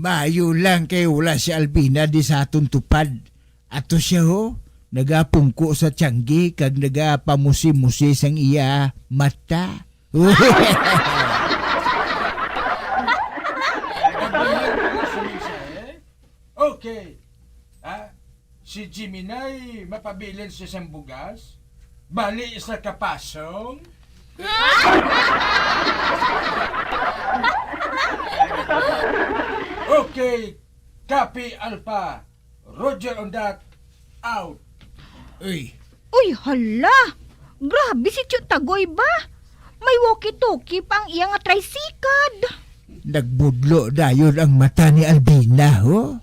Maayo lang kay wala si Albina di sa atong tupad. Ato siya ho, nagapungko sa tiyanggi kag nagapamusi-musi sang iya mata. Okay. Si Jiminay mapabilin sa isang bugas? Bali sa kapasong? Okay. Copy Alpha. Roger on that. Out. Uy, Uy, hala! Grabe si Tiyot Tagoy ba? May walkie-talkie pang iya nga tricycad. nagbudlo dayon ang mata ni Albina ho.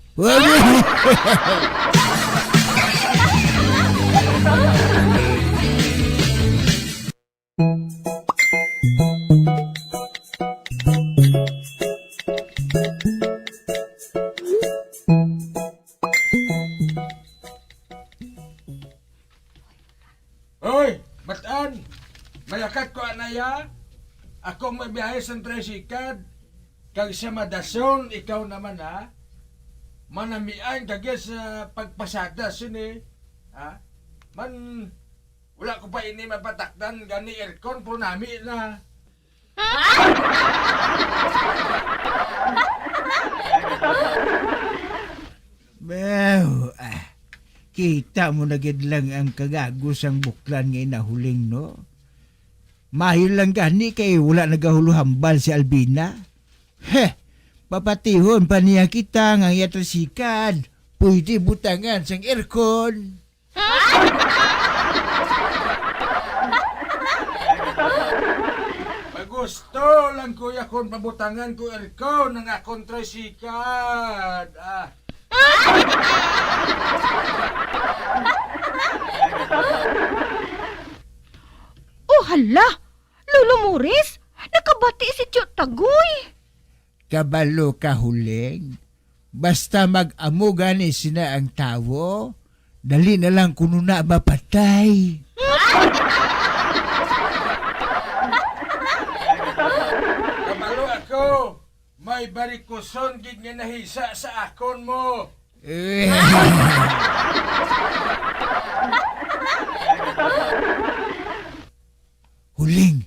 Hoy, batan! Mayakat ko anaya. Akong mabiyahe sa tricycad. Kag sa madason, ikaw naman manamian kag sa pagpasada sini. Man, wala ko pa ini mapatakdan gani aircon po nami na. Well, kita mo na gid lang ang kagagos ang buklan nga nahuling no. Mahil lang gani kay wala nagahuluhambal si Albina. Papatihon pa niya kita nga yatrasikad. Pwede butangan sang aircon. Gusto lang kuya kon pabutangan ko aircon ng akong tricycad. Oh, hala! Lolo Morris, nakabati si Tiyot Tagoy. Kabalo kahuling. Basta mag-amuga ni sina ang tawo, dali na lang kuno na mapatay. Kabalo ako. May barikuson gid nga nahisa sa akon mo. Huling,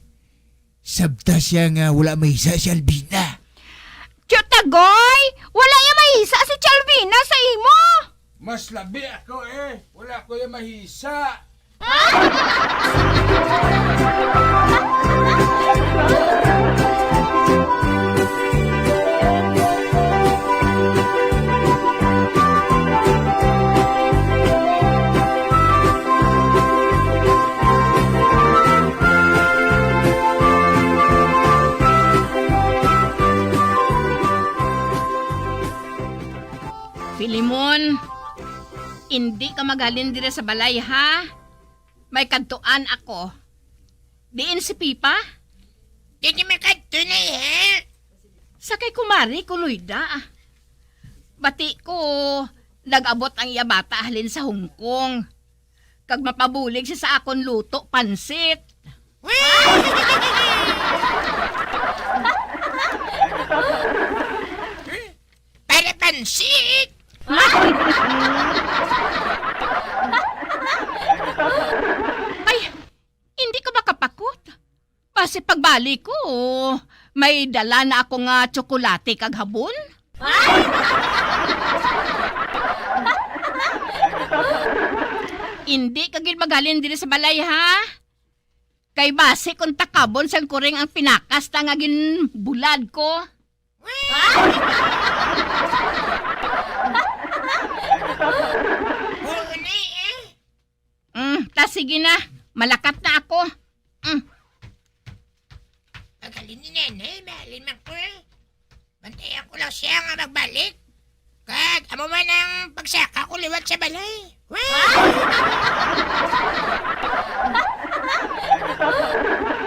sabta siya nga wala mahisa si Albina. Tiyot Tagoy, wala yung mahisa si Chalvina sa imo. Mas labi ako Wala ko yung mahisa. Filimon, hindi ka magalin dire sa balay ha? May kantuan ako. Diin si Pipa? Di ka makadto na Sakay kumari, Kuloyda. Bati ko, nag-abot ang iya bata halin sa Hong Kong. Kag mapabulig siya sa akon luto, pansit. Para pansit. Ay, hindi ka makapakot. Kasi pagbalik ko, may dala na ako nga tsokolate kag habon. Hindi ka gid magalin diri sa balay ha. Kay base kung takabon sang kuring ang pinakas ta nga gin bulad ko. Ta sige na. Malakat na ako. Magalin ni Nene, mahalin man ko Bantayan ko lang siya nga magbalik. Kag, amo man ang pagsaka ko liwat sa balay.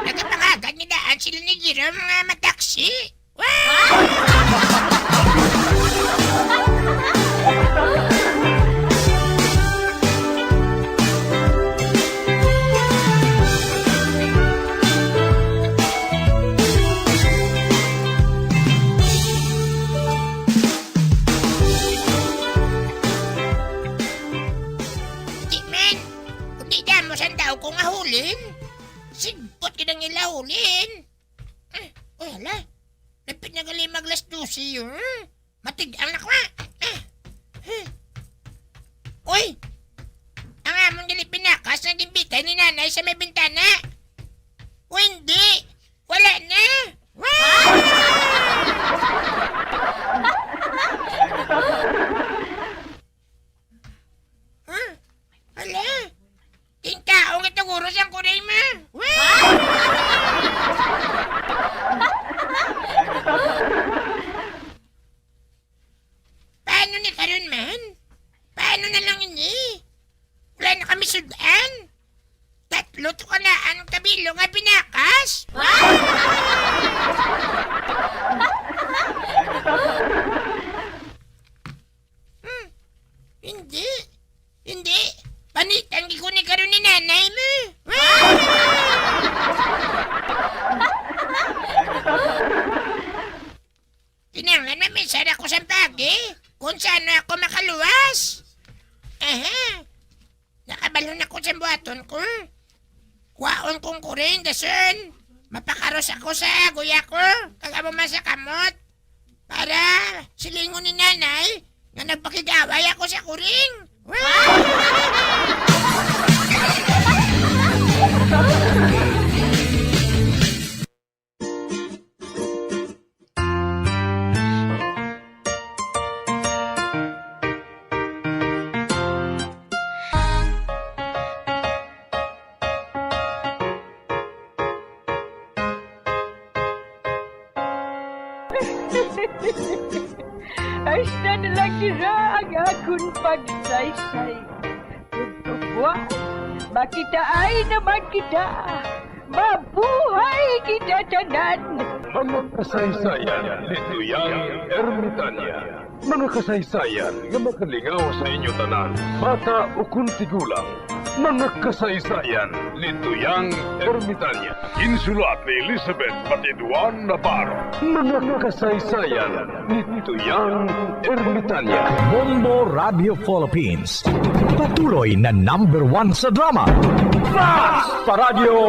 Nagapangagan ni daan sila ni Jerome nga mataksi. Di damos ang tao kong ahulin. Sigbot kinang ilahulin. Uy, hala. Lapit na gali maglas 12 yun. Matigang na ko ha. Uy! Ang among gali pinakas na gimbitay ni nanay sa may bintana. O hindi! Wala na! Hala! Tingkaong ito guro siyang kuray ma! Paano ni karon man? Paano na lang ini? Wala na kami sudan. 3 to kalaan ang tabilo nga pinakas. Hindi. Hindi. Panitan ko ni karon ni nanay mo. Tinanglan na may sara ko sa bagi. Kung saan ako makaluwas. Nakabalon ako sa buhaton ko. Kuwaon kong kuring, dasun. Mapakaros ako sa guya ko. Kagamo man sa kamot. Para silingon ni nanay nga nagpakigaway ako sa kuring. Hasta na lang sila ang akong pagsaysay. Tugtugwa, makitaan naman kita. Mabuhay kita tanan. Mga kasaysayan ni Tuyang Ermitanya. Mga kasaysayan nga makalingaw sa inyo tanan, bata o kuntigulang. Mga kasaysayan ni Tuyang Ermitanya. Insulat ni Elizabeth Batiduan Navarro. Mga kasaysayan ni Tuyang Ermitanya. Bombo Radio Philippines. Patuloy na #1 sa drama. Flash Paradio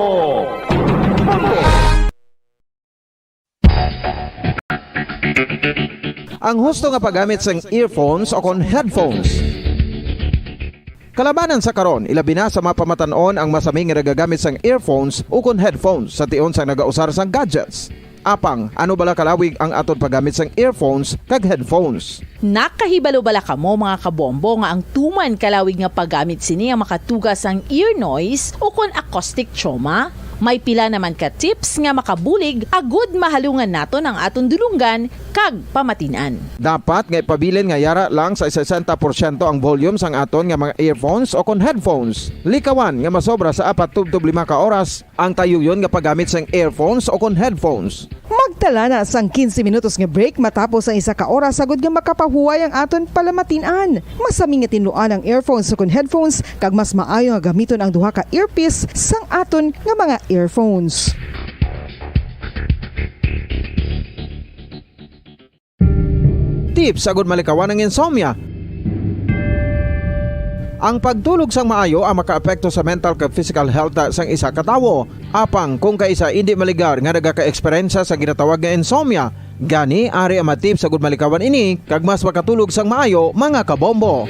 Bombo! Ang husto nga paggamit sang earphones o kon headphones. Kalabanan sa karon, ilabi na sa mga pamatanon ang masaming nga nagagamit sang earphones o kon headphones sa tion sang nagausar sang gadgets. Apang, ano bala kalawig ang aton paggamit sang earphones kag headphones? Nakahibalo bala kamo mga kabombo nga ang tuman kalawig nga paggamit sini ang makatugas ang ear noise o kon acoustic trauma? May pila naman ka tips nga makabulig agud mahalungan naton ang aton dulunggan kag pamatinan. Dapat nga ipabilin nga yara lang sa 60% ang volume sang aton nga mga earphones o kon headphones. Likawan nga masobra sa 4 to 5 ka oras ang tayuyon nga paggamit sang earphones o kon headphones. Magtala na sang 15 minutos nga break matapos ang 1 ka oras sagud nga makapahuway ang aton palamatinan. Masami nga tinluan ang earphones o kon headphones kag mas maayo nga gamiton ang duha ka earpiece sang aton nga mga earphones. Tips sagud malikawan ang insomnia. Ang pagtulog sang maayo ang makaapekto sa mental kag physical health sang isa ka tawo. Apang kung kaisa hindi maligar nga nagaka-eksperyensya sa ginatawag nga insomnia, gani ari ang matip sagud malikawan ini kag mas makatulog sang maayo mga kabombo.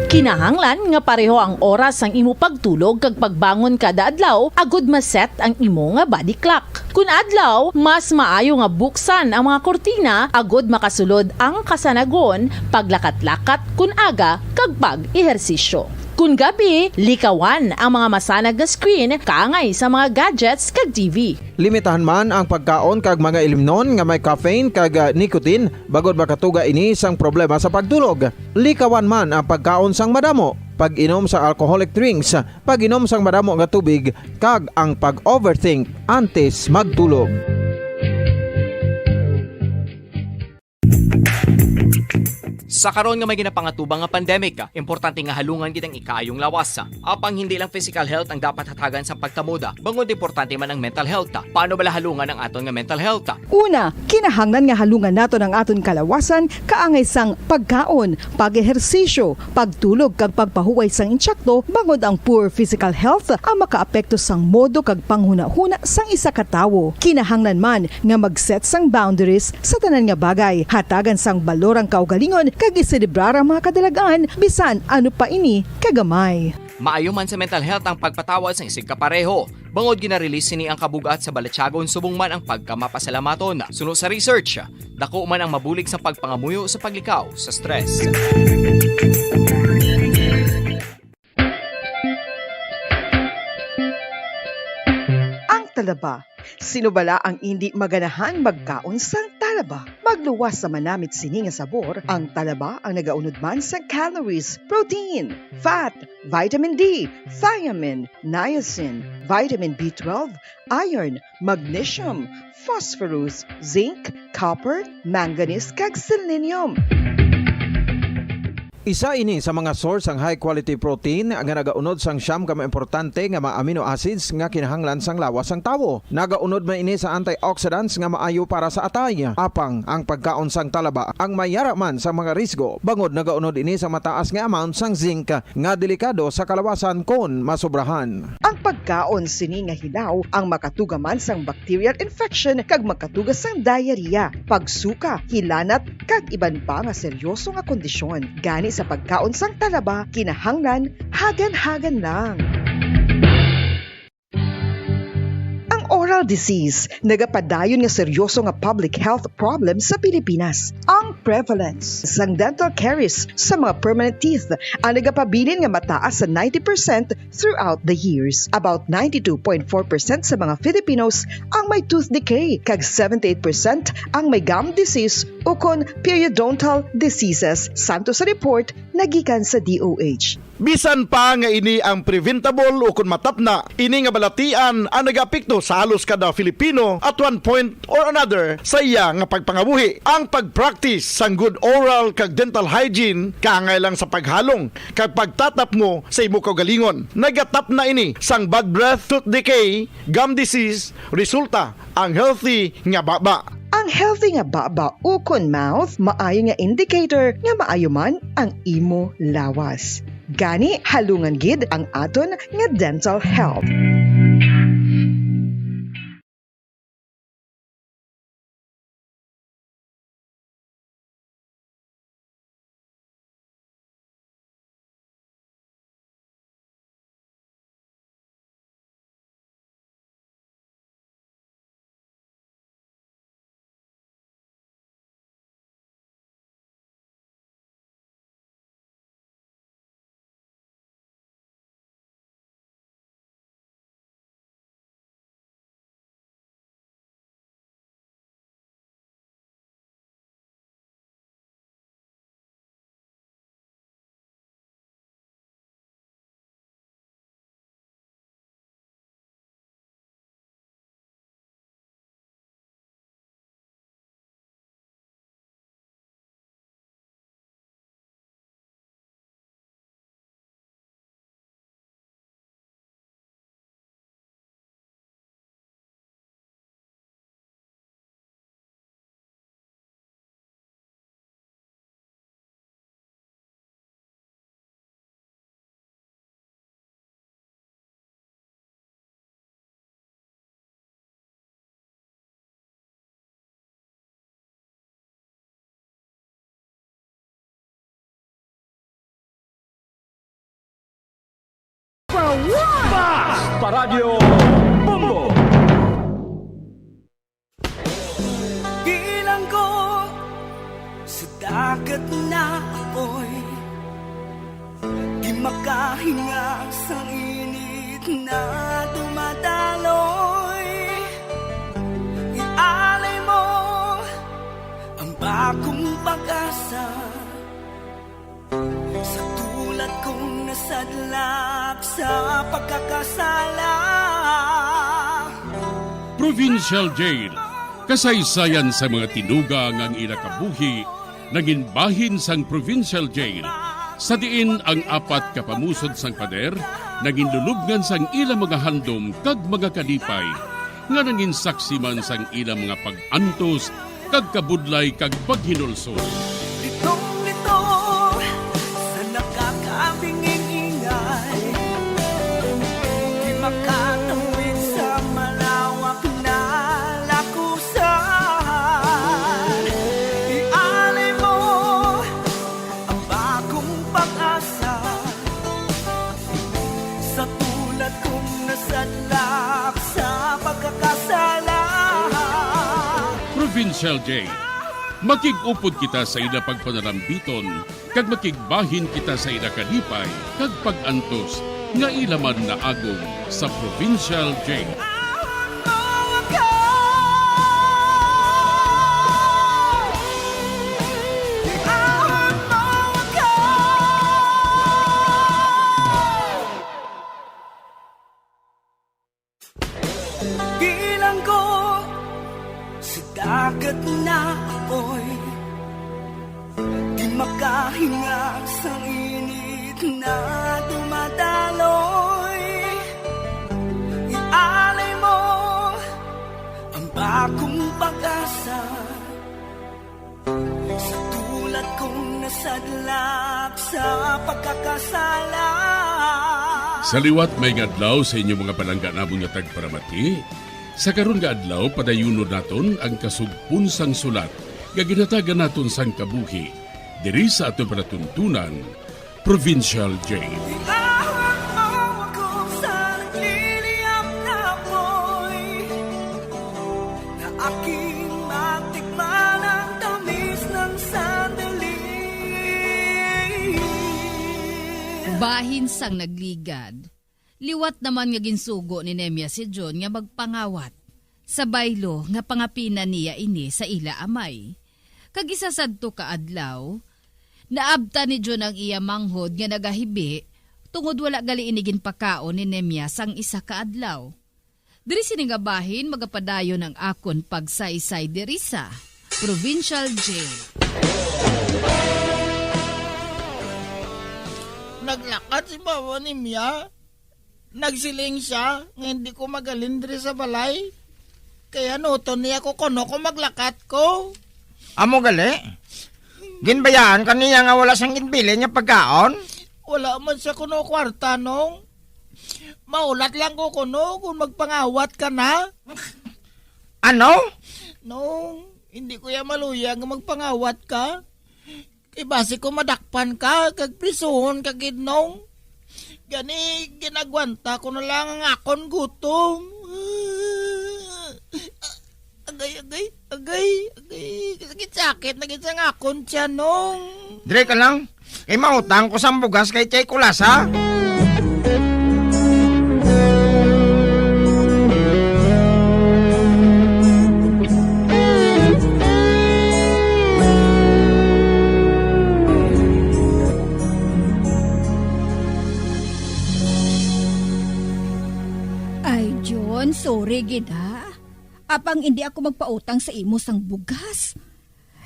Kinahanglan nga pareho ang oras ang imo pagtulog kag pagbangon kada adlaw agud maset ang imo nga body clock. Kun adlaw, mas maayo nga buksan ang mga kortina agud makasulod ang kasanagon, paglakat-lakat kun aga kag pag-ehersisyo. Kun gabi, likawan ang mga masanag na screen kaangay sa mga gadgets kag TV. Limitahan man ang pagkaon kag mga ilimnon nga may caffeine kag nicotine bagod makatuga ini sang problema sa pagtulog. Likawan man ang pagkaon sang madamo, pag-inom sa alcoholic drinks, pag-inom sang madamo nga tubig kag ang pag-overthink antes magtulog. Sa karon nga may ginapangatubang nga pandemic, importante nga halungan gid ang ikaayong lawas. Apang hindi lang physical health ang dapat hatagan sa pagtamuda, bangod importante man ang mental health. Paano bala halungan ang aton nga mental health? Una, kinahanglan nga halungan nato ang aton kalawasan kaangay sang pagkaon, pag-ehersisyo, pagtulog kag pagpahuway sang insyakto bangod ang poor physical health ang makaapekto sang modo kag panghuna-huna sang isa ka tawo. Kinahanglan man nga mag-set sang boundaries sa tanan nga bagay, hatagan sang balorang kaugalingon kag iselebrar ang mga kadalagaan bisan ano pa ini kagamay. Maayo man sa mental health ang pagpatawad sa isig kapareho. Bangod ginarelease ni ang kabugat sa Balatyagon subong man ang pagkamapasalamaton. Sunod sa research, dako man ang mabulig sa pagpangamuyo sa paglikaw sa stress. Ang talaba. Sino bala ang hindi maganahan magkaon sang talaba? Magluwas sa manamit sini nga sabor, ang talaba ang nagaunod man sa calories, protein, fat, vitamin D, thiamine, niacin, vitamin B12, iron, magnesium, phosphorus, zinc, copper, manganese kag selenium. Isa ini sa mga source ang high quality protein nga nagaunod sang siyam ka importante nga mga amino acids nga kinahanglan sang lawas sang tawo. Nagaunod man ini sa antioxidants nga maayo para sa atay. Apang ang pagkaon sang talaba ang mayara man sa mga risgo. Bangod nagaunod ini sa mataas nga amount sang zinc nga delikado sa kalawasan kon masobrahan. Ang pagkaon sini nga hilaw ang makatugaman sang bacterial infection kag makatugas sang diarrhea, pagsuka, hilanat kag iban pa nga seryoso nga kondisyon. Gani sa pagkaon sang talaba, kinahanglan hagan-hagan lang. Oral disease, nagapadayon nga seryoso nga public health problem sa Pilipinas. Ang prevalence sang dental caries sa mga permanent teeth ang nagapabilin nga mataas sa 90% throughout the years. About 92.4% sa mga Filipinos ang may tooth decay, kag 78% ang may gum disease o kon periodontal diseases, santo sa report nagikan sa DOH. Bisan pa nga ini ang preventable o kung matapna, ini nga balatian ang nag-apekto sa halos kada Filipino at one point or another sa iya nga pagpangabuhi. Ang pag-practice sang good oral kag dental hygiene kaangay lang sa paghalong kag pagtatap mo sa imo kaugalingon. Nagatap na ini sang bad breath, tooth decay, gum disease, resulta ang healthy nga baba. Ang healthy nga baba o kon mouth, maayo nga indicator nga maayo man ang imo lawas. Gani halungan gid ang aton nga dental health. Paradyo Bongo. Bilang ko sa dagat na apoy, di makahinga sa init na dumadaloy. Ialay mo ang bagong pag-asa sa tulad kong nasadlak sa pagkakasala. Provincial Jail, kasaysayan sa mga tinugang ang ilakabuhi naging bahin sang provincial jail. Sa diin ang apat kapamusod sang pader, naging lulubngan sang ilang mga handom kag mga kalipay, nga naging saksi man sang ilang mga pag-antos kag kabudlay kag paghinulsol. Litong-lito sa nakakabinging ingay, di makatawid sa malawak na lakusan. Ialay mo ang bagong pag-asa sa tulad kong nasadlak sa pagkakasala. Provincial Jail. Makig-upod kita sa ila pagpanarambiton, kag makigbahin kita sa ila kalipay, kag pag-antos, nga ilaman na agong sa Provincial Jail. Bilang ko sa dagat na apoy, di makahinga sa init na dumadaloy. Ialay mo ang bagong pag-asa sa tulad kong nasadlak sa pagkakasala. Sa liwat may ngadlaw sa inyong mga palangga namong nga tagparamati. Sa karon nga adlaw padayunon naton ang kasugpon sang sulat nga ginatagan naton sang kabuhi diri sa aton panatuntunan Provincial Jail. Ihawak mo ako sa nagliliyap na apoy, na aking matikman ang tamis ng sandali. Bahin sang nagligad. Liwat naman nga ginsugo ni Nemya si John nga magpangawat. Sa baylo nga pangapinan niya ini sa ila amay. Kag isa sadto ka adlaw, naabta ni John ang iya manghod nga nagahibi tungod wala gali inigin pakaon ni Nemya sang isa ka adlaw. Diri sini nga bahin magapadayon ang akon pagsaysay diri sa Provincial Jail. Naglakad si Baba ni Mia. Nagsiling siya nga hindi ko magalindri sa balay. Kaya nuton niya ko kuno ko maglakat ko. Amo gali? Ginbayaan ka niya nga wala siyang ginbili niya pagkaon? Wala man siya kuno kwarta nung. Maulat lang ko kuno kung magpangawat ka na. Ano? Nung hindi ko ya maluya nga magpangawat ka. Kay base ko madakpan ka kag prisuhon ka gid nung. Gani, ginagwanta ko na lang ang akon gutom. Agay. Sakit na gitsang akon siya nung. Dire ka lang. Kay mautang ko sa bugas kay Chay Kulasa. Sorry, gid ha. Apang hindi ako magpautang sa imo sang bugas.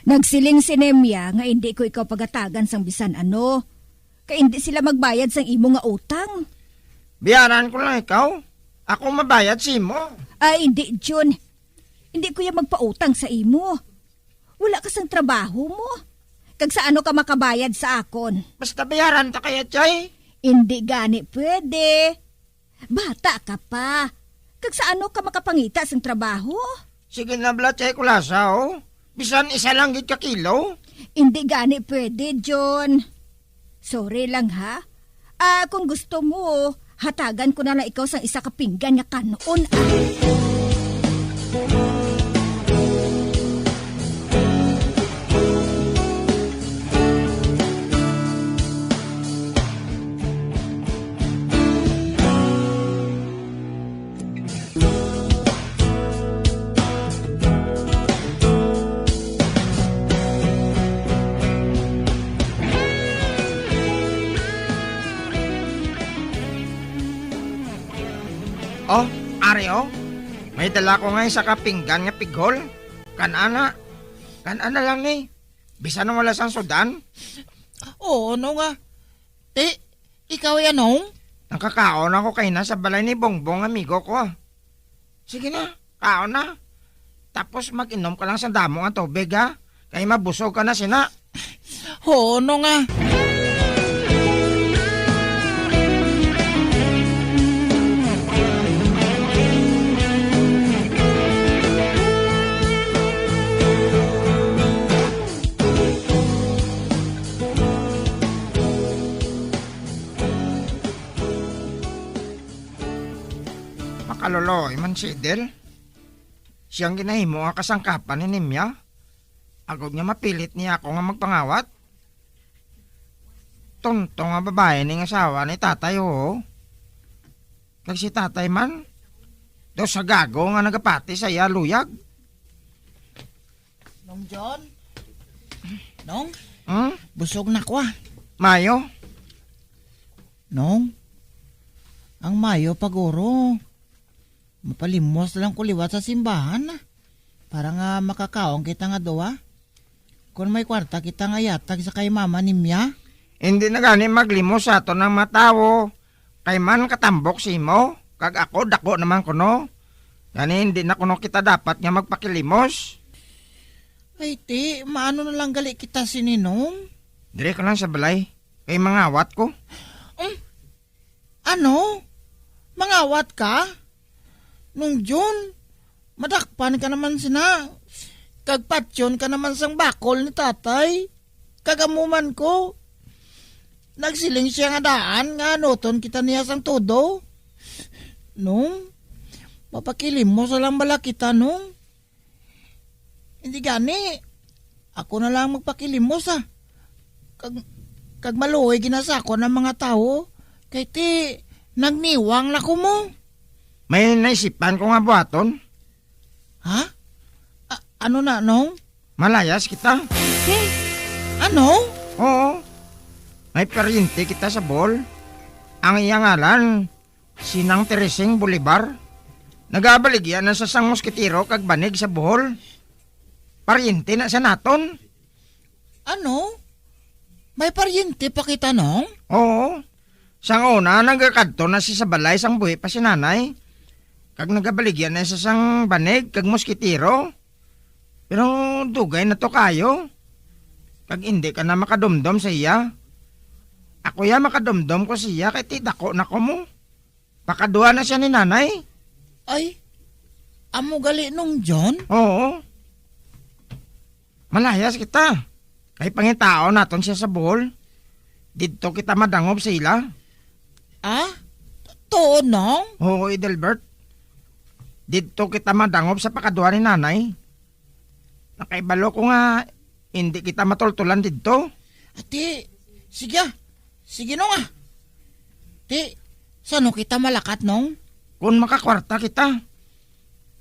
Nagsiling si Nemya nga hindi ko ikaw pagatagan sang bisan ano. Kaya hindi sila magbayad sang imo nga utang. Biyaran ko lang ikaw. Ako mabayad si mo. Ay, hindi, John. Hindi ko yan magpautang sa imo. Wala ka sang trabaho mo. Kag sa ano ka makabayad sa akon? Basta bayaran ta kaya, Chay. Hindi gani pwede. Bata ka pa. Kag sa ano ka makapangita sang trabaho? Sige na bla, Chay Kulasa, oh. Bisan isa lang gid ka kilo. Hindi gani pwede, John. Sorry lang ha. Kung gusto mo, hatagan ko na lang ikaw sang isa ka pinggan nga kanon. Oh, ari oh. May dala ko nga sa kapinggan nga pigol. Kanana lang ni. Bisan na wala sang sudan? Oo, no nga. Ikaw yan, Nong? Nakakaon ako kay na sa balay ni Bongbong, amigo ko. Sige na, kaon na. Tapos mag-inom ka lang sa damo ang tubig, ha? Kaya mabusog ka na sina. Oo, no nga. Makaloloy man si Idel. Siyang ginahimo nga kasangkapan ni Nimya. Agod nga mapilit niya ako nga magpangawat. Tontong nga babae ning asawa ni tatay, oo. Kag si tatay man, daw sa gago nga nagapati sa iya luyag. Nong John? Nong? Hmm? Busog na ko, Mayo? Nong? Ang Mayo paguro. Mapalimos lang ko liwat sa simbahan. Para nga makakaong kita nga doa. Kung may kwarta kita nga yatag sa kay mama ni Mia. Hindi na gani maglimos sa ato ng matawo. Kay man katambok si mo. Kag ako, dako naman kuno. Gani hindi na kuno kita dapat nga magpakilimos. Ay maano na lang gali kita si Ninong? Dire ka lang sa balay. Kay mangawat ko. Ano? Mangawat ka? Nung June, madakpan ka naman sina. Kagpatsyon ka naman sang bakol ni tatay. Kagamuman ko. Nagsiling siya nga daan nga noton kita niya sang todo. Nung, mapakilim mo sa lang bala kita nung. Hindi gani. Ako na lang magpakilimos Kag maluoy ginasako ng mga tao. Kay nagniwang na ko mo. May naisipan ko nga buhaton. Ha? Ano na, Nong? Malayas kita. Ano? Oo. May paryente kita sa bol. Ang iyang ngalan, Sinang Teresing Bolivar. Nagabaligyan na sa sang moskitiro kag banig sa Bohol. Paryente na sa naton. Ano? May paryente pa kita, Nong? Oo. Sang una, nagakadto na si sa balay sang buhi pa si nanay. Kag nagabaligyan na sa sang banig kag moskitiro. Pero dugay na to kayo. Kag hindi ka na makadumdum sa iya. Ako ya makadumdum ko siya kay tidako na ko mo. Pakaduha na siya ni nanay. Ay, amo gali nung John? Oo. Malayas kita. Kay pangitao naton siya sa Bohol. Dito kita madangop sa ila. To, Nong? Oo, Edelbert. Dito kita madangop sa pakaduha ni nanay. Nakaibalo ko nga hindi kita matultulan dito. Ati, sige. Sige, Nong saan kita malakat, Nong? Kung makakwarta kita.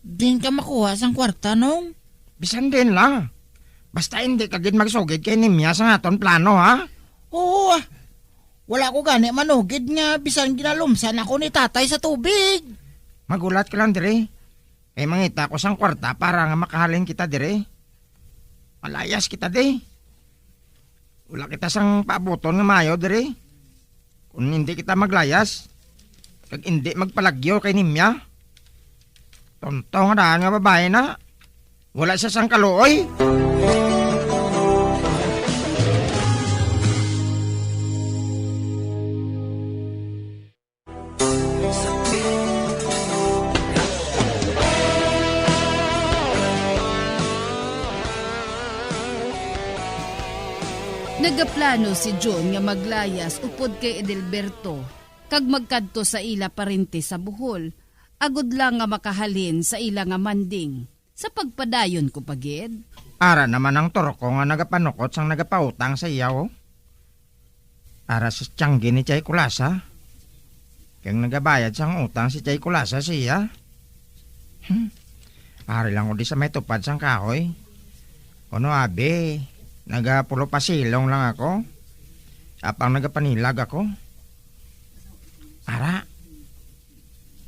Din ka makuha sang kwarta, Nong? Bisan din lang. Basta hindi ka gid magsugid kay Nimya sa aton plano, ha? Oo, wala ko gani manugid nga bisan ginalumsan ako ni tatay sa tubig. Magulat ka lang dire. Eh mangita ko sang kwarta para nga makahalin kita dire. Malayas kita di. Wala kita sang paabuton nga mayo dire. Kung hindi kita maglayas, kag hindi magpalagyo kay Nimya. Tontong daan nga babae na. Wala siya sang kaluoy. Nagaplano si John nga maglayas upod kay Edelberto kag magkadto sa ila parente sa Bohol, agod lang nga makahalin sa ila nga manding. Sa pagpadayon ko pagid. Ara naman ang torko nga nagapanukot sang nagapautang sa iyaw. Ara sa tiyanggi ni Chay Kulasa. Kaya nagabayad sang utang si Chay Kulasa siya. Ari lang ko di sa may tupad sang kahoy. Kuno abe, nagapulo pasilong lang ako. Apang nagapanilag ako. Ara,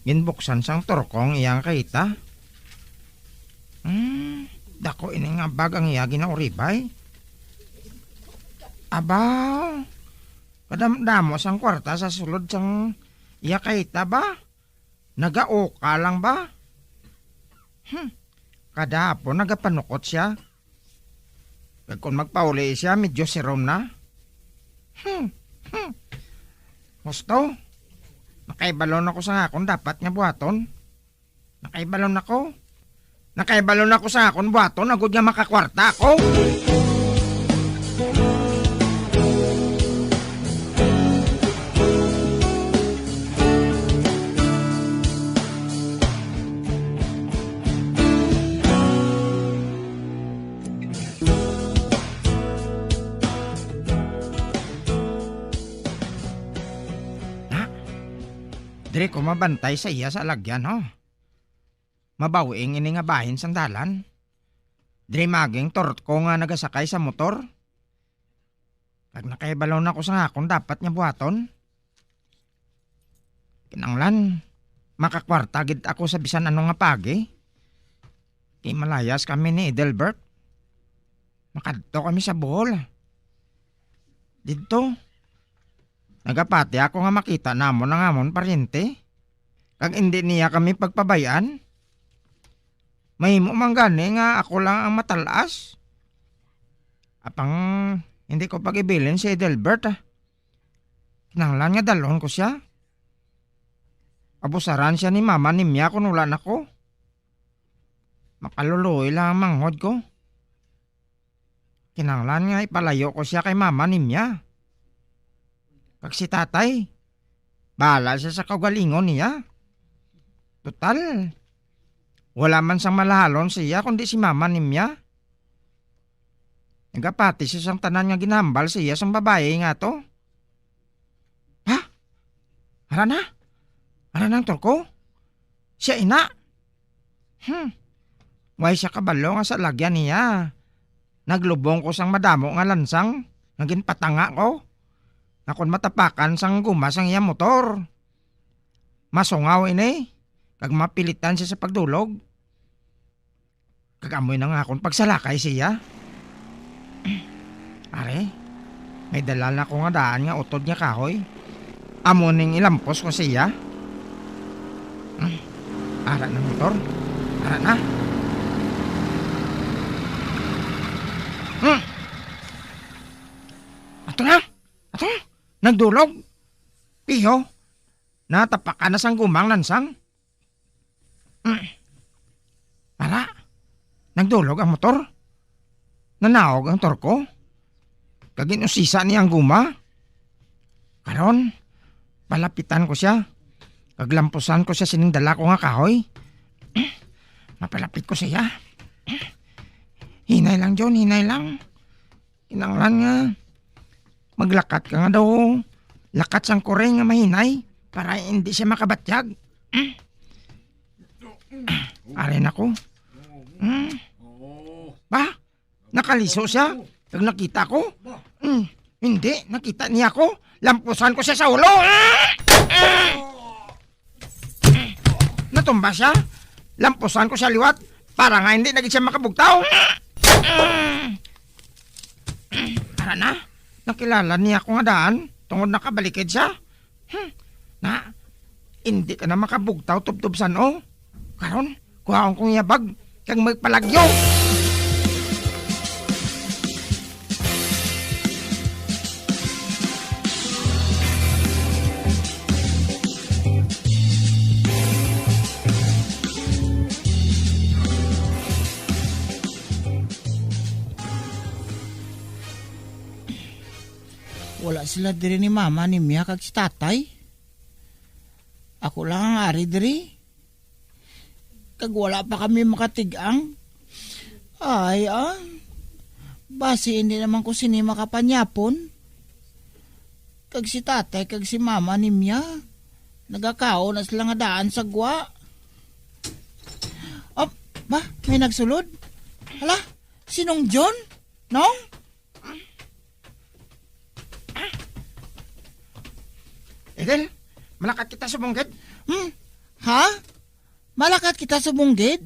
ginbuksan sang torkong iyang kaita. Dako ini nga bag ang iya ginauribay. Aba, kadamdamo sang kwarta sa sulod sang iya kahita ba? Nagaoka lang ba? Kadahapon nagapanukot siya. Kag kung magpauli siya, medyo sirom na. Gusto? Nakaibalon ako sa akon, dapat nga buhaton. Nakaibalon ako sa akon, buhaton, agad nga makakwarta ako. Dire ko mabantay sa iya sa lagyan, ho. Mabawing ini nga bahin sandalan. Dire maging torot ko nga nagasakay sa motor. Pag nakaibalaw na ko sa akong dapat niya buhaton. Kinanglan, makakwarta gid ako sa bisan ano nga pagi. Di malayas kami ni Edelbert. Makadto kami sa Bohol. Dito, nagapati ako nga makita namon ang amon paryente. Kag hindi niya kami pagpabayaan. Mahimo man gani nga ako lang ang matalas. Apang hindi ko pag-ibilin si Edelbert. Kinanglan nga dalon ko siya. Abusaran siya ni mama ni Mia kung wala na ko. Makaluluoy lang ang manghod ko. Kinanglan nga ipalayo ko siya kay mama ni Mia. Kag si tatay, bahala siya sa kagalingon niya. Total, wala man sang malahalon siya kundi si mama ni Mia. Nagapati siya sang tanan nga ginambal siya sang babae nga to. Ha? Ara na? Ara nang torko? Siya ina? Way siya kabalo nga sa lagyan niya. Naglubong ko sang madamo nga lansang, naging patanga ko. Akon matapakan sang guma sang iya motor. Masungaw ini, kag mapilitan siya sa pagdulog. Kagamoy na nga akon pagsalakay siya. Are, may dala na ko nga daan nga utod niya kahoy. Amuning ilampos ko siya. Ara ng motor, ara na. Ato na, ato na. Nagdulog. Piho. Natapakan na sang gumang lansang. Para. Nagdulog ang motor. Nanaog ang torko. Kaginusisa niya ang guma. Karon, palapitan ko siya. Kaglampusan ko siya sining dala ko nga kahoy. Mapalapit ko siya. Hinay lang, John. Hinay lang. Kinanglan nga. Maglakat ka nga daw. Lakat sang kore nga mahinay para hindi siya makabatyag. Arin ako. Ba? Nakaliso siya? Pag nakita ko? Hindi, nakita niya ako. Lampusan ko siya sa ulo. Natumba siya. Lampusan ko siya liwat para nga hindi naging siya makabugtaw. Para na. Nakilala niya ako nga daan, tungod nakabalikid siya. Na, hindi ka na makabugtaw tubtubsan o. Karon, kuhaon kong yabag, kang magpalagyo. Wala sila diri ni mama ni Mia kag si tatay. Ako lang ang ari diri. Kag wala pa kami makatigang. Ay, basi hindi naman ko sini makapanyapon. Kag si tatay kag si mama ni Mia. Nagakao na sila nga daan sa gwa. Oh, ba? May nagsulod? Hala, sinong John? Nong? Edel, malakat kita sa bunggid? Ha? Malakat kita sa bunggid?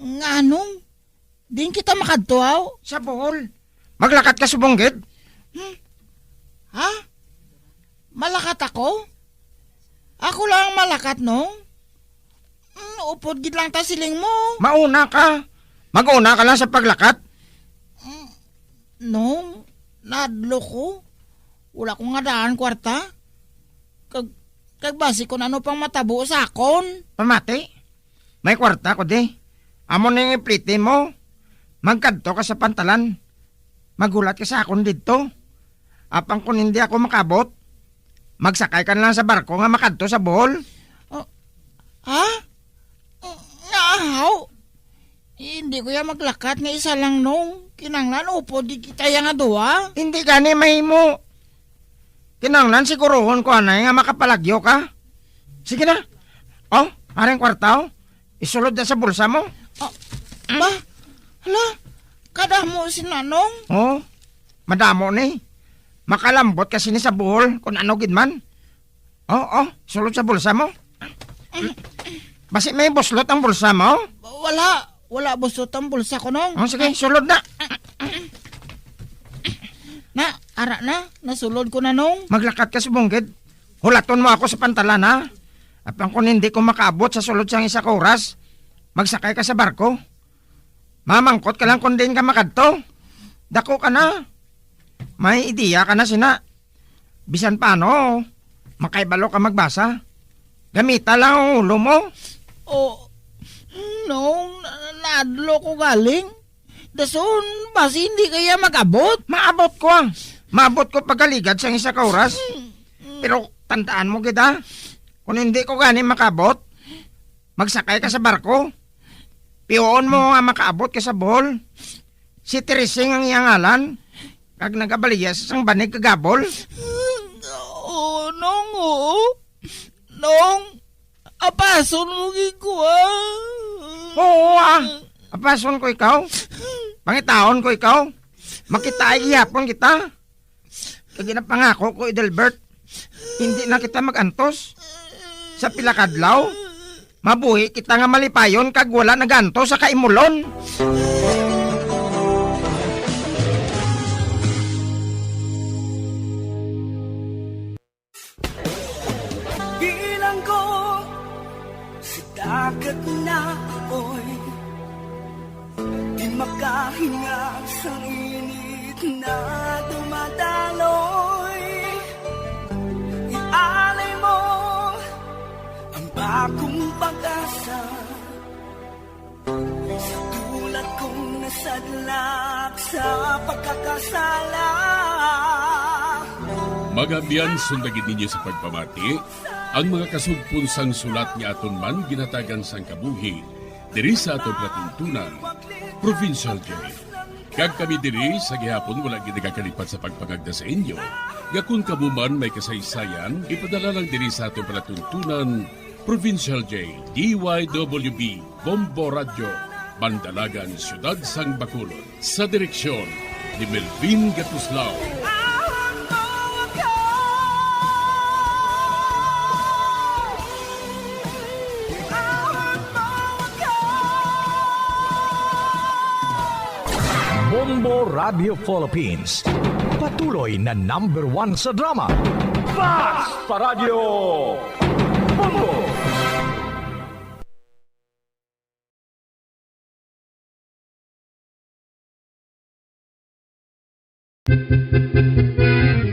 Nganong? Din kita makadtuaw? Sa Bohol. Maglakat ka sa bunggid? Ha? Malakat ako? Ako lang malakat, no? Upod gid lang ta siling mo. Mauna ka. Mag-una ka lang sa paglakat. Nong, nadlo ko. Wala ko nga daan kwarta. Kagbasi ko na ano pang matabo sa akon. Pamati, may kwarta ko di. Amo na yung iplite mo. Magkadto ka sa pantalan. Magulat ka sa akon dito. Apang kung hindi ako makabot, magsakay ka na lang sa barko nga makadto sa Bohol. Ha? Ahaw. Hindi ko yan maglakat nga isa lang nung. Kinanglan upo di kita yang adua. Hindi gani mahimo. Kinanglan sigurohon ko anay nga makapalagyo ka. Sige na. Oh, aring kwarta oh. Isulod na sa bulsa mo. Ba? Hala, kadamo si Nanong. Oh, madamo ni. Makalambot kasi ni sa Bohol kung ano gid man. Oh, sulod sa bulsa mo. Basi may buslot ang bulsa mo? Wala buslot ang bulsa ko nung. Oh, sige, sulod na. Ara na, nasulod ko na nung. Maglakat ka sa bunggid. Hulaton mo ako sa pantalan ha. Apang kung hindi ko makaabot sa sulod siyang isa ka oras, magsakay ka sa barko. Mamangkot ka lang kung din ka makadto. Dako ka na. May ideya ka na sina. Bisan paano, makaibalo ka magbasa. Gamita lang ang ulo mo. Nung nadlo ko galing. Dason, basi hindi kaya mag-abot? Maabot ko Maabot ko pagkaligad sa isa ka oras. Pero tandaan mo kita, kung hindi ko gani makabot, magsakay ka sa barko. Piyoon mo nga makaabot ka sa Bohol. Si Teresing ang iyangalan. Kag nagabaliyas sang banig kagabol. Nong, apason mo gikuha. Oo apason ko ikaw. Pangitaon ko ikaw. Makita ay gihapon kita. Kaya napangako ko Edelbert, hindi na kita magantos. Sa pilakadlaw, mabuhi kita nga malipayon kag wala nagantos sa kaimulon. Bilang ko sa dagat na apoy, di makahinga sa init na dumadaloy. Ialay mo ang bagong pag-asa sa tulad kong nasadlak sa pagkakasala. Magabiyan sundagin ninyo sa pagpamati ang mga kasugpunsang sulat ni aton man ginatagan sang kabuhi diri sa aton platuntunan, Provincial Jail. Kag kami diri sa gihapon wala gid nagakalipat sa pagpangagda sa inyo. Gakun kabuman may kasaysayan, ipadala lang diri sa aton platuntunan, Provincial Jail, DYWB, Bombo Radio, Bandalagan, Siyudad Sang Bacolod. Sa direksyon ni Melvin Gatuslao. Bombo Radio Philippines. Patuloy na #1 sa drama. Basta Radio Bombo!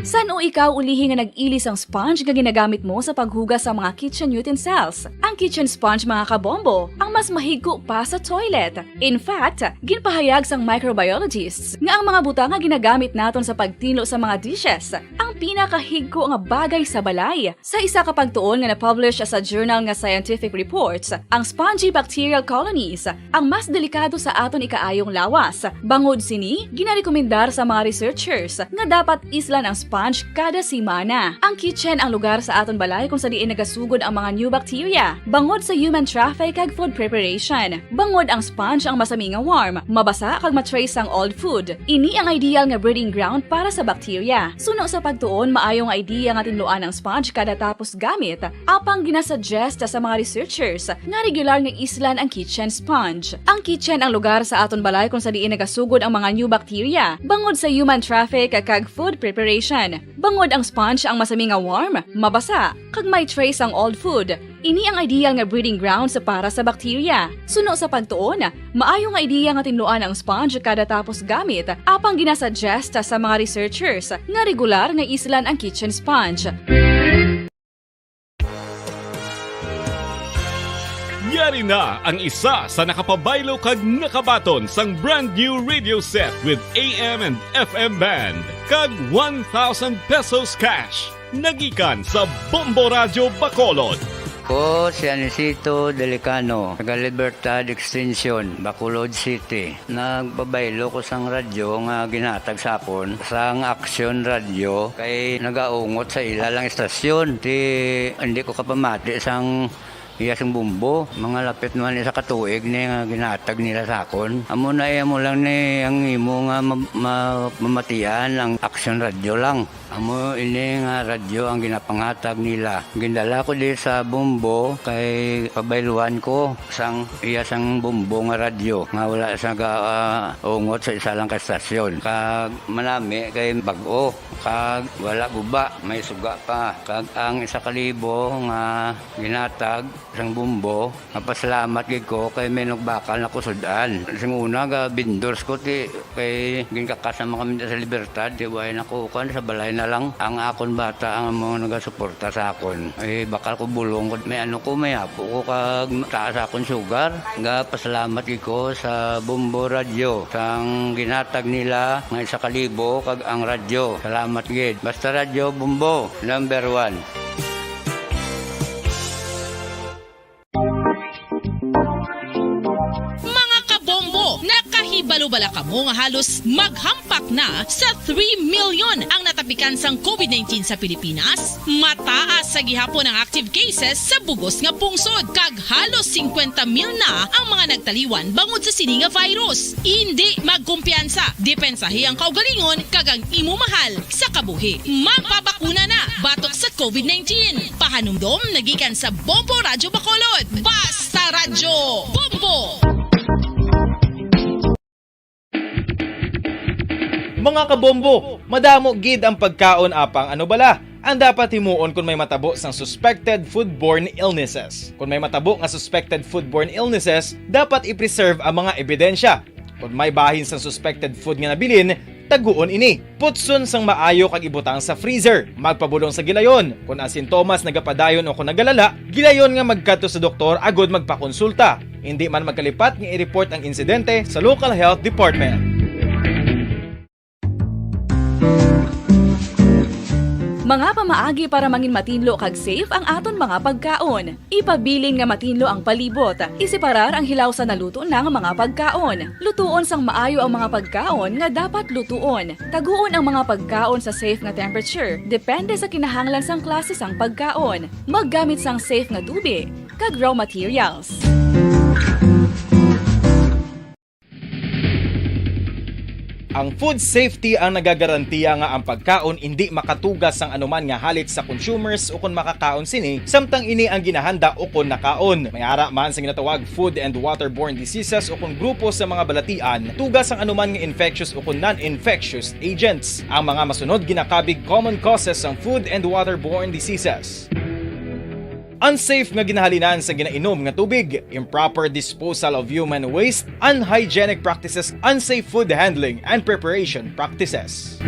Saan o ikaw ulihi nga nag-ilis ang sponge nga ginagamit mo sa paghugas sa mga kitchen utensils? Ang kitchen sponge mga kabombo, ang mas mahigko pa sa toilet. In fact, ginpahayag sang microbiologists nga ang mga butang nga ginagamit naton sa pagtilo sa mga dishes, ang pinakahigko nga bagay sa balay. Sa isa ka pagtuon nga na-publish sa journal nga Scientific Reports, ang spongy bacterial colonies ang mas delikado sa aton ikaayong lawas. Bangod sini, ginarekomendar sa mga researchers nga dapat islan ang sponge Sponge kada semana. Ang kitchen ang lugar sa aton balay kung sa diin nagasugod ang mga new bacteria. Bangod sa human traffic kag food preparation. Bangod ang sponge ang masami nga warm, mabasa kag matrace ang old food. Ini ang ideal nga breeding ground para sa bacteria. Suno sa pagtuon, maayo nga idea nga tinluan ang sponge kada tapos gamit. Apang ginasuggest sa mga researchers nga regular nga islan ang kitchen sponge. Ang kitchen ang lugar sa aton balay kung sa diin nagasugod ang mga new bacteria. Bangod sa human traffic kag food preparation. Bangod ang sponge ang masami nga warm, mabasa, kag may trace ang old food. Ini ang ideal nga breeding ground sa para sa bacteria. Suno sa pagtuon, maayo nga idea nga tinluan ang sponge kada tapos gamit. Apang ginasuggest sa mga researchers nga regular nga islan ang kitchen sponge. Yari na ang isa sa nakapabaylo kag nakabaton sang brand new radio set with AM and FM band kag 1,000 pesos cash. Nagikan sa Bombo Radio Bacolod. Ko si Anisito Delicano, taga Libertad Extension, Bacolod City. Nagbabaylo ko sang radyo nga ginatag sapon sang Action Radio kay nagaungot sa ilalang estasyon. Hindi ko kapamati sang iyasang bumbo, mga lapit naman sa katuig ni nga ginatag nila sa akon. Amo na mo lang ni ang imo nga mamatian ang Action Radio lang. Amo ini nga radyo ang ginapangatag nila. Gindala ko di sa bumbo kay pabayluan ko sang iyasang bumbo nga radyo nga wala sa ungot sa isa lang ka estasyon. Kag manami kay bag-o kag wala guba, may suga pa. Kag ang 1,000 nga ginatag sang bumbo, napasalamat gid ko kay may nagbakal na kusudan. Sing una ga bindors ko ti kay ginkakasama kami sa Libertad, di way nakukuan sa balay na lang ang akon bata ang mga nagasuporta sa akon. Bakal ko bulong ko may may apo ko kag taas akon sugar. Ga pasalamat gid ko sa Bombo Radio sang ginatag nila nga 1,000 kag ang radyo. Salamat gid. Basta Radio Bombo number 1. Nakahibalo-bala ka mo nga halos maghampak na sa 3 million ang natapikan sang COVID-19 sa Pilipinas. Mataas sa gihapon ang active cases sa bugos nga pungsod kag halos 50 mil na ang mga nagtaliwan bangod sa sini nga virus. Hindi magkumpiyansa, depensahi ang kaugalingon kag ang imo mahal sa kabuhi. Magpabakuna na batok sa COVID-19. Pahanumdom nagikan sa Bombo Radio Bacolod. Basta Radyo Bombo! Mga kabombo, madamo gid ang pagkaon apang ano bala. Ang dapat himuon kung may matabo sang suspected foodborne illnesses. Kung may matabo nga suspected foodborne illnesses, dapat i-preserve ang mga ebidensya. Kung may bahin sang suspected food nga nabilin, taguon ini. Putson sang maayo kag ibutang sa freezer. Magpabulong sa gilayon. Kung ang sintomas nagapadayon o kung nagalala, gilayon nga magkadto sa doktor agud magpakonsulta. Hindi man magkalipat nga i-report ang insidente sa local health department. Mga pamaagi para mangin matinlo kag safe ang aton mga pagkaon. Ipabilin nga matinlo ang palibot. Isiparar ang hilaw sa naluto ng mga pagkaon. Lutuon sang maayo ang mga pagkaon nga dapat lutuon. Taguon ang mga pagkaon sa safe nga temperature. Depende sa kinahanglan sang klase sang pagkaon. Maggamit sang safe nga tubig kag raw materials. Ang food safety ang nagagarantiya nga ang pagkaon hindi makatugas sang anuman nga halit sa consumers o kung makakaon sini, samtang ini ang ginahanda o kung nakaon. May ara man sa ginatawag food and waterborne diseases o kung grupo sa mga balatian, tugas ang anuman nga infectious o kung non-infectious agents. Ang mga masunod ginakabig common causes ng food and waterborne diseases. Unsafe nga ginahalinan sa ginainom nga tubig, improper disposal of human waste, unhygienic practices, unsafe food handling and preparation practices.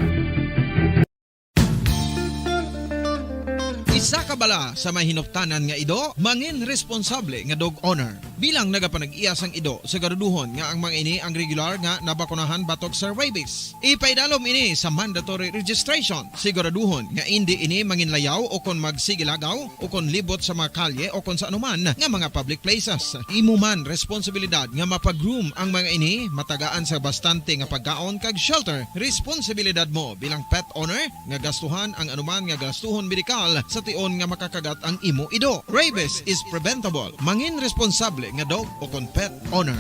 Isa ka makabala sa mahinuptanan nga ido, mangin responsable nga dog owner. Bilang nagapanag-iyas ang ido, siguraduhon nga ang mga ini ang regular nga nabakunahan batok sa rabies. Ipaidalom ini sa mandatory registration. Siguraduhon nga hindi ini manginlayaw o kon magsigilagaw o kon libot sa mga kalye o kon sa anuman nga mga public places. Imo man responsibilidad nga mapag-groom ang mga ini, matagaan sa bastante nga pagkaon kag shelter. Responsibilidad mo bilang pet owner nga gastuhan ang anuman nga gastuhon medikal sa tion nga makakagat ang imo ido. Rabies is preventable. Mangin responsable nga dog o kon pet owner.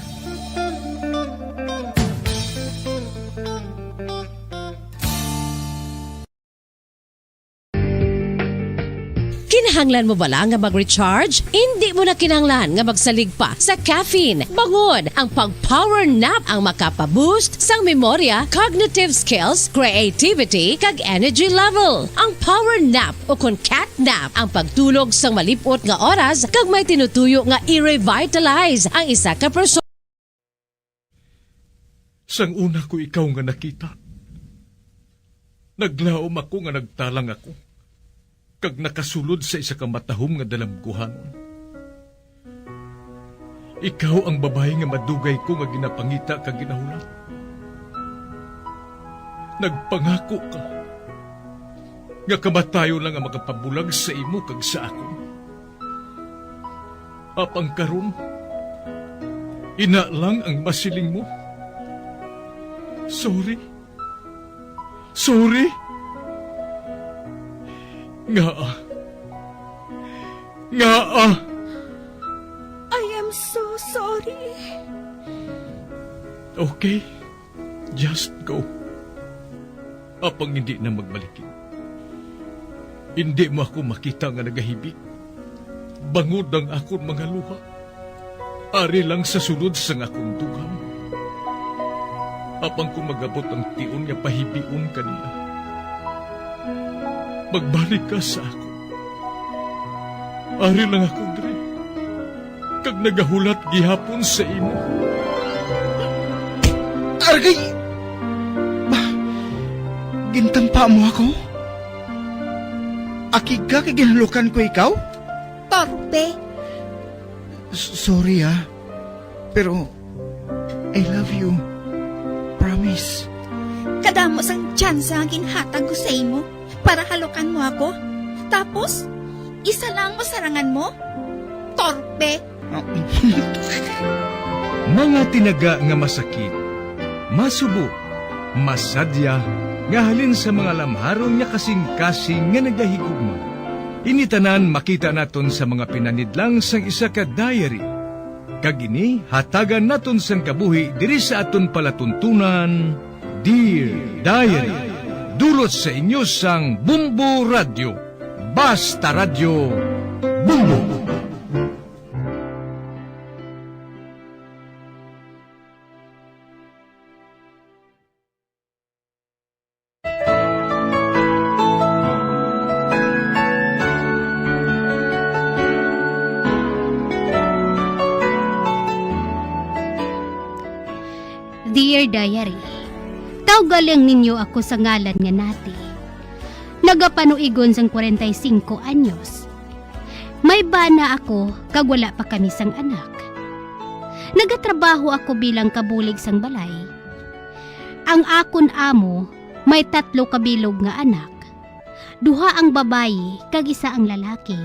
Kinahanglan mo bala nga mag-recharge? Hindi mo na kinahanglan nga magsalig pa sa caffeine. Bangod ang pag-power nap ang makapaboost sang memorya, cognitive skills, creativity, kag energy level. Ang power nap o kon cat nap ang pagtulog sang malipot nga oras kag may tinutuyo nga i-revitalize ang isa ka person. Sang una ko ikaw nga nakita, naglaom ako nga nagtalang ako. Kag nakasulod sa isa ka matahom nga dalamguhan. Ikaw ang babae nga madugay ko nga ginapangita kag ginahulat. Nagpangako ka nga kamatayo lang ang makapabulag sa imo kag sa ako. Apang karon, ina lang ang masiling mo. Sorry. Nga. I am so sorry. Okay, just go. Apang hindi na magbalikin. Hindi mo ako makita nga nagahibik. Bangod ang akong mga luha. Ari lang sa sulod sang akong dugham. Apang kung magabot ang tion nga pahibiun kanila. Magbalik ka sa ako. Ari lang ako, Dre. Kag nagahulat gihapon sa imo. Argay! Gintampa mo ako? Akig ka kay ginalukan ko ikaw? Torpe. Sorry pero I love you. Promise. Kadamos ang tsansa ang ginhatag ko sa imo para halukan mo ako. Tapos, isa lang masarangan mo? Torpe. Mga tinaga nga masakit, masubo, masadya, nga halin sa mga lamharon nga kasing-kasing nga nagahigugma. Initanan makita naton sa mga pinanidlang sang isa ka diary. Kagini, hatagan naton sang kabuhi diri sa aton palatuntunan, Dear Diary. Dulot sa inyo sang Bumbo Radio. Basta Radio Bumbo. Dear Diary, tawgalang ninyo ako sa ngalan nga nati. Nagapanuigon sang 45 anyos. May bana ako kag wala pa kami sang anak. Nagatrabaho ako bilang kabulig sang balay. Ang akon amo may 3 kabilog nga anak. 2 ang babayi kag 1 ang lalaki.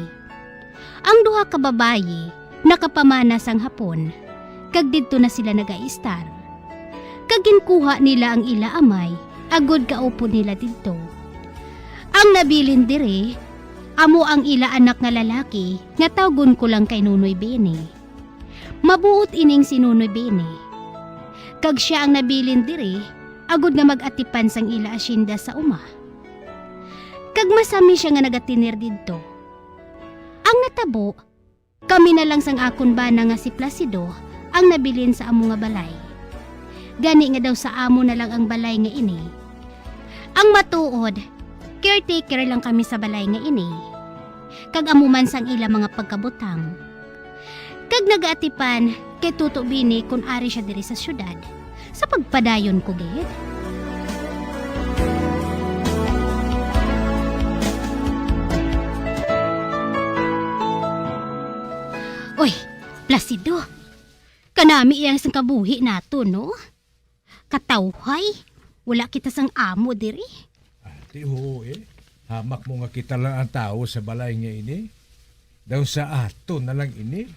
Ang 2 ka babayi nakapamana sang hapon kag didto na sila naga-istar. Kaginkuha nila ang ila amay, agod kaupo nila dito. Ang nabilin dire, amo ang ila anak nga lalaki, nga tawgon ko lang kay Nunoy Bene. Mabuot ining si Nunoy Bene. Kag siya ang nabilin dire, agod nga mag-atipan sang ila asyenda sa uma. Kag masami siya nga nagatinir dito. Ang natabo, kami na lang sang akon bana nga si Placido, ang nabilin sa amo nga balay. Gani nga daw sa amo na lang ang balay nga ini. Ang matuod, caretaker lang kami sa balay nga ini. Kag amuman sang ila mga pagkabutang. Kag nagaatipan kay Tuto Bini kung ari siya diri sa syudad. Sa pagpadayon ko gid. Oy, Placido. Kanami iyang sang kabuhi nato, no? Katawhay, wala kita sang amo diri. Ati ho hamak mo nga kita lang ang tao sa balay nga ini. Daw sa ato na lang ini.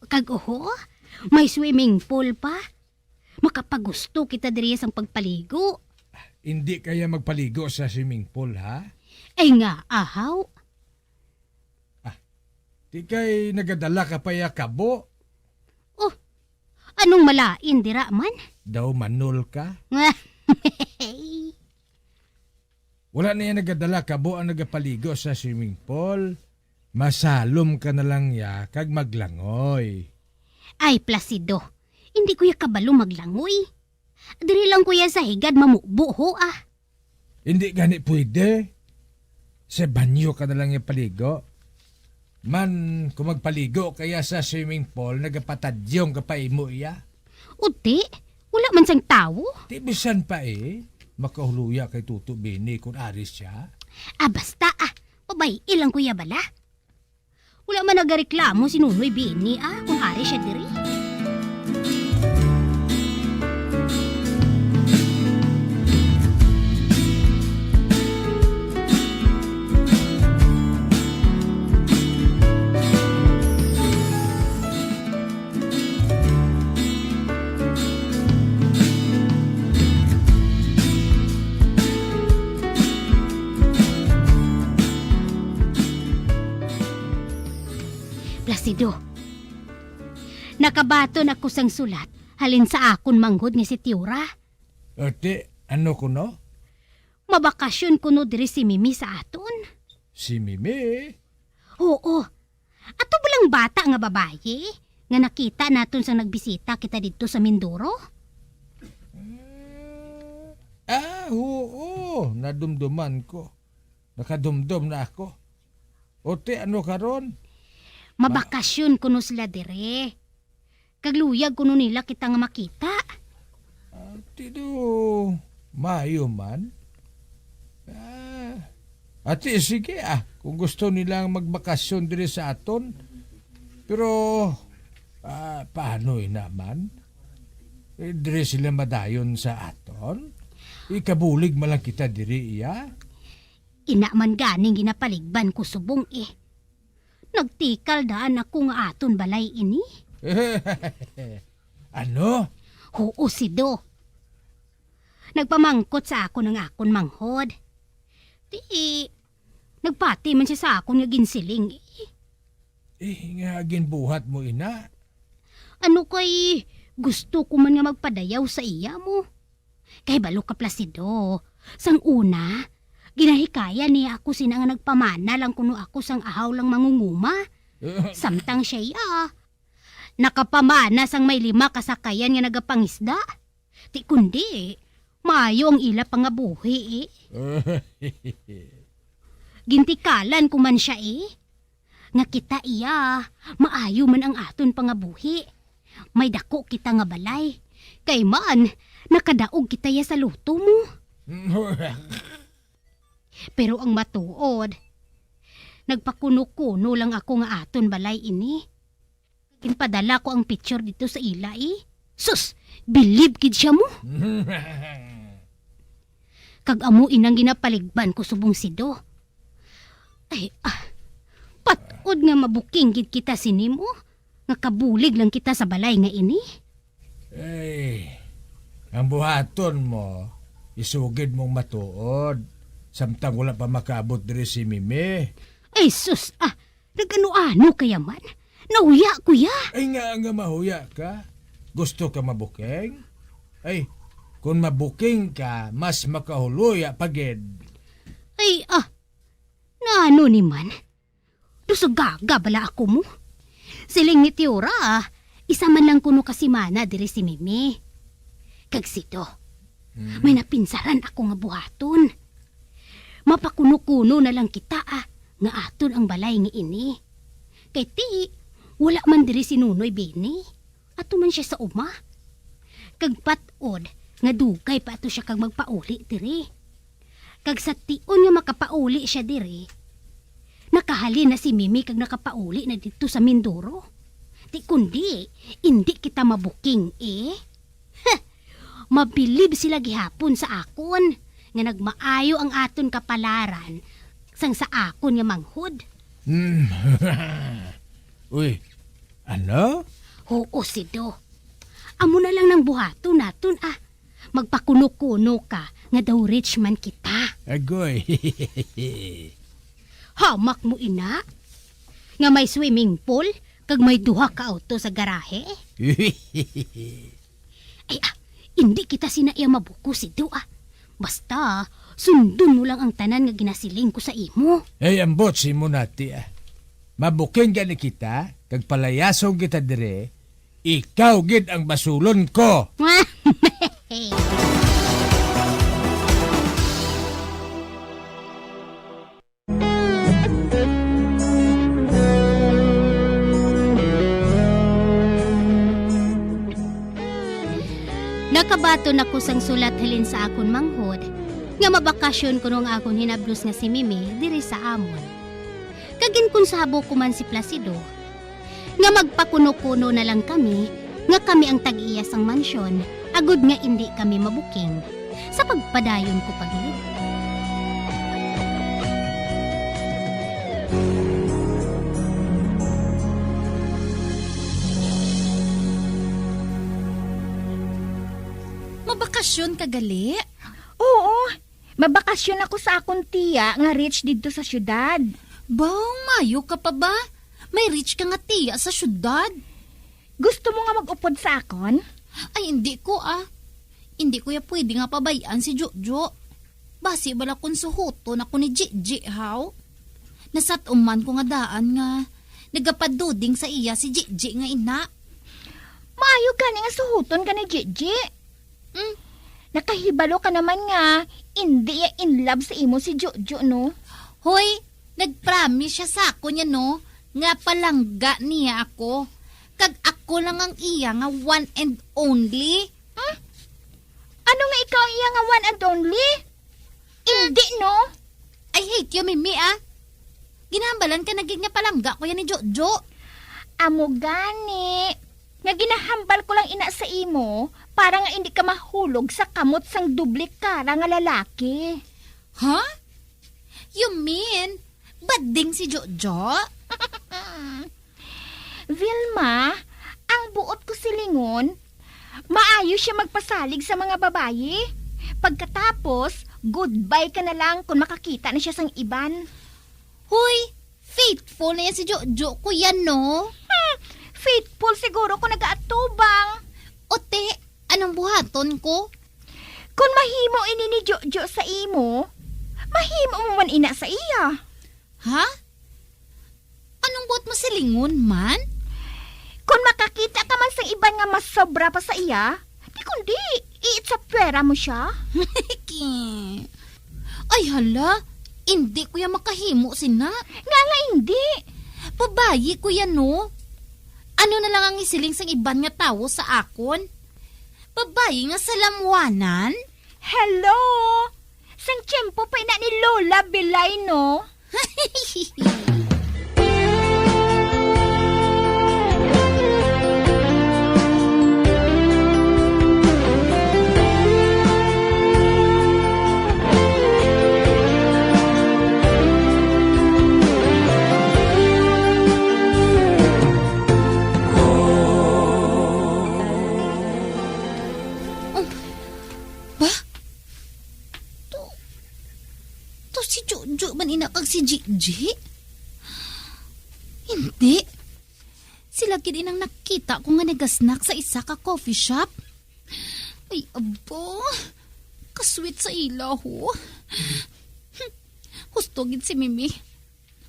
Kag oho, may swimming pool pa. Makapagusto kita diri sang pagpaligo. Hindi kaya magpaligo sa swimming pool, ha? Ay nga, ahaw. Di kay nagadala ka pa ya kabo. Anong malain dira man? Daw manol ka. Wala na yan nagadala kabo ang nagapaligo sa swimming pool. Masalom ka na lang ya kag maglangoy. Ay, Placido, hindi ko ya kabalo maglangoy. Diri lang ko ya sa higad mamubo ho ah. Hindi gani pwede. Sa banyo ka na lang yung paligo. Man, kung magpaligo kaya sa swimming pool, nagapatadyong kapay mo iya. Uti, wala man sang tao. Tibisan pa makahuluya kay Tuto Bini kung aris siya. Basta pabay ilang kuya bala. Wala man nagareklamo si Nunoy Bini kung aris siya diri. Placido, nakabaton ako sang sulat halin sa akon manghod nga si Tiura. Ate, ano ko no? Mabakasyon ko no diri si Mimi sa aton. Si Mimi? Oo. Ato balang bata nga babaye nga nakita naton sang nagbisita kita dito sa Mindoro. Oo. Nadumduman ko. Nakadumdum na ako. Ote, ano karon? Mabakasyon kuno sila dire. Kagluyag kuno nila kita nga makita. Tido, mayo man. Ate, sige kung gusto nilang magbakasyon dire sa aton. Pero, paano naman? Dire sila madayon sa aton? Ikabulig malang kita diri iya? Ina man ganing ginapaligban ko subong Nagtikal daan ako nga aton balay ini. Ano? Oo, Sido. Nagpamangkot sa ako ng akon manghod. Nagpati man siya sa akon nga ginsiling. Nga ginbuhat mo ina. Ano kay gusto ko man nga magpadayaw sa iya mo. Kay balo ka Placido. Sang una, ginahikaya niya ako sina nga nagpamana lang kuno ako sang ahaw lang mangunguma. Samtang siya nakapamana sang may 5 kasakayan nga nagapangisda. Ti kundi, maayo ang ila pangabuhi Gintikalan ko man siya nga kita iya, maayo man ang aton pangabuhi. May dako kita nga balay. Kay man, nakadaog kita ya sa luto mo. Pero ang matuod, nagpakuno-kuno lang ako nga aton balay ini. Inpadala ko ang picture dito sa ila Sus, believe kid siya mo. Kag amo inang ginapaligban ko subong Sido. Ay, patod nga mabuking gid kita sinimo. Nga kabulig lang kita sa balay nga ini. Ang buhaton mo, isugid mong matuod. Samtang wala pa makaabot diri si Mimi. Ay sus, nagano-ano kaya man? Nahuya kuya. Ay nga mahuya ka. Gusto ka mabuking? Ay, kung mabuking ka, mas makahuloya pagid. Ay, naano ni man? Dusagaga bala ako mo? Siling ni Tiura, isa man lang kuno kasimana diri si Mimi. Kag Sido, may napinsaran ako nga buhaton. Mapakuno-kuno na lang kita nga aton ang balay nga ini. Kay ti, wala man diri si Nunoy Bini. Ato man siya sa uma. Kag patod, nga dugay pa ato siya kag magpauli diri. Kag sa tion nga makapauli siya diri, Nakahali na si Mimi kag nakapauli na dito sa Mindoro. Di kundi, hindi kita mabuking Mabilib sila gihapon sa akon nga nagmaayo ang aton kapalaran sang sa akon nga manghud. Uy, ano? Oo, Sido. Amo na lang ng buhato naton Magpakuno-kuno ka nga daw rich man kita. Agoy. Hamak mo ina? Nga may swimming pool kag may duha ka auto sa garahe? Ay hindi kita sinaiya mabuko Sido Basta, sundon mo lang ang tanan nga ginasiling ko sa imo. Ay, ambot si mo nati Mabuking gani kita, kag palayasong kita dire, ikaw gid ang basulon ko. Nakabaton ako sang sulat halin sa akon manghod nga mabakasyon ko nung akon hinablos nga si Mimi diri sa amon. Kagin kun sabo ko man si Placido nga magpakuno-kuno na lang kami nga kami ang tag-iya sang mansyon agud nga hindi kami mabuking sa pagpadayon ko paglit. Mabakasyon ka gali? Oo, mabakasyon ako sa akong tiya nga rich dito sa syudad. Bang, mayo ka pa ba? May rich ka nga tiya sa syudad. Gusto mo nga mag-upod sa akon? Ay, hindi ko Hindi ko ya pwede nga pabayaan si Jojo. Basi bala kung suhuto na ko ni Gigi, haw? Nasatuman ko nga daan nga nagapaduding sa iya si Gigi nga ina. Maayo gani nga suhuton ka ni Gigi. Nakahibalo ka naman nga, hindi ya in love sa imo si Jojo, no? Hoy, nag-promise siya sa ako niya, no? Nga palangga niya ako. Kag ako lang ang iya nga one and only. Ano nga ikaw ang iya nga one and only? Hindi, no? I hate you, Mimi, Ginahambalan ka naging nga palangga ko yan ni Jojo. Amo gani. Nga ginahambal ko lang ina sa imo para nga hindi ka mahulog sa kamot sang dubli kara nga lalaki. Huh? You mean, bading si Jojo? Vilma, ang buot ko silingon, maayo siya magpasalig sa mga babayi. Pagkatapos, goodbye ka na lang kung makakita na siya sang iban. Hoy, faithful na yan si Jojo ko yan, no? Faithful siguro kung nag-aatubang. Ote, anong buhaton ko? Kung mahimo ini ni Jojo sa imo, mahimo mo man ina sa iya. Ha? Anong buhat mo silingon man? Kung makakita ka man sa iban nga mas sobra pa sa iya, di kundi, iitsa pwera mo siya. Ay hala, hindi ko yan makahimo sina. Nga hindi. Pabayi ko yan, no? Ano na lang ang isiling sang iban nga tawo sa akon? Babayi nga sa lamwanan? Hello! Sang tiyempo pa ina ni Lola Bilay, no? Inakag si Gigi? Hindi. Sila gid inang nakita ko nga nagasnak sa isa ka coffee shop. Ay, abo. Kasweet sa ilaw, ho. Husto gid si Mimi.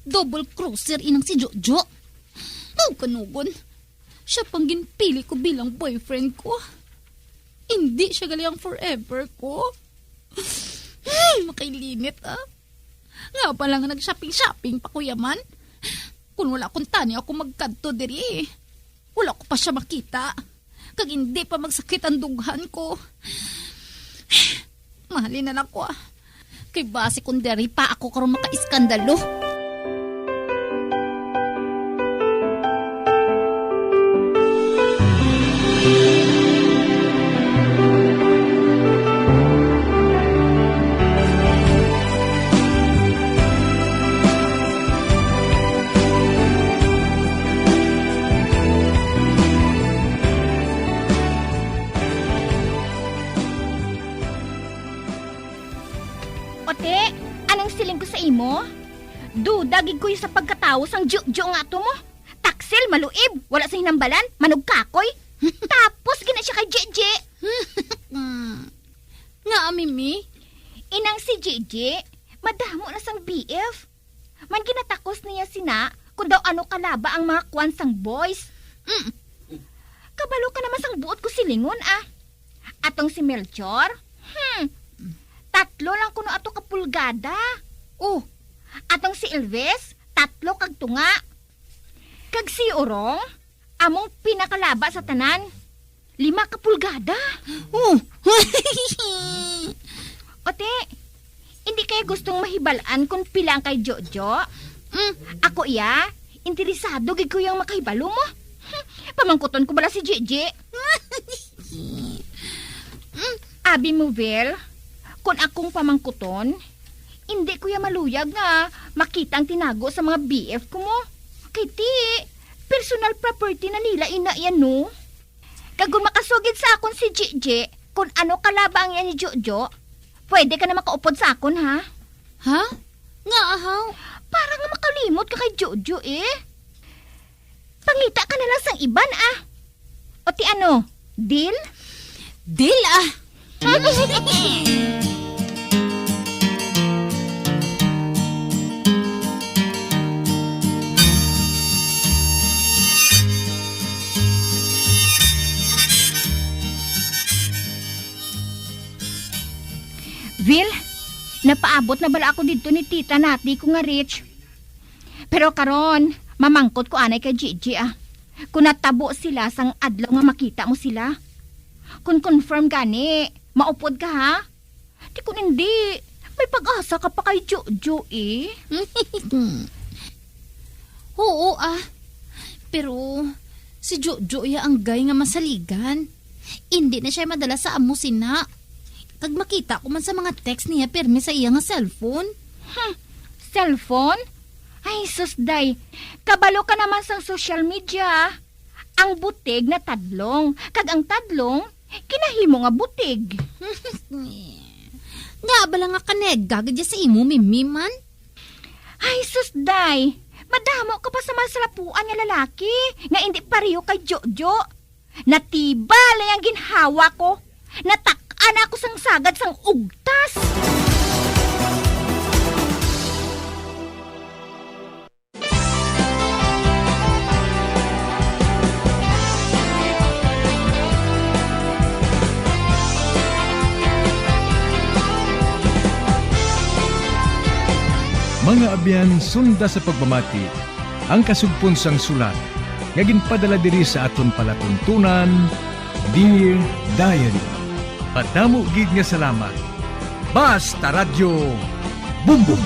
Double crosser inang si Jojo. Ang kanugon. Siya pang ginpili ko bilang boyfriend ko. Hindi siya galing forever ko. Makailinit, Nga pa lang nag-shopping-shopping pa kuya man. Kung wala kong tani ako magkanto diri. Wala ko pa siya makita. Kag hindi pa magsakit ang dughan ko. Mahalin na lang ko. Kay base kung diri pa ako karon makaiskandalo. Duda gid ko sa pagkatao sang Jojo nga to mo. Taksel, maluib, wala sa hinambalan, manog kakoy. Tapos gina siya kay Jeje. Nga, Mimi? Inang si Jeje, madamo na sang BF. Man ginatakos niya sina kung daw ano kalaba ang mga kwan sang boys. Kabalo ka naman sang buot ko silingon Atong si Melchor, 3 lang kuno ato kapulgada. Atong si Elvis, 3 kag tunga. Kag si Orong, among pinakalaba sa tanan, 5 kapulgada. Ote, hindi kayo gustong mahibalaan kung pila ang kay Jojo? Ako interesado gid ko yung makahibalo mo. Pamangkuton ko bala si Jeje. Abi mo, Vel, kung akong pamangkuton, hindi ko maluyag nga makita ang tinago sa mga BF ko mo. Kay ti, personal property na nila yan, no? Kagul makasugid sa akon si Jeje, kung ano kalabang yan ni Jojo, pwede ka na makaupod sa akon, ha? Ha? Nga, ahaw? Para nga makalimot ka kay Jojo, Pangita ka na lang sang iban, O ti ano, deal? Deal, Vil, napaabot na bala ako dito ni tita nati ko nga rich. Pero karon, mamangkot ko anay kay Gigi Kung natabo sila sang adlaw nga makita mo sila. Kung confirm gani, maupod ka ha? Di kung hindi, may pag-asa ka pa kay Jojo Oo Pero si Jojo ang gay nga masaligan. Hindi na siya madala sa amo sina. Kag makita ko man sa mga text niya permi sa iya nga cellphone. Cellphone? Ay, susday. Kabalo ka naman sa social media. Ang butig na tadlong. Kag ang tadlong, kinahimo nga butig. Nga bala nga kaneg, gagadya sa imo, Mimi man. Ay, susday. Madamo ka pa sa masalapuan nga lalaki. Nga hindi pareho kay Jojo. Natibala ang ginhawa ko. Natak-an ako sang sagad sang ugtas. Mga abyan, sunda sa pagmamati, ang kasugpon sang sulat, nga ginpadala diri sa aton palatuntunan, Dear Diary. Padamo gid nga salamat. Basta Radio Bumbum.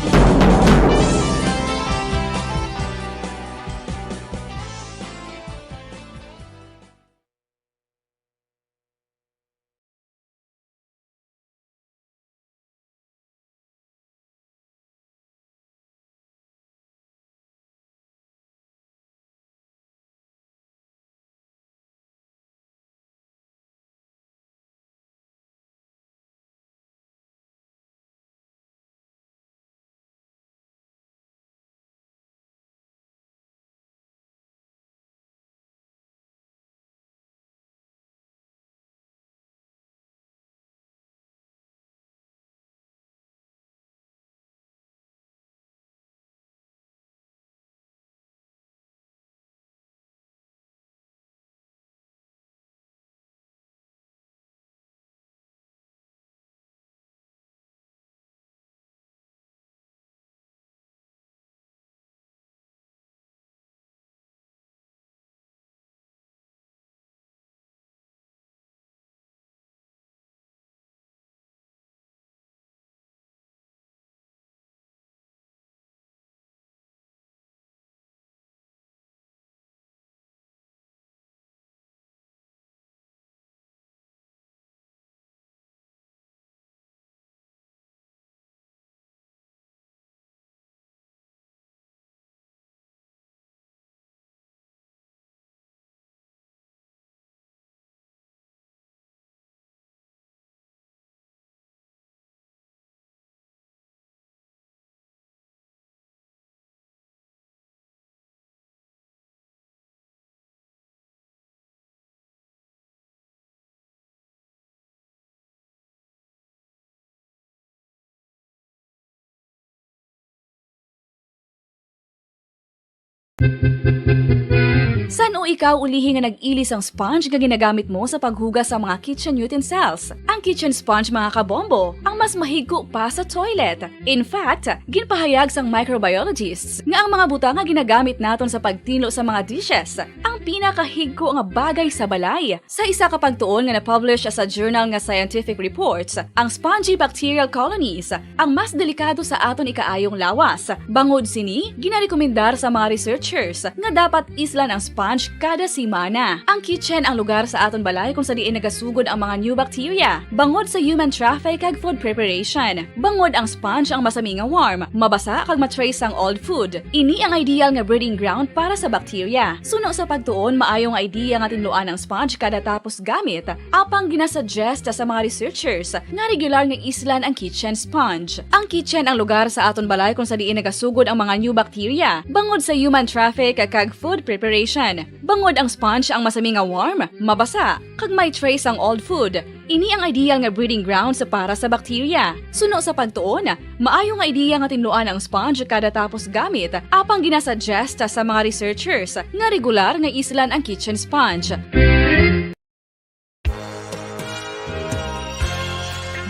San o ikaw ulihi nga nag-ilis ang sponge nga ginagamit mo sa paghugas sa mga kitchen utensils? Ang kitchen sponge mga kabombo, ang mas mahigko pa sa toilet. In fact, ginpahayag sang microbiologists nga ang mga butang nga ginagamit naton sa pagtinlo sa mga dishes ang pinakahigko nga bagay sa balay. Sa isa ka pagtuon nga na-publish sa journal nga Scientific Reports, ang spongy bacterial colonies ang mas delikado sa aton ikaayong lawas. Bangod sini, ginarekomendar sa mga researchers nga dapat islan ang sponge kada simana. Ang kitchen ang lugar sa aton balay kung sa diin nagasugod ang mga new bacteria. Bangod sa human traffic kag food preparation. Bangod ang sponge ang masami nga warm, mabasa kag matrace ang old food. Ini ang ideal nga breeding ground para sa bacteria. Suno sa pagtuon, maayong idea nga tinluan ang sponge kada tapos gamit. Apang ginasuggest sa mga researchers nga regular nga islan ang kitchen sponge. Ang kitchen ang lugar sa aton balay kung sa diin nagasugod ang mga new bacteria. Bangod sa human traffic kag food preparation. Bangod ang sponge ang masami nga warm, mabasa, kag may trace ang old food. Ini ang ideal nga breeding grounds para sa bacteria. Suno sa pagtuon, maayo nga idea nga tinluan ang sponge kada tapos gamit, apang ginasuggest sa mga researchers nga regular nga islan ang kitchen sponge.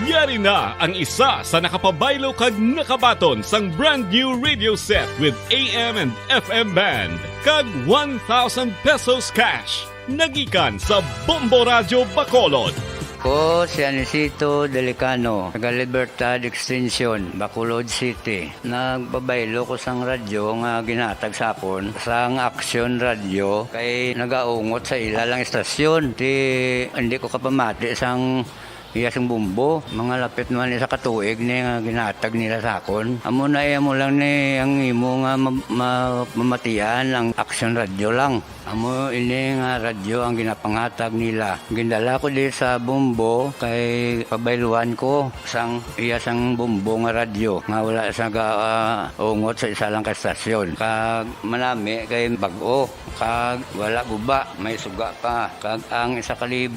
Yari na ang isa sa nakapabaylo kag nakabaton sang brand new radio set with AM and FM band kag 1,000 pesos cash. Nagikan sa Bombo Radio Bacolod. Ko si Anisito Delicano, taga Libertad Extension, Bacolod City. Nagbabaylo ko sang radyo nga ginatag sapon sang Action Radio kay nagaungot sa ilalang estasyon. Hindi ko kapamati sang iyasang bumbo, mga lapit naman sa katuig ni nga ginatag nila sa akon. Amo na mo lang ni ang imo nga mamatian ang Action Radio lang. Amo ini nga radyo ang ginapangatag nila. Gindala ko di sa bumbo kay pabayluan ko sang iyasang bumbo nga radyo nga wala sa ungot sa isa lang ka estasyon. Kag manami kay bag-o kag wala guba, may suga pa. Kag ang 1,000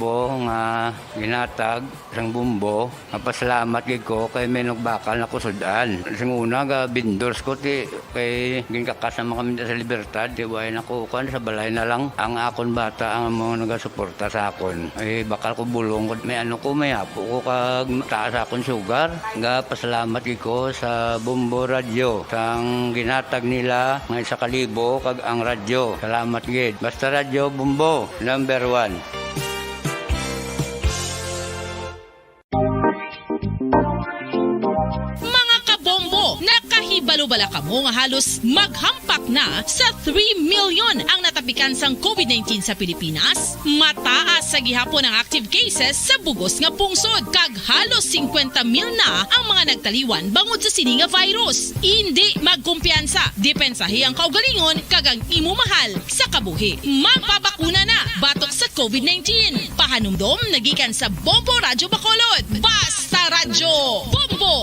nga ginatag sang bumbo, mapasalamat gid ko kay may nagbakal na kusudan. Sing una ga bindors ko ti kay ginkakasama kami sa Libertad, di way nako kan sa balay na lang ang akon bata ang mga nagasuporta sa akon. Ay bakal ko bulong ko may ano ko may apo ko kag taas akon sugar. Ga pasalamat gid ko sa Bombo Radio sang ginatag nila nga 1,000 kag ang radyo. Salamat gid. Basta Radio Bombo number 1. Nakahibalo-bala ka mo nga halos maghampak na sa 3 million ang natapikan sang COVID-19 sa Pilipinas. Mataas sa gihapon ang active cases sa bugos nga pungsod kag halos 50,000 na ang mga nagtaliwan bangod sa sini nga virus. Hindi magkumpiyansa, depensahi ang kaugalingon kag ang imo mahal sa kabuhi. Magpabakuna na batok sa COVID-19. Pahanumdom nagikan sa Bombo Radio Bacolod. Basta Radyo Bombo!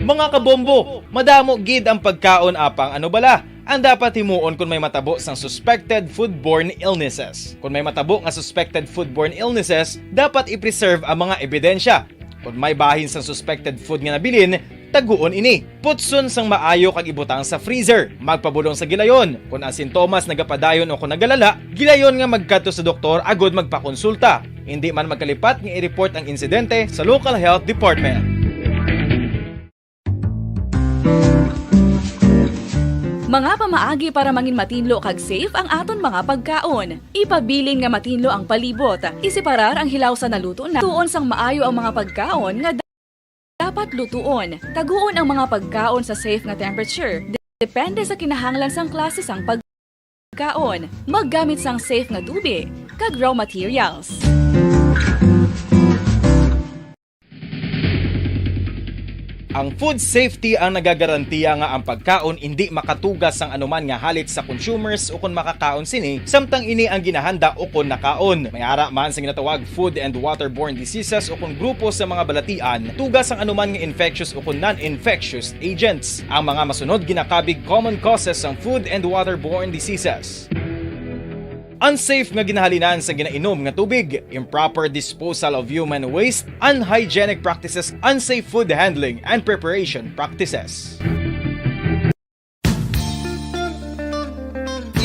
Mga kabombo, madamo gid ang pagkaon apang ano bala. Ang dapat himuon kung may matabo sang suspected foodborne illnesses. Kung may matabo nga suspected foodborne illnesses, dapat i-preserve ang mga ebidensya. Kung may bahin sang suspected food nga nabilin, taguon ini. Putson sang maayo kag ibutang sa freezer. Magpabulong sa gilayon. Kung ang sintomas nagapadayon o kung nagalala, gilayon nga magkadto sa doktor agod magpakonsulta. Hindi man magkalipat nga i-report ang insidente sa local health department. Mga pamaagi para mangin matinlo kag safe ang aton mga pagkaon. Ipabilin nga matinlo ang palibot. Isiparar ang hilaw sa naluto na. Tuon sang maayo ang mga pagkaon nga dapat lutuon. Taguon ang mga pagkaon sa safe nga temperature. Depende sa kinahanglan sang klase sang pagkaon. Maggamit sang safe nga tubig kag raw materials. Ang food safety ang nagagarantiya nga ang pagkaon hindi makatugas sang anuman nga halit sa consumers o kung makakaon sini, samtang ini ang ginahanda o kung nakaon. May ara man sa ginatawag food and waterborne diseases o kung grupo sa mga balatian, tugas ang anuman nga infectious o kung non-infectious agents. Ang mga masunod ginakabig common causes ng food and waterborne diseases. unsafe nga ginahalinan sa ginainom nga tubig, improper disposal of human waste, unhygienic practices, unsafe food handling and preparation practices.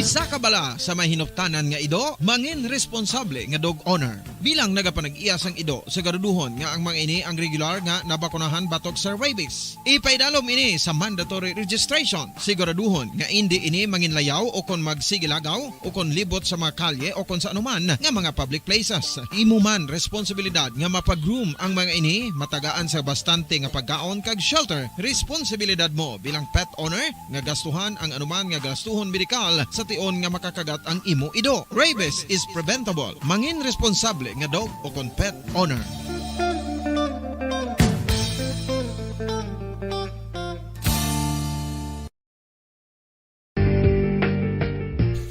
Isa ka bala sa may hinuptanan nga ido, mangin responsable nga dog owner. Bilang nagapanag-iyas ang ido, siguraduhon nga ang mga ini ang regular nga nabakunahan batok sa rabies. Ipaidalom ini sa mandatory registration. Siguraduhon nga hindi ini manginlayaw o kon magsigilagaw o kon libot sa mga kalye o kon sa anuman nga mga public places. Imo man responsibilidad nga mapag-groom ang mga ini, matagaan sa bastante nga pagkaon kag shelter. Responsibilidad mo bilang pet owner nga gastuhan ang anuman nga gastuhon medikal sa tion nga makakagat ang imo ido. Rabies is preventable. Mangin responsable nga dog o kon pet owner.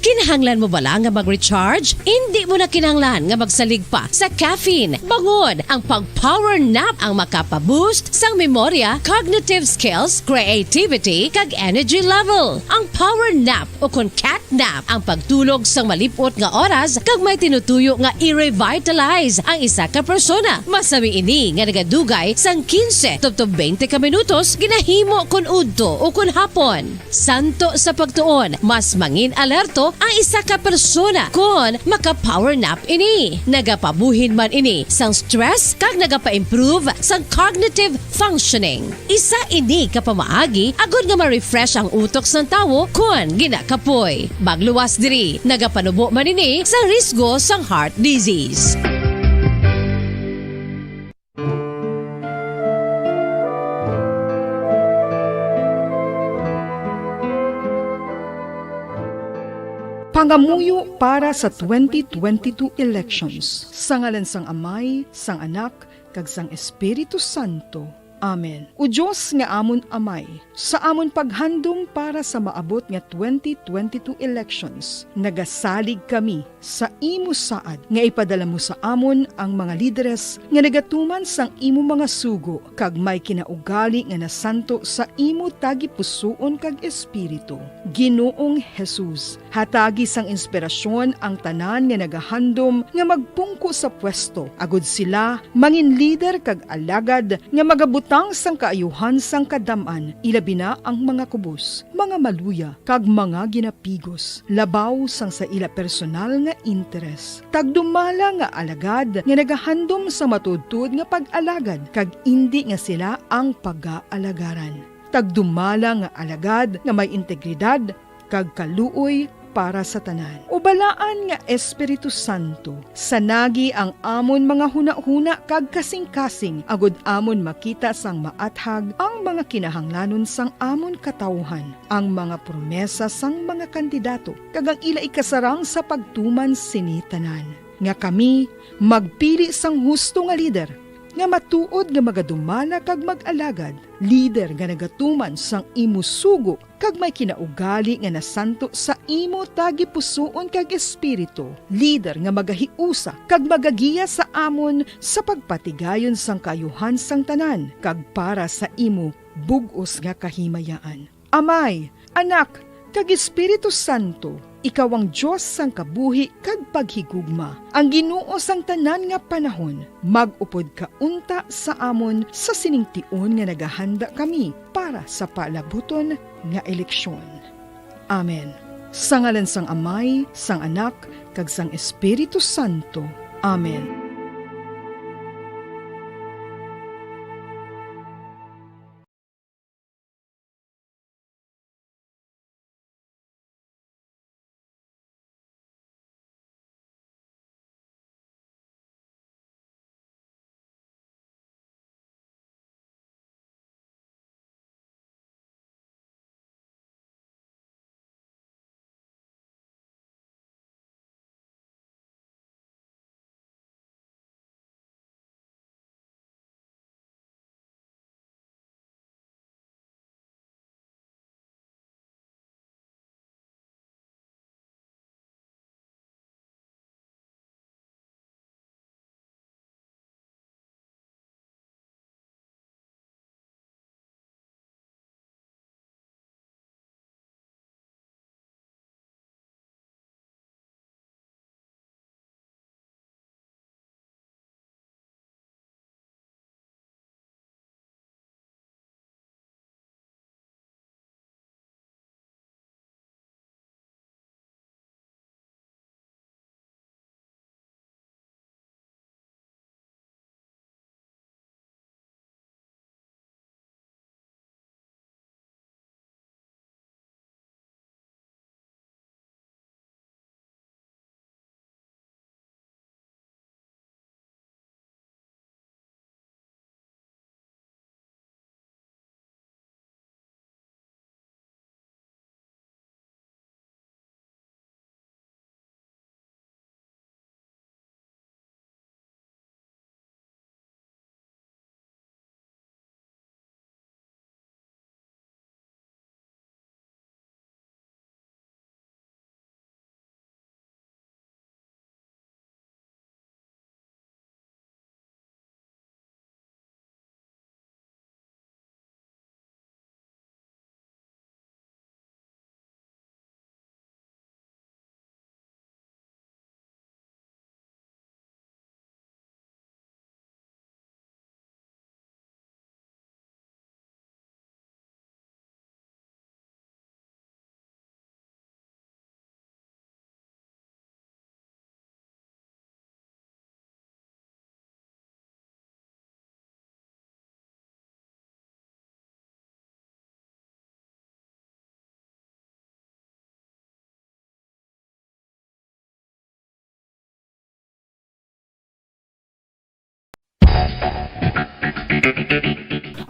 Kinahanglan mo bala nga mag-recharge? Hindi mo na kinahanglan nga magsalig pa sa caffeine. Bangod ang pag-power nap ang makapaboost sang memorya, cognitive skills, creativity, kag energy level. Ang power nap o kon cat nap ang pagtulog sang malipot nga oras kag may tinutuyo nga i-revitalize ang isa ka persona. Masami ini nga nagadugay sang 15 to 20 ka minutos ginahimo kun udto o kun hapon. Santo sa pagtuon, mas mangin alerto ang isa ka persona kung maka-power nap ini. Nagapabuhin man ini sang stress kag nagapa-improve sang cognitive functioning. Isa ini kapamaagi agud nga ma-refresh ang utok sang tawo kung ginakapoy. Magluwas diri, nagapanubo man ini sa risgo sang heart disease. Pangamuyo para sa 2022 elections. Sa ngalan sang Amay, sang Anak, kag sang Espiritu Santo. Amen. O Diyos nga amon Amay, sa amon paghandom para sa maabot nga 2022 elections, nagasalig kami sa imo saad nga ipadala mo sa amon ang mga lideres nga nagatuman sang imo mga sugo kag may kinaugali nga nasanto sa imo tagi pusoon kag espiritu. Ginoong Jesus, hatagi sang inspirasyon ang tanan nga nagahandom nga magpungko sa pwesto. Agud sila mangin leader kag alagad nga magabutang sang kaayuhan sang kadaman, ilabi na ang mga kubos, mga maluya, kag mga ginapigos, labaw sang sa ila personal nga interes. Tagdumala nga alagad nga nagahandom sa matudtud nga pag-alagad, kag indi nga sila ang pag-aalagaran. Tagdumala nga alagad nga may integridad, kag kaluoy para sa tanan. Ubalaan nga Espiritu Santo, sanagi ang amon mga huna-huna kag kasing-kasing, agud amon makita sang maathag ang mga kinahanglanon sang amon katawhan, ang mga promesa sang mga kandidato, kag ang ila ikasarang sa pagtuman sini tanan. Nga kami magpili sang husto nga lider, nga matuod nga magadumala kag mag-alagad, lider nga nagatuman sang imo sugo kag may kinaugali nga nasanto sa imo tagi pusoon kag espiritu, lider nga magahiusa kag magagiya sa amon sa pagpatigayon sang kayuhan sang tanan kag para sa imo bug-os nga kahimayaan. Amay, Anak, kag Espiritu Santo, ikaw ang Diyos sang kabuhi kag paghigugma. Ang Ginoo sang tanan nga panahon, mag-upod ka unta sa amon sa siningtion nga nagahanda kami para sa palabuton nga eleksyon. Amen. Sa ngalan sang Amay, sang Anak, kag sang Espiritu Santo. Amen.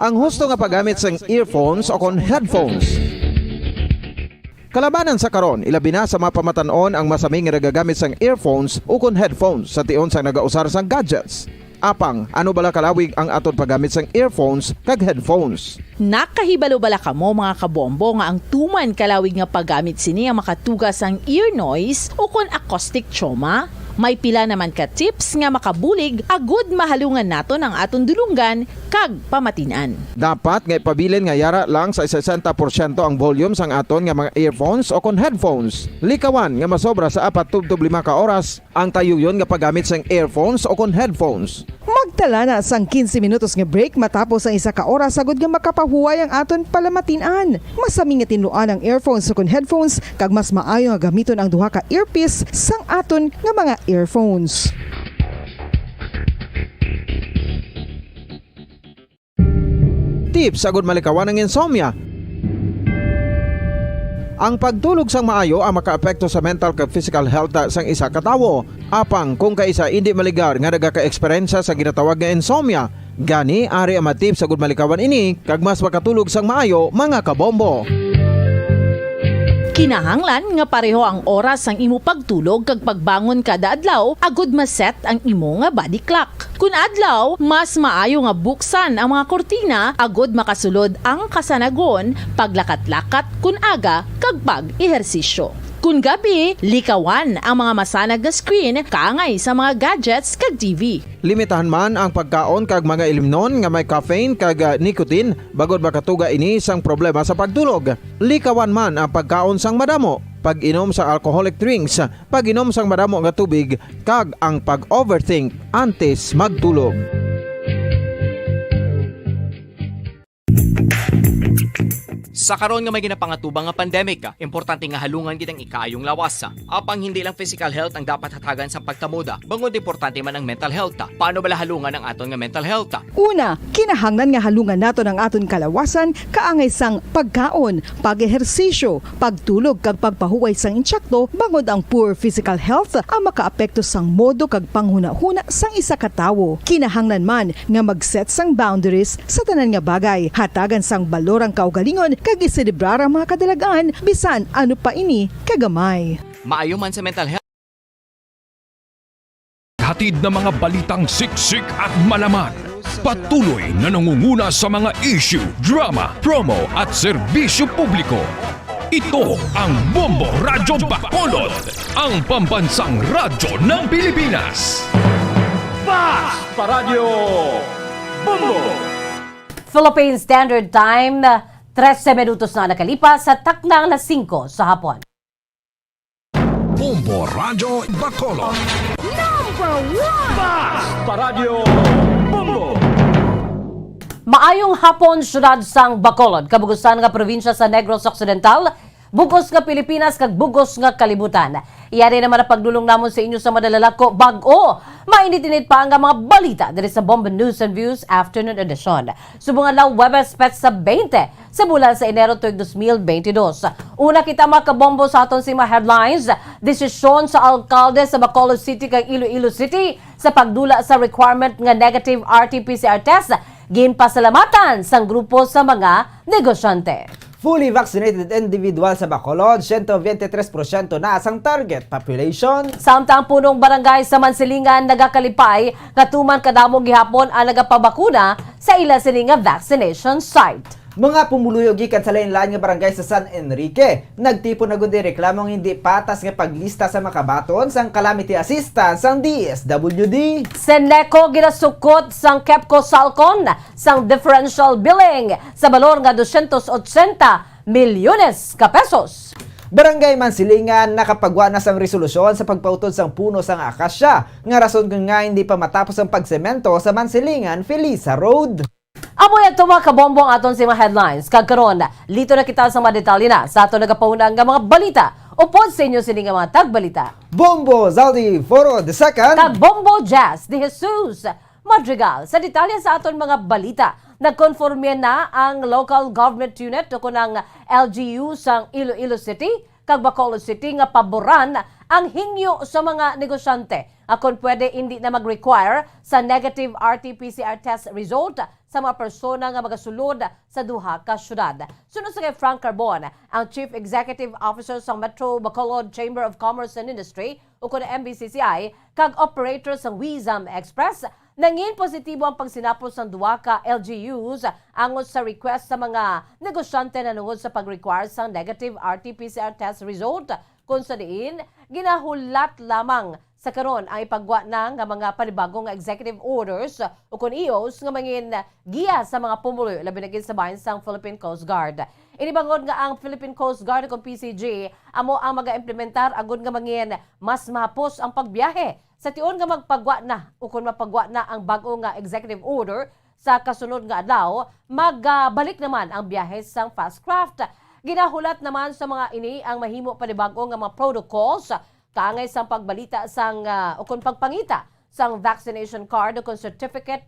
Ang husto nga paggamit sang earphones o kon headphones. Kalabanan sa karon, ilabi na sa mga pamatanon ang masaming nga nagagamit sang earphones o kon headphones sa tion sang nagausar sang gadgets. Apang, ano bala kalawig ang aton paggamit sang earphones kag headphones? Nakahibalo bala ka mo mga kabombo nga ang tuman kalawig nga paggamit sini ang makatugas ang ear noise o kon acoustic trauma? May pila naman ka tips nga makabulig agud mahalungan naton ang aton dulunggan kag pamatinan. Dapat nga ipabilin nga yara lang sa 60% ang volume sang aton nga mga earphones o kon headphones. Likawan nga masobra sa 4-5 ka oras ang tayuyon nga paggamit sang earphones o kon headphones. Magtala na sang 15 minutos nga break matapos ang 1 ka oras sagod nga makapahuway ang aton palamatinan. Masami nga tinluan ang earphones o kon headphones kag mas maayo nga gamiton ang duha ka earpiece sang aton nga mga earphones. Tips sagud malikawan ang insomnia. Ang pagtulog sang maayo ang makaapekto sa mental kag physical health sang isa ka tawo. Apang kung kaisa hindi maligar nga nagaka-eksperyensya sa ginatawag nga insomnia, gani ari ang matip sagud malikawan ini kag mas makatulog sang maayo mga kabombo. Kinahanglan nga pareho ang oras ang imo pagtulog kag pagbangon kada adlaw agud maset ang imo nga body clock. Kun adlaw, mas maayo nga buksan ang mga kortina agud makasulod ang kasanagon, paglakat-lakat kun aga kag pag-ehersisyo. Kun gabi, likawan ang mga masanag nga screen kaangay sa mga gadgets kag TV. Limitahan man ang pagkaon kag mga ilimnon nga may caffeine kag nicotine bagod makatuga ini sang problema sa pagtulog. Likawan man ang pagkaon sang madamo, pag-inom sa alcoholic drinks, pag-inom sang madamo nga tubig kag ang pag-overthink antes magtulog. Sa karon nga may ginapangatubang nga pandemic, importante nga halungan gid ang ikaayong lawas. Apang hindi lang physical health ang dapat hatagan sa pagtamuda, bangod importante man ang mental health. Paano bala halungan ang aton nga mental health? Una, kinahanglan nga halungan naton ang aton kalawasan kaangay sang pagkaon, pag-ehersisyo, pagtulog kag pagpahuway sang insyakto bangod ang poor physical health ang makaapekto sang modo kag panghuna-huna sang isa ka tawo. Kinahanglan man nga mag-set sang boundaries sa tanan nga bagay, hatagan sang balorang kaugalingon kag iselebrar ang mga kadalagaan bisan ano pa ini kagamay. Maayo man sa mental health. Hatid na mga balitang siksik at malaman. Patuloy na nangunguna sa mga issue, drama, promo at serbisyo publiko. Ito ang Bombo Radyo Bacolod, ang pambansang radyo ng Pilipinas. Fast Paradyo Bombo! Philippine Standard Time, 13 minutos na nakalipas sa taknang alas 5 sa hapon. Bombo Radyo Bacolod. Number 1! Fast Paradyo Bombo! Maayong hapon, syudad sang Bacolod, kabugusan nga probinsya sa Negros Occidental, bugos nga Pilipinas kag bugos nga kalibutan. Iyari naman ang pagdulong namon sa inyo sa madalalako bag-o. Mainit-init pa ang mga balita diri sa Bombo News and Views Afternoon Edition. Subungan lang Webes Pet sa 20 sa bulan sa Enero tuig 2022. Una kita makabombo sa aton si mga headlines. Desisyon sa alkalde sa Bacolod City kag Iloilo City sa pagdula sa requirement nga negative RT-PCR test. Ginpasalamatan sang grupo sa mga negosyante. Fully vaccinated individual sa Bacolod, 123% na asang target population. Samtang punong barangay sa Mansilingan nagakalipay, katuman kadamo gihapon ang nagapabakuna sa ila sini nga vaccination site. Mga pumuluyog gikan sa lain-lain nga barangay sa San Enrique, nagtipon na gud reklamong hindi patas nga paglista sa makabaton sang calamity assistance sang DSWD. Senleco ginasukot sang Kepco Salcon sang differential billing sa balor nga 280 milyones ka pesos. Barangay Mansilingan nakapagwa na sang resolusyon sa pagpautod sang puno sang akasya, nga rason kung nga hindi pa matapos ang pagsemento sa Mansilingan Felisa Road. Amoy ato mga kabombong aton si mga headlines. Kagkaroon, lito na kita sa mga detalye na sa ato nagapaunang nga mga balita. Upod sa inyo sini nga mga tagbalita. Bombo Zaldi Foro II kag Bombo Jazz de Jesus Madrigal sa detalye sa aton mga balita. Nagkonforme na ang local government unit o kunang LGU sang Iloilo City kag Bacolod City nga paboran ang hingyo sa mga negosyante akon pwede hindi na mag-require sa negative RT-PCR test result sa mga persona nga magasulod sa duha ka syudad. Sunod sa kay Frank Carbon, ang Chief Executive Officer sa Metro Bacolod Chamber of Commerce and Industry o kuno MBCCI kag operator sa Wizam Express, nangin positibo ang pagsinapos ng duha ka LGUs angon sa request sa mga negosyante na nungod sa pag-require sa negative RT-PCR test result kung sa diin ginahulat lamang sa karon ang ipagwa na nga mga panibagong executive orders o kun EOs nga mangin giya sa mga pumuloy labi na gid sa bahin sang Philippine Coast Guard. Inibangod nga ang Philippine Coast Guard o PCG amo ang maga-implementar agud nga mangin mas mahapos ang pagbiyahe sa tion nga magpagwa na o kun mapagwa na ang bag-o nga executive order sa kasunod nga adlaw magbalik naman ang biyahe sang fast craft. Ginahulat naman sa mga ini ang mahimo panibag-o nga mga protocols kaangay sang pagbalita sang o kun pagpangita sang vaccination card o kun certificate,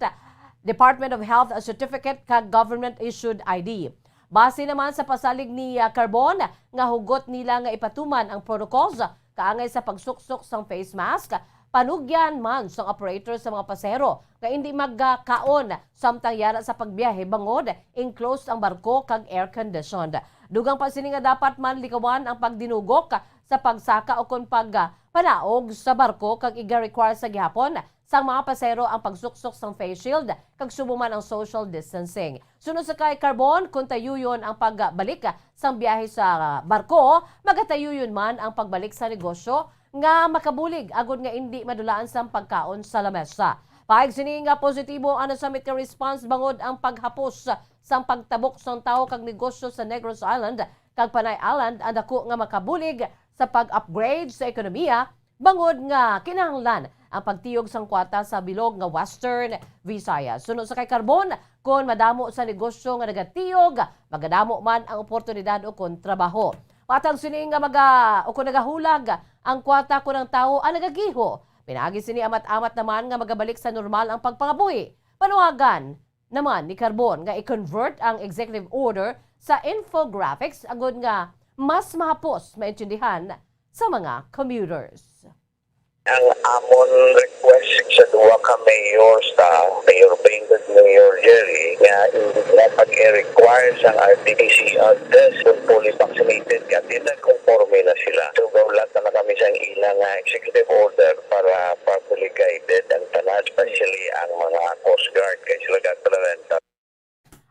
Department of Health certificate kag government issued ID. Base naman sa pasalig ni Carbon nga hugot nila nga ipatuman ang protocols kaangay sa pagsuksok sang face mask, panugyan man sang operator sa mga pasahero nga hindi magkaon samtang yara sa pagbiyahe bangod enclosed ang barko kag air conditioned. Dugang pa sini nga dapat man likawan ang pagdinugok sa pagsaka o kun panaog sa barko kag iga-require sa gihapon sa mga pasahero ang pagsuksok sang face shield kag subuman ang social distancing. Sunod sa kay Carbon, kung tayuyon ang pagbalik sang biyahe sa barko, magatayuyon man ang pagbalik sa negosyo nga makabulig agud nga hindi madulaan sang pagkaon sa lamesa. Paig sini nga positibo ang summit ka response bangod ang paghapos sang pagtabok sang tao kag negosyo sa Negros Island kag Panay Island ang dako nga makabulig sa pag-upgrade sa ekonomiya bangod nga kinahanglan ang pagtiyog sang kwata sa bilog nga Western Visayas. Sunod sa kay Carbon, kung madamo sa negosyo nga nagatiyog, magadamo man ang oportunidad o kon trabaho. Patang sini nga kung nagahulag ang kwata ko ng tao ang nagagiho. Pinagi sini amat-amat naman nga magabalik sa normal ang pagpangabuhi. Panuwagan naman ni Carbon nga i-convert ang executive order sa infographics agud nga mas mahapos maintindihan sa mga commuters. Ang amon request sa duwa ka mayor sa Mayor Bingod, Mayor Jerry nga na pag-require sa RT-PCR test kung fully vaccinated ka, di nag-conforme na sila. So gawlat na kami sa ilang executive order para properly guided ang tanan, especially ang mga Coast Guard kay sila gagpalawenta.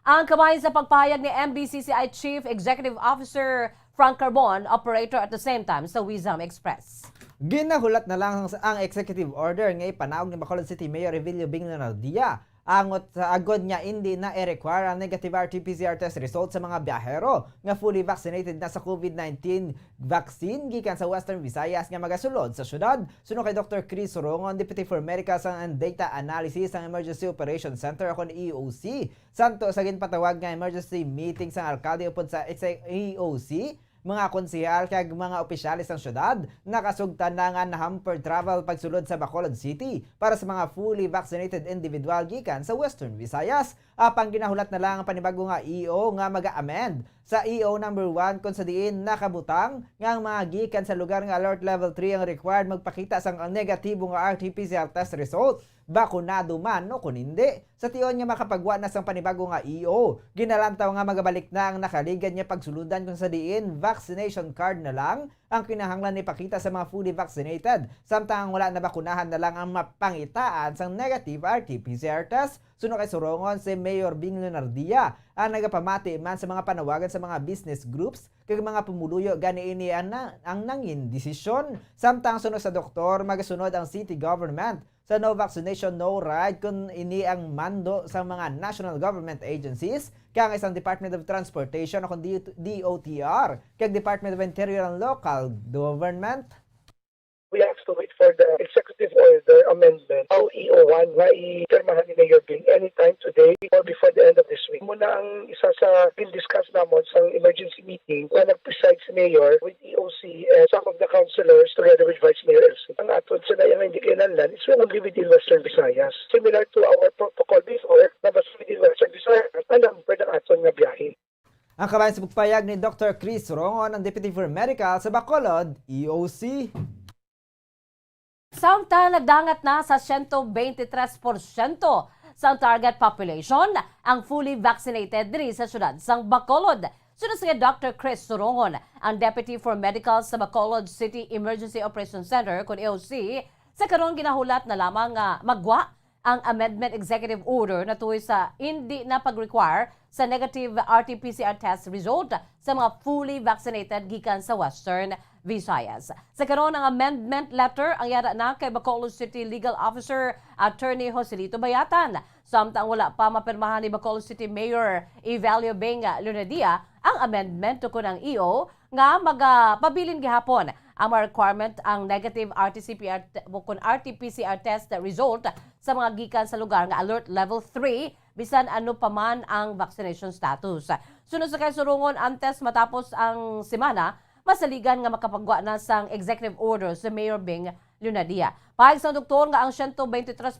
Ang kamay sa pagpahayag ni MBCCI Chief Executive Officer Frank Carbon, operator at the same time sa Wizam Express. Ginahulat na lang ang executive order nga ipanaog ni Bacolod City Mayor Evilio Binglanardia angot sa agod niya hindi na i-require ang negative RT-PCR test result sa mga biyahero nga fully vaccinated na sa COVID-19 vaccine gikan sa Western Visayas nga magasulod sa syudad. Suno kay Dr. Chris Sorongon, Deputy for Medical and Data Analysis ng Emergency Operations Center o EOC. Santo sa ginpatawag nga emergency meeting sa alkalde upod sa EOC, mga konsehal kag mga opisyalis ng syudad nakasugtan na nga na hampered travel pagsulod sa Bacolod City para sa mga fully vaccinated individual gikan sa Western Visayas. Apang ginahulat na lang ang panibago nga EO nga maga-amend sa EO number 1 kung sa diin nakabutang nga ang mga gikan sa lugar nga alert level 3 ang required magpakita sang negatibo nga RT-PCR test result, bakunado man o kung hindi. Sa tiyon nga makapagwa na sang panibago nga EO, ginalantaw nga magabalik na ang nakaligan niya pagsuludan kung sa diin vaccination card na lang ang kinahanglan ipakita sa mga fully vaccinated, samtang wala na bakunahan na lang ang mapangitaan sang negative RT-PCR test. Suno kay Sorongon si Mayor Bing Leonardia ang nagapamati man sa mga panawagan sa mga business groups kag mga pumuluyo gani ini ang nangin desisyon. Samtang sunod sa doktor magasunod ang city government sa no vaccination no ride kung ini ang mando sa mga national government agencies kaya ang isang Department of Transportation o kung DOTR kag Department of Interior and Local Government. We have to wait for the executive order amendment o EO1 na i-pirmahan ni Mayor Bing anytime today or before the end of this week. Muna ang isa sa discuss namon sa emergency meeting na nag-preside si Mayor with EOC and some of the councilors together with Vice Mayor Elsie. Ang atod sa nayang hindi kinanlan is only within Western Visayas. Similar to our protocol before na basta within Western Visayas ang number ng atod nga biyahe. Ang kabayan sa pagpayag ni Dr. Chris Rongon, ang Deputy for Medical sa Bacolod, EOC. Samtang nagdangat na sa 123% sa target population ang fully vaccinated diri sa syudad sang Bacolod. Sunod sa Dr. Chris Sorongon, ang Deputy for Medical sa Bacolod City Emergency Operations Center kung EOC, sa karon ginahulat na lamang nga magwa ang Amendment Executive Order na tuwi sa hindi na pag-require sa negative RT-PCR test result sa mga fully vaccinated gikan sa Western Visayas. Sa karon ang amendment letter ang yara na kay Bacolod City Legal Officer Attorney Joselito Bayatan. Samtang wala pa mapirmahan ni Bacolod City Mayor Evalio Benga Lunadia ang amendment tukon ang EO nga magpabilin gihapon ang requirement ang negative RT-PCR test result sa mga gikan sa lugar nga alert level 3 bisan ano pa man ang vaccination status. Sunod sa kay Surungon antes matapos ang semana, masaligan nga makapagwa na sang executive order sa Mayor Bing Lunadia. Pahig sa doktor nga ang 123%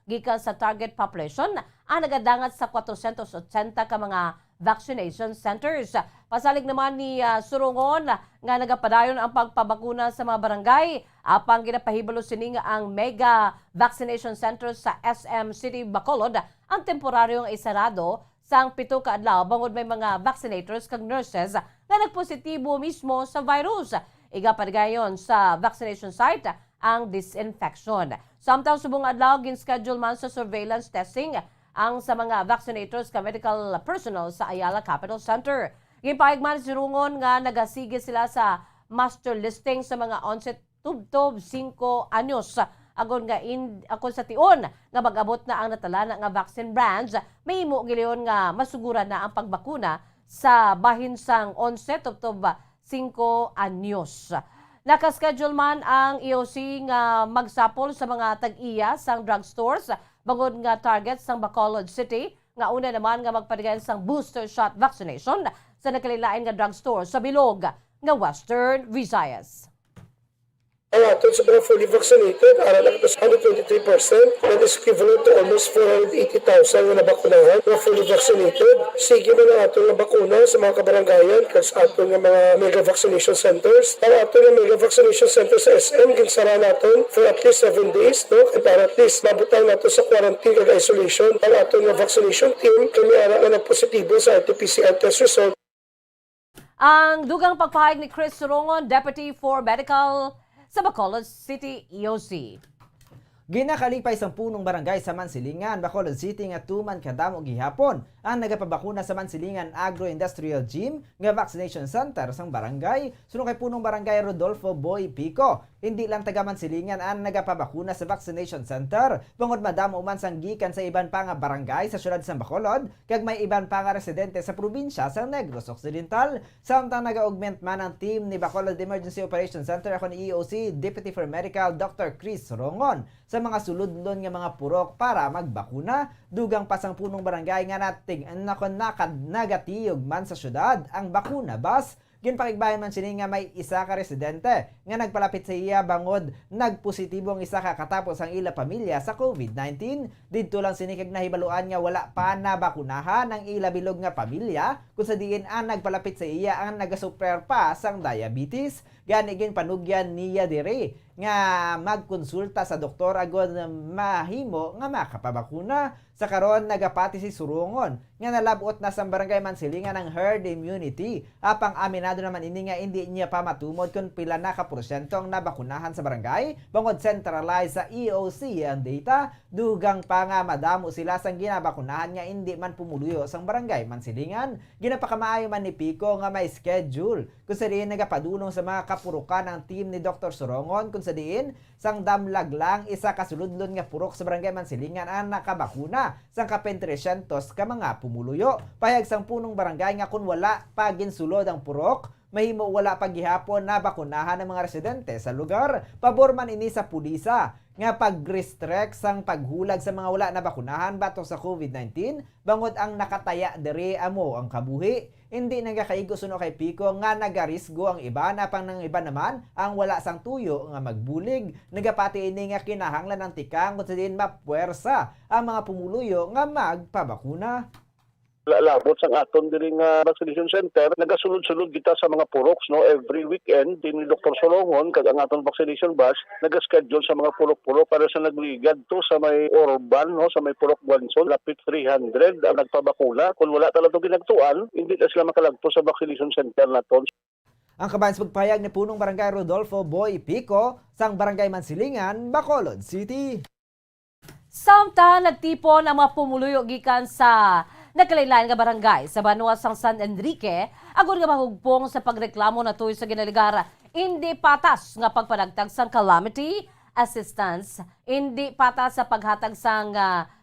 gikan sa target population ang nagadangat sa 480 ka mga vaccination centers. Pasalig naman ni Surungon nga nagapadayon ang pagpabakuna sa mga barangay. Apang ginapahibalo sini nga ang mega vaccination centers sa SM City Bacolod ang temporaryong isarado sang 7 ka adlaw bangod may mga vaccinators kag nurses nga nagpositibo mismo sa virus. Igapadayon sa vaccination site ang disinfection. Samtang subong adlaw gin-schedule man sa surveillance testing ang sa mga vaccinators ka medical personnel sa Ayala Capital Center. Gipahig man si Rungon nga nagasige sila sa master listing sa mga onset tubtob 5 anyos. Agon nga ako sa tion nga mag-abot na ang natalana nga vaccine brands, may imo giliyon nga masugura na ang pagbakuna sa bahin sang onset tubtob 5 anyos. Nakaschedule man ang EOC nga magsapol sa mga tag-iya sang drugstores bangod nga target sang Bacolod City nga una naman nga magpadayon sang booster shot vaccination sa nakalilain nga drugstore sa bilog nga Western Visayas. Ang aton sa mga fully vaccinated, aral lang ito sa 123%, that is equivalent to almost 480,000 na nabakunahan na fully vaccinated. Sige man ang aton na bakuna sa mga kabarangayan kasi aton nga mga mega vaccination centers. Ang aton nga mega vaccination center sa SM, ginsara natin for at least 7 days, no? Para at least mabutang natin sa quarantine kag isolation. Ang aton nga vaccination team, kami ara nga nagpositibo sa RT-PCR test result. Ang dugang pagpahayag ni Chris Sorongon, Deputy for Medical sa Bacolod City EOC. Ginakalipay sang punong barangay sa Mansilingan, Bacolod City nga tuman kadamo gihapon ang nagapabakuna sa Mansilingan Agro-Industrial Gym nga vaccination center sang barangay. Sunod kay punong barangay Rodolfo Boy Pico, hindi lang taga Mansilingan ang nagapabakuna sa vaccination center, bangod madamo man sang gikan sa iban pa nga barangay sa syudad sang Bacolod, kag may iban pa nga residente sa probinsya sang Negros Occidental. Samtang nag-augment man ang team ni Bacolod Emergency Operations Center ako ni EOC Deputy for Medical Dr. Chris Rongon sa mga suludlon nga mga purok para magbakuna. Dugang pasang punong barangay nga nating nagatiyog man sa syudad ang bakuna bus. Ginpakigbayan man sini nga may isa ka residente nga nagpalapit sa iya bangod nagpositibo ang isa ka katapos ang ila pamilya sa COVID-19. Didto lang sini kag nahibaluan nga wala pa nabakunahan ang ila bilog nga pamilya kung sa diin ang nagpalapit sa iya ang nagasuper pa sang diabetes. Gani gin panugyan niya diri nga magkonsulta sa doktor agod mahimo nga makapabakuna. Sa karon nagapati si Surungon nga nalabot na sa barangay Mansilingan ang herd immunity. Apang aminado naman ini nga hindi niya pa matumod kung pila na ka porsyento ang nabakunahan sa barangay. Bangod centralized sa EOC ang data, dugang pa nga madamo sila sang ginabakunahan nga hindi man pumuluyo sang barangay Mansilingan. Ginapakamaayo man ni Pico nga may schedule kung sa diin nagapadulong sa mga kapurukan ng team ni Dr. Sorongon kung sa diin sang damlag lang isa kasuludlon nga purok sa barangay Mansilingan ang nakabakuna sang kapin 300 ka mga pumuluyo. Payag sang punong barangay nga kung wala pa ginsulod ang purok, mahimo wala pa gihapon na bakunahan ng mga residente sa lugar. Pabor man ini sa pulisa nga pag-restrict sang paghulag sa mga wala na bakunahan batok sa COVID-19 bangod ang nakataya diri amo ang kabuhi. Hindi nagakaigo suno kay Pico nga nagarisgo ang iba na pang ng iba naman ang wala sang tuyo nga magbulig. Nagapati ini nga kinahanglan ng tikang kung sa din mapuwersa ang mga pumuluyo nga magpabakuna. Labot sang aton diri nga vaccination center, nagasulod-sulod kita sa mga puroks, no, every weekend din ni Dr. Solongon kag ang aton vaccination batch nagaschedule sa mga purok-purok para sa nagligad to sa may urban, no, sa may purok Guanson, lapit 300 ang nagpabakula. Kung wala talaga ginagtuan, hindi na sila makalagto sa vaccination center naton. Ang kabayan sa pagpayag ni punong barangay Rodolfo Boy Pico sang barangay Mansilingan, Bacolod City. Samtang nagtipon ang mga pumuluyo gikan sa nagkalaylayan nga barangay sa Banwa sang San Enrique, agud nga mahugpong sa pagreklamo na tuy sa ginaligar hindi patas nga pagpanagtag sang calamity assistance, hindi patas sa paghatag sang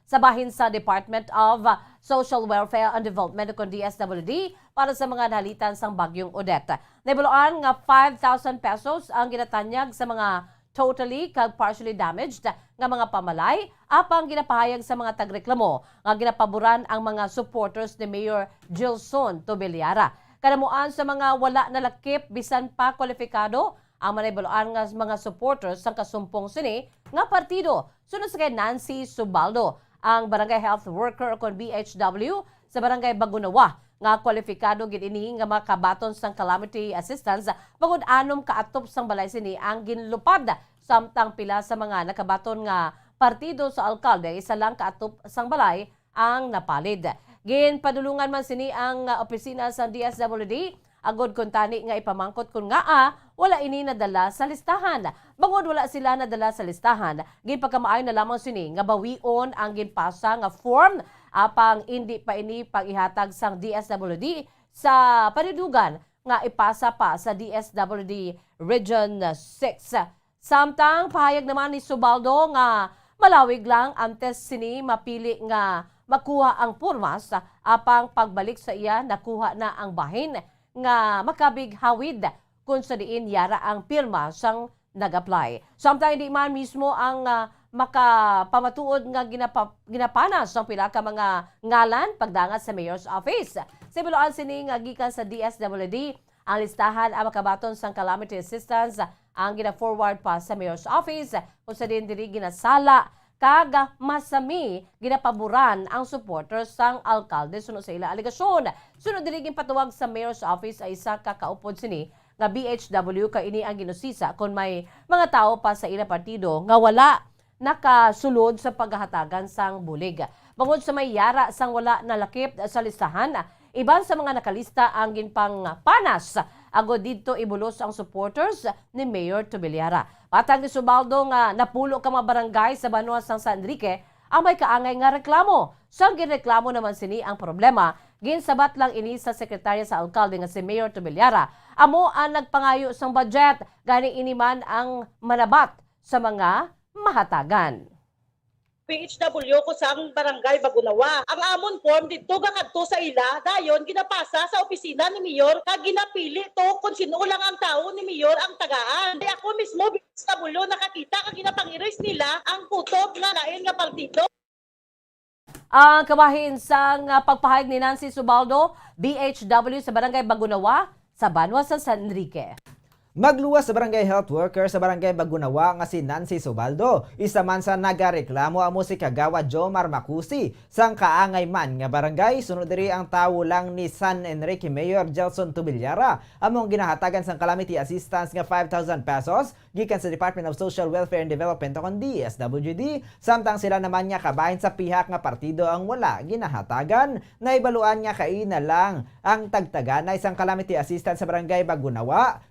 sa bahin sa Department of Social Welfare and Development o DSWD para sa mga nahalitan sang bagyong Odette. Naibaloan nga 5,000 pesos ang ginatanyag sa mga totally kag partially damaged nga mga pamalay apang ginapahayag sa mga tagreklamo nga ginapaboran ang mga supporters ni Mayor Gilson Tobeliara. Kanamuan sa mga wala na lakip bisan pa kwalipikado ang manaybaluan nga mga supporters sang kasumpong sini nga partido. Sunod sa kay Nancy Subaldo, ang barangay health worker o BHW sa barangay Bagunawa nga kwalifikado gid ini nga makabaton sang calamity assistance bangod anom kaatop sang balay sini ang ginlupad samtang pila sa mga nakabaton nga partido sa alkalde isa lang kaatop sang balay ang napalid. Ginpadulungan man sini ang opisina sa DSWD agod kun tani nga ipamangkot kun nga wala ini nadala sa listahan. Bangod wala sila nadala sa listahan, ginpagkamaayo na lamang sini nga bawion ang ginpasa nga form apang hindi pa ini pag-ihatag sang DSWD sa panidugan nga ipasa pa sa DSWD Region 6. Samtang pahayag naman ni Subaldo nga malawig lang antes sini mapili nga makuha ang purmas apang pagbalik sa iya nakuha na ang bahin nga makabig hawid kung sa diin yara ang pirma sang nag-apply. Samtang hindi man mismo ang makapamatuod nga ginapanas ang pila ka mga ngalan pagdangat sa mayor's office. Sibuloan sini nga gikan sa DSWD ang listahan ang makabaton sang calamity assistance ang gina-forward pa sa mayor's office kung sa din diri ginasala kag masami ginapaboran ang supporters sang alkalde sunod sa ila aligasyon. Sunod diri ginpatuwag sa mayor's office ay isa ka kaupod sini nga BHW ka ini ang ginusisa kung may mga tao pa sa ila partido nga wala nakasulod sa paghahatagan sang bulig. Bangod sa may yara sang wala nalakip sa listahan, iban sa mga nakalista ang ginpang panas agod didto ibulos ang supporters ni Mayor Tobeliara. Patag ni Subaldo nga napulo ka mga barangay sa Banwa sang San Enrique ang may kaangay nga reklamo. Sang ginreklamo naman sini ang problema, ginsabat lang ini sa sekretarya sa alkalde nga si Mayor Tobeliara. Amo ang nagpangayo sang budget, gani ini man ang manabat sa mga mahatagan. PHW ko sang barangay Bagunawa. Ang amon form dito kadto sa ila, dayon ginapasa sa opisina ni Mayor kag ginapili to kung sino lang ang tao ni Mayor ang tagaan. Di ako mismo PHW nakakita kag ginapangiris nila ang kutob nga lain nga partido. Ang kabahin sang pagpahayag ni Nancy Subaldo, BHW sa barangay Bagunawa sa Banwa sa San Enrique. Magluwas sa barangay health worker sa barangay Bagunawa nga si Nancy Subaldo. Isa man sa nagareklamo amo si Kagawa Jomar Macusi sang kaangay man nga barangay. Sunod diri ang tawo lang ni San Enrique Mayor Gelson Tobeliara among ginahatagan sang calamity assistance nga 5,000 pesos gikan sa Department of Social Welfare and Development o DSWD. Samtang sila naman nga kabahin sa pihak nga partido ang wala ginahatagan. Naibaluan nga kaina lang ang tagtaganay sang calamity assistance sa barangay Bagunawa.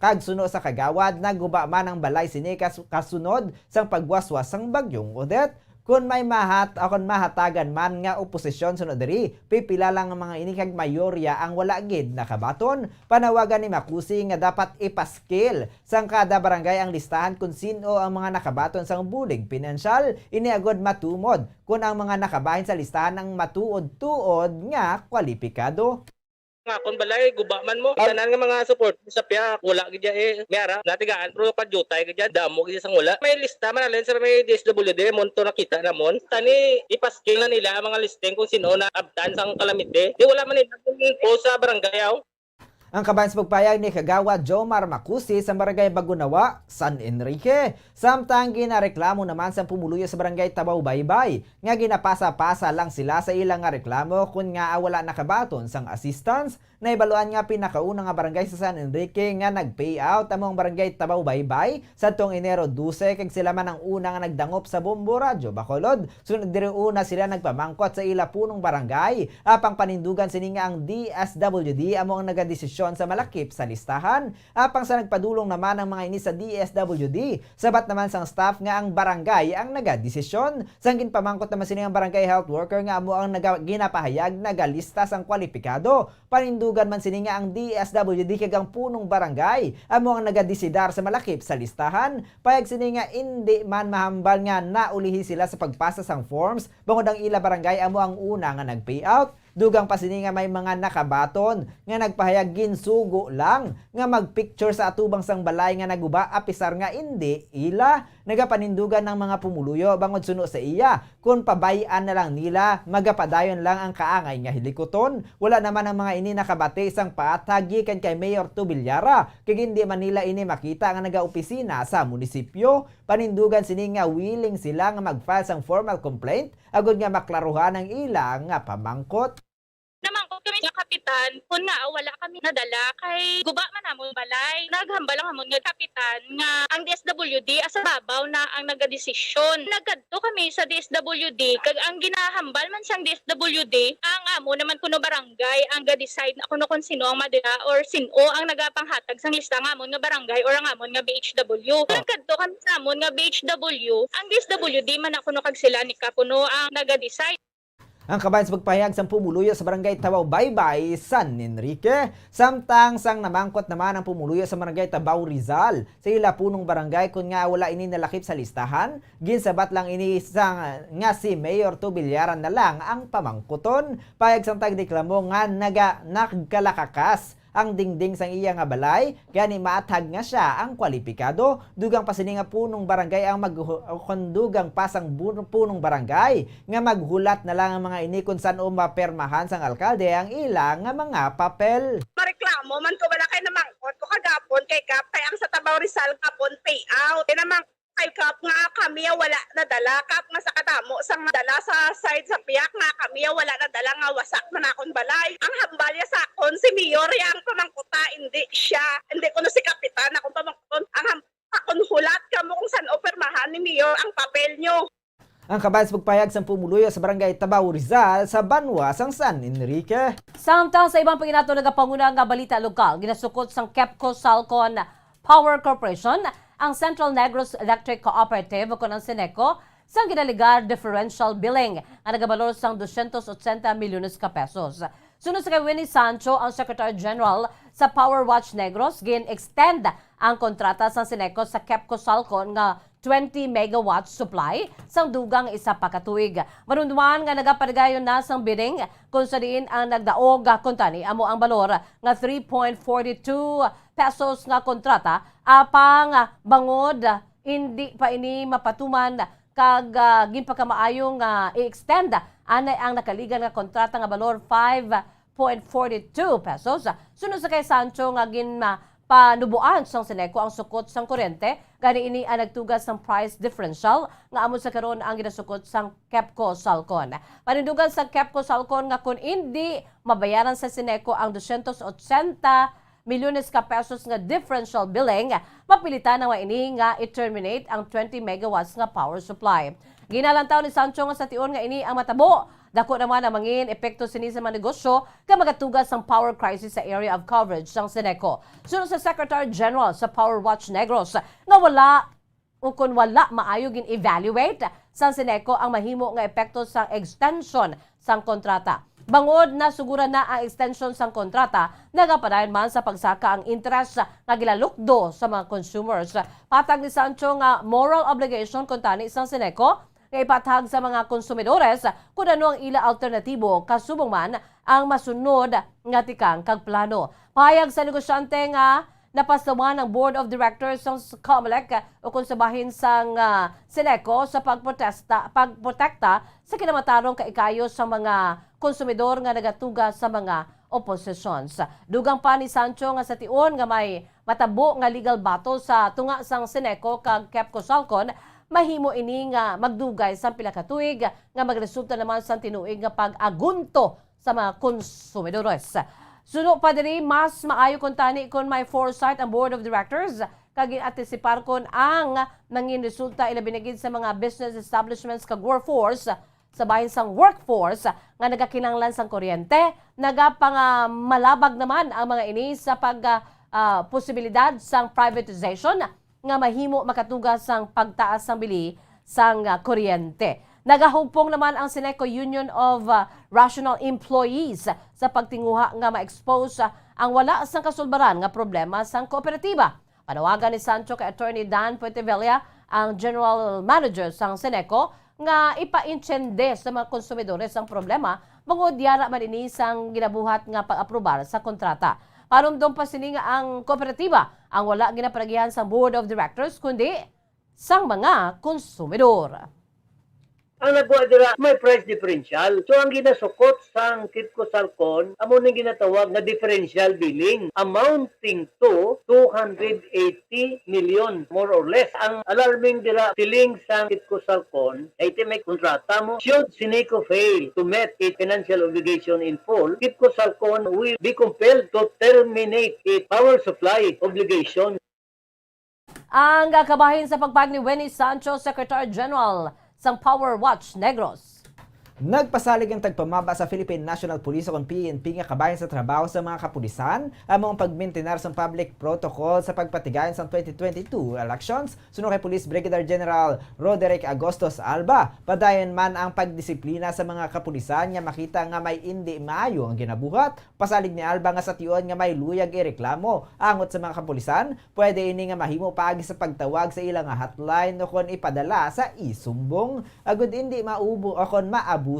Kag suno sa kagawad naguba man ang balay sini kasunod sang pagwaswas sang bagyong Odette. Kung may mahatagan man nga oposisyon sunod diri, pipila lang ang mga ini kag mayorya ang wala gid nakabaton. Panawagan ni Macusi nga dapat ipaskil sang kada barangay ang listahan kung sino ang mga nakabaton sang bulig pinansyal. Iniagod matumod kung ang mga nakabahin sa listahan ang matuod-tuod nga kwalipikado. Nga kon balay gubaman mo tanan nga mga support sa piya wala gid miara natigaan pero padyutay gid damo gid sang wala may lista man alin sa may DSWD monto nakita namon tani ipasking na nila ang mga listing kung sino na abtan sang kalamite di wala man nila po sa barangay. Ang kabayan sa pagpayag ni Kagawad Jomar Macusi sa Barangay Bagunawa, San Enrique. Samtang ginareklamo naman sa pumuluyo sa Barangay Tabaw Baybay nga ginapasa-pasa lang sila sa ilang nga reklamo kung nga wala nakabaton sang assistance na ibaluan nga pinakauna nga barangay sa San Enrique nga nag-payout among Barangay Tabaw Baybay sa tuong Enero 12 kag sila man ang una nga nagdangop sa Bombo Radyo Bacolod. Sunod diri una sila nagpamangkot sa ila punong barangay apang panindugan sini nga ang DSWD among nagadesisyon sa malakip sa listahan. Apang sa nagpadulong naman ang mga ini sa DSWD, sabat naman sang staff nga ang barangay ang nagadesisyon. Sang ginpamangkot naman sini ang barangay health worker nga amo ang ginapahayag nagalista sang kwalipikado. Panindugan man sini nga ang DSWD kag ang punong barangay amo ang nagadesidar sa malakip sa listahan. Payag sini nga hindi man mahambal nga naulihi sila sa pagpasa sang forms bangod ang ila barangay amo ang una nga nag-payout. Dugang pa sini nga may mga nakabaton nga nagpahayag ginsugo lang nga magpicture sa atubang sang balay nga naguba apisar nga hindi ila nagapanindugan ng mga pumuluyo bangod suno sa iya kung pabayan na lang nila magapadayon lang ang kaangay nga hilikoton. Wala naman ang mga ini nakabate sang paatag gikan kay Mayor Tubilyara kay hindi man nila ini makita nga nagaopisina sa munisipyo. Panindugan sini nga willing sila nga mag-file sang formal complaint agud nga maklaruhan ang ila nga pamangkot. Namangkot kami nga kapitan, kung nga wala kami nadala kay guba man namon balay. Naghambal lang hamon nga kapitan nga ang DSWD asa babaw na ang nagadesisyon. Nagkadto kami sa DSWD kag ang ginahambal man siyang DSWD ang amo naman kuno barangay ang ga-decide na kuno kung sino ang madala or sino ang nagapanghatag sang lista nga amon nga barangay or ang amon nga BHW. Nagkadto kami sa amon nga BHW, ang DSWD man na kuno kag sila ni kapuno ang naga-decide. Ang kabayan sa pagpahayag sa pumuluyo sa Barangay Tabaw Baybay, San Enrique. Samtang sang namangkot naman ang pumuluyo sa Barangay Tabaw Rizal sa ila punong barangay kung nga wala ini nalakip sa listahan. Ginsabat lang ini sang nga si Mayor Tubilyara na lang ang pamangkuton. Payag sang tagdeklamo nga nagkalakakas ang dingding sang iya nga balay, gani maatag nga siya ang kwalipikado. Dugang pa sini nga punong barangay ang magkondugang pasang punong barangay nga maghulat na lang ang mga ini kung saan mapermahan sang alkalde ang ilang nga mga papel. Mareklamo man ko wala kay namangkot ko kagapon kay Kap kay ang sa Tabaw Rizal kapon payout. Kay namang kay Kap nga kami wala nadala Kap nga sa katamo sang nadala sa side sa piyak nga kami wala nadala nga wasak man akon balay. Ang hambalya sa akon si Mayor yang pamangkuta hindi siya. Hindi ko na si kapitan akong pamangkuton. Ang akon hulat kamo kung saan opermahan ni Mayor ang papel nyo. Ang kabayan sa pagpayag sa pumuluyo sa Barangay Tabaw Rizal sa Banwa sang San Enrique. Samtang sa ibang panginato nagapanguna nga balita lokal, ginasukot sang Kepco Salcon Power Corporation ang Central Negros Electric Cooperative o kunang Sineco sang ginaligar differential billing ang nagabalor sang 280 milyones ka pesos. Sunod sa kay Winnie Sancho, ang Secretary General sa Power Watch Negros, gin-extend ang kontrata sa Sineco sa Kepco Salcon nga 20 megawatts supply sang dugang isa pa katuig. Manunduan nga nagaparigayon na sang bidding kung sa diin ang nagdaog kuntani amo ang balor nga 3.42 pesos nga kontrata apang bangod hindi pa ini mapatuman kag ginpakamaayong i-extend anay ang nakaligan nga kontrata nga balor 5.42 pesos. Sunod sa kay Sancho nga panubuan sang Sineco ang sukot sang kuryente gani ini ang nagtugas sang price differential nga amo sa karon ang ginasukot sang Kepco Salcon. Panindugan sa Kepco Salcon nga kung hindi mabayaran sa Sineco ang 280 milyones ka pesos nga differential billing, mapilitan na ini nga i-terminate ang 20 megawatts nga power supply. Ginalantaw ni Sancho nga sa tion nga ini ang matabo. Dako naman ang mangin epekto sini sa mga negosyo ka magatugas ang power crisis sa area of coverage sang Sineco. Sunod sa Secretary General sa Power Watch Negros nga kung wala maayo gin-evaluate sang Sineco ang mahimo nga epekto sa extension sang kontrata. Bangod na sugura na ang extension sang kontrata, nagapadayon man sa pagsaka ang interest nga gilalukdo sa mga consumers. Patag ni Sancho nga moral obligation kuntani sang Sineco nga ipatag sa mga konsumidores kung ano ang ila alternatibo kasubong man ang masunod nga tikang kag plano. Pahayag sa negosyante nga napasawan ng Board of Directors ng COMELEC o kung sabahin sang Sineco sa pagprotekta sa kinamatarong kaikayo sa mga konsumidor nga nagatuga sa mga oppositions. Dugang pa ni Sancho nga sa tion nga may matabo nga legal battle sa tunga sang Seneco kag Kepco Salcon, mahimo ini nga magdugay sa pila ka tuig nga magresulta naman sa tinuig nga pag-agunto sa mga konsumidores. Suno pa diri mas maayo kun tani kon may foresight ang board of directors kag antisipar kon ang nangin resulta ilabinigid sa mga business establishments kag workforce sa bahin sang workforce nga nagakinanglan sang kuryente, malabag naman ang mga ini sa posibilidad sang privatization nga mahimo makatugas sang pagtaas sang bili sang kuryente. Nagahugpong naman ang Seneco Union of Rational Employees sa pagtinguha nga ma-expose ang wala sang kasulbaran nga problema sang kooperatiba. Panawagan ni Sancho kay Attorney Dan Puentevilla, ang General Manager sang Seneco, nga ipa-insyende sa mga konsumidores ang problema bangod yara man ini sang ginabuhat nga pag-aprobar sa kontrata. Parumdom pa sini nga ang kooperatiba ang wala ginaparagihan sa Board of Directors kundi sang mga konsumidor. Ang nagwa dira may price differential. So ang ginasukot sang Kepco Salcon amo ning ginatawag na differential billing amounting to 280 million more or less. Ang alarming dira siling sang Kepco Salcon ay may kontrata mo should Seneco fail to meet its financial obligation in full, Kepco Salcon will be compelled to terminate its power supply obligation. Ang kabahin sa pagpag ni Winnie Sancho, Secretary General sang Power Watch Negros. Nagpasalig ang tagpamaba sa Philippine National Police o PNP nga kabayan sa trabaho sa mga kapulisan among pagmintenar sa public protocol sa pagpatigayon sa 2022 elections. Suno kay Police Brigadier General Roderick Agostos Alba, padayon man ang pagdisiplina sa mga kapulisan nga makita nga may indi maayo ang ginabuhat. Pasalig ni Alba nga sa tion nga may luyag ireklamo angot sa mga kapulisan, pwede ini nga mahimo paagi sa pagtawag sa ilang hotline o kon ipadala sa isumbong agud indi maubo o kon maabuso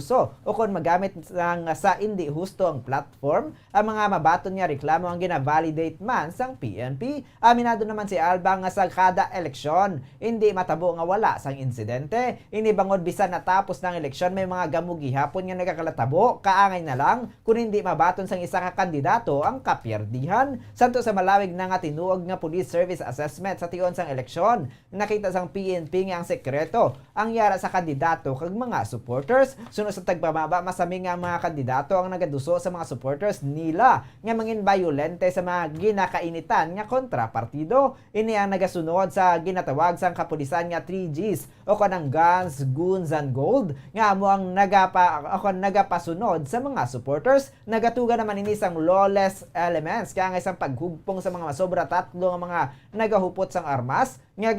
o kung magamit sa hindi husto ang platform, ang mga mabaton nga reklamo ang gina-validate man sang PNP. Aminado naman si Alba nga sa kada eleksyon, hindi matabo nga wala sang insidente. Inibangod bisan natapos ng eleksyon may mga gamugi hapon nga nagkakalatabo, kaangay na lang kung hindi mabaton sang isa ka kandidato ang kapierdihan. Santo sa malawig na nga tinuog nga police service assessment sa tion sang eleksyon, nakita sang PNP nga ang sekreto ang yara sa kandidato kag mga supporters. Sunod sa tagpamaba, masami nga mga kandidato ang nagaduso sa mga supporters nila nga mangin violente sa mga ginakainitan nga kontrapartido. Ini ang nagasunod sa ginatawag sang kapulisan nga 3Gs o kanang guns, goons, and gold nga amo ang nagapasunod sa mga supporters. Nagatuga naman ini sang lawless elements kaya nga isang paghugpong sa mga masobra tatlo nga mga nagahupot sang armas nga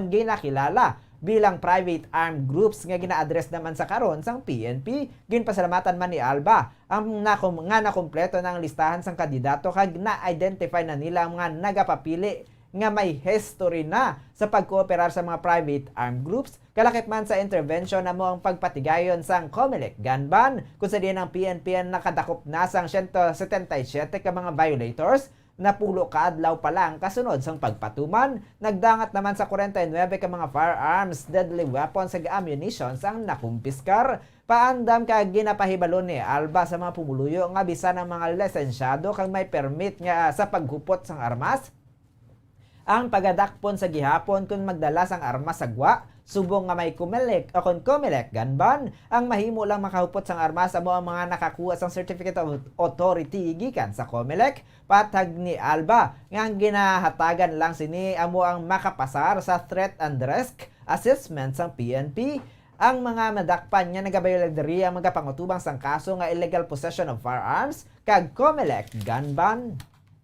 ginakilala bilang private armed groups nga gina-address naman sa karon sang PNP. Ginpasalamatan man ni Alba ang nakumpleto ng listahan sang kandidato kag na-identify na nila ang mga nagapapili nga may history na sa pagkooperar sa mga private armed groups. Kalakip man sa intervention na mo ang pagpatigayon sang COMELEC gun ban kung sa diyan ang PNP nakadakop na sang 177 ka mga violators na pulo kaadlaw pa lang kasunod sang pagpatuman. Nagdangat naman sa 49 ka mga firearms, deadly weapons ug ammunitions ang nakumpiskar. Paandam ka ginapahibalo ni Alba sa mga pumuluyo nga bisan ng mga lisensyado kang may permit nga sa paghupot sang armas. Ang pagadakpon sa gihapon kung magdala sang armas sa gwa, subong nga may COMELEC o COMELEC gun ban, ang mahimo lang makahupot sang armas amo ang mga nakakuha sang Certificate of Authority gikan sa COMELEC. Patag ni Alba nga ang ginahatagan lang sini amo ang makapasar sa threat and risk assessment sang PNP. Ang mga madakpan nga nagabayolagdari ang magapangutubang sang kaso nga illegal possession of firearms kag COMELEC gun ban.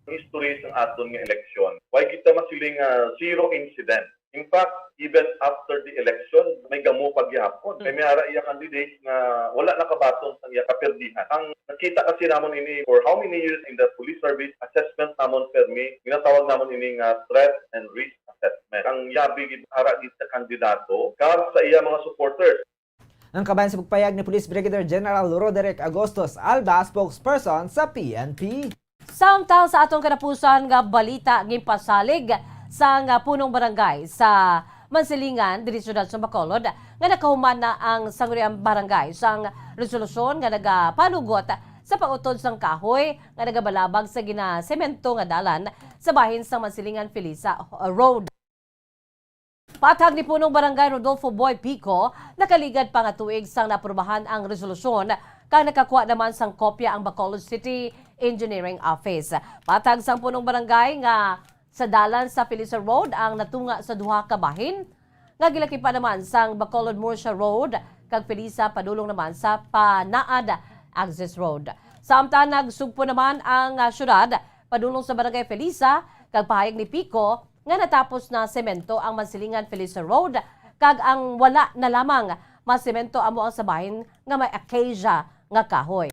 History sa aton nga eleksyon, why kita masiling zero incident. In fact, even after the election, may gamo pagyapon. May ara iya candidate nga wala nakabaton sa iya kapirdihan. Ang nakita kasi namon ini for how many years in the police service assessment namon permi, ginatawag namon ini nga threat and risk assessment. Ang yabi gid ara gid sa kandidato kag sa iya mga supporters. Ang kabayan sa pagpayag ni Police Brigadier General Roderick Agostos Alba, spokesperson sa PNP. Samtang sa atong kanapusan nga balita gipasalig sa nga punong barangay sa Mansilingan, diri syudad sa Bacolod, nga nakahuman na ang sangguniang barangay sang resolusyon nga nagapanugot sa pautod sang kahoy nga nagabalabag sa ginasemento nga dalan sa bahin sa Mansilingan Felisa Road. Patag ni punong barangay Rodolfo Boy Pico, nakaligad pa nga tuig sang naprubahan ang resolusyon kang nakakuha naman sang kopya ang Bacolod City Engineering Office. Patag sang punong barangay nga sa dalan sa Felisa Road ang natunga sa duha ka bahin nga gilaki pa naman sang Bacolod Murcia Road kag Felisa padulong naman sa Panaad Access Road. Samtang nagsugpo naman ang syudad padulong sa barangay Felisa kag pahayag ni Pico nga natapos na semento ang Mansilingan Felisa Road kag ang wala na lamang masemento amo ang sabahin nga may acacia nga kahoy.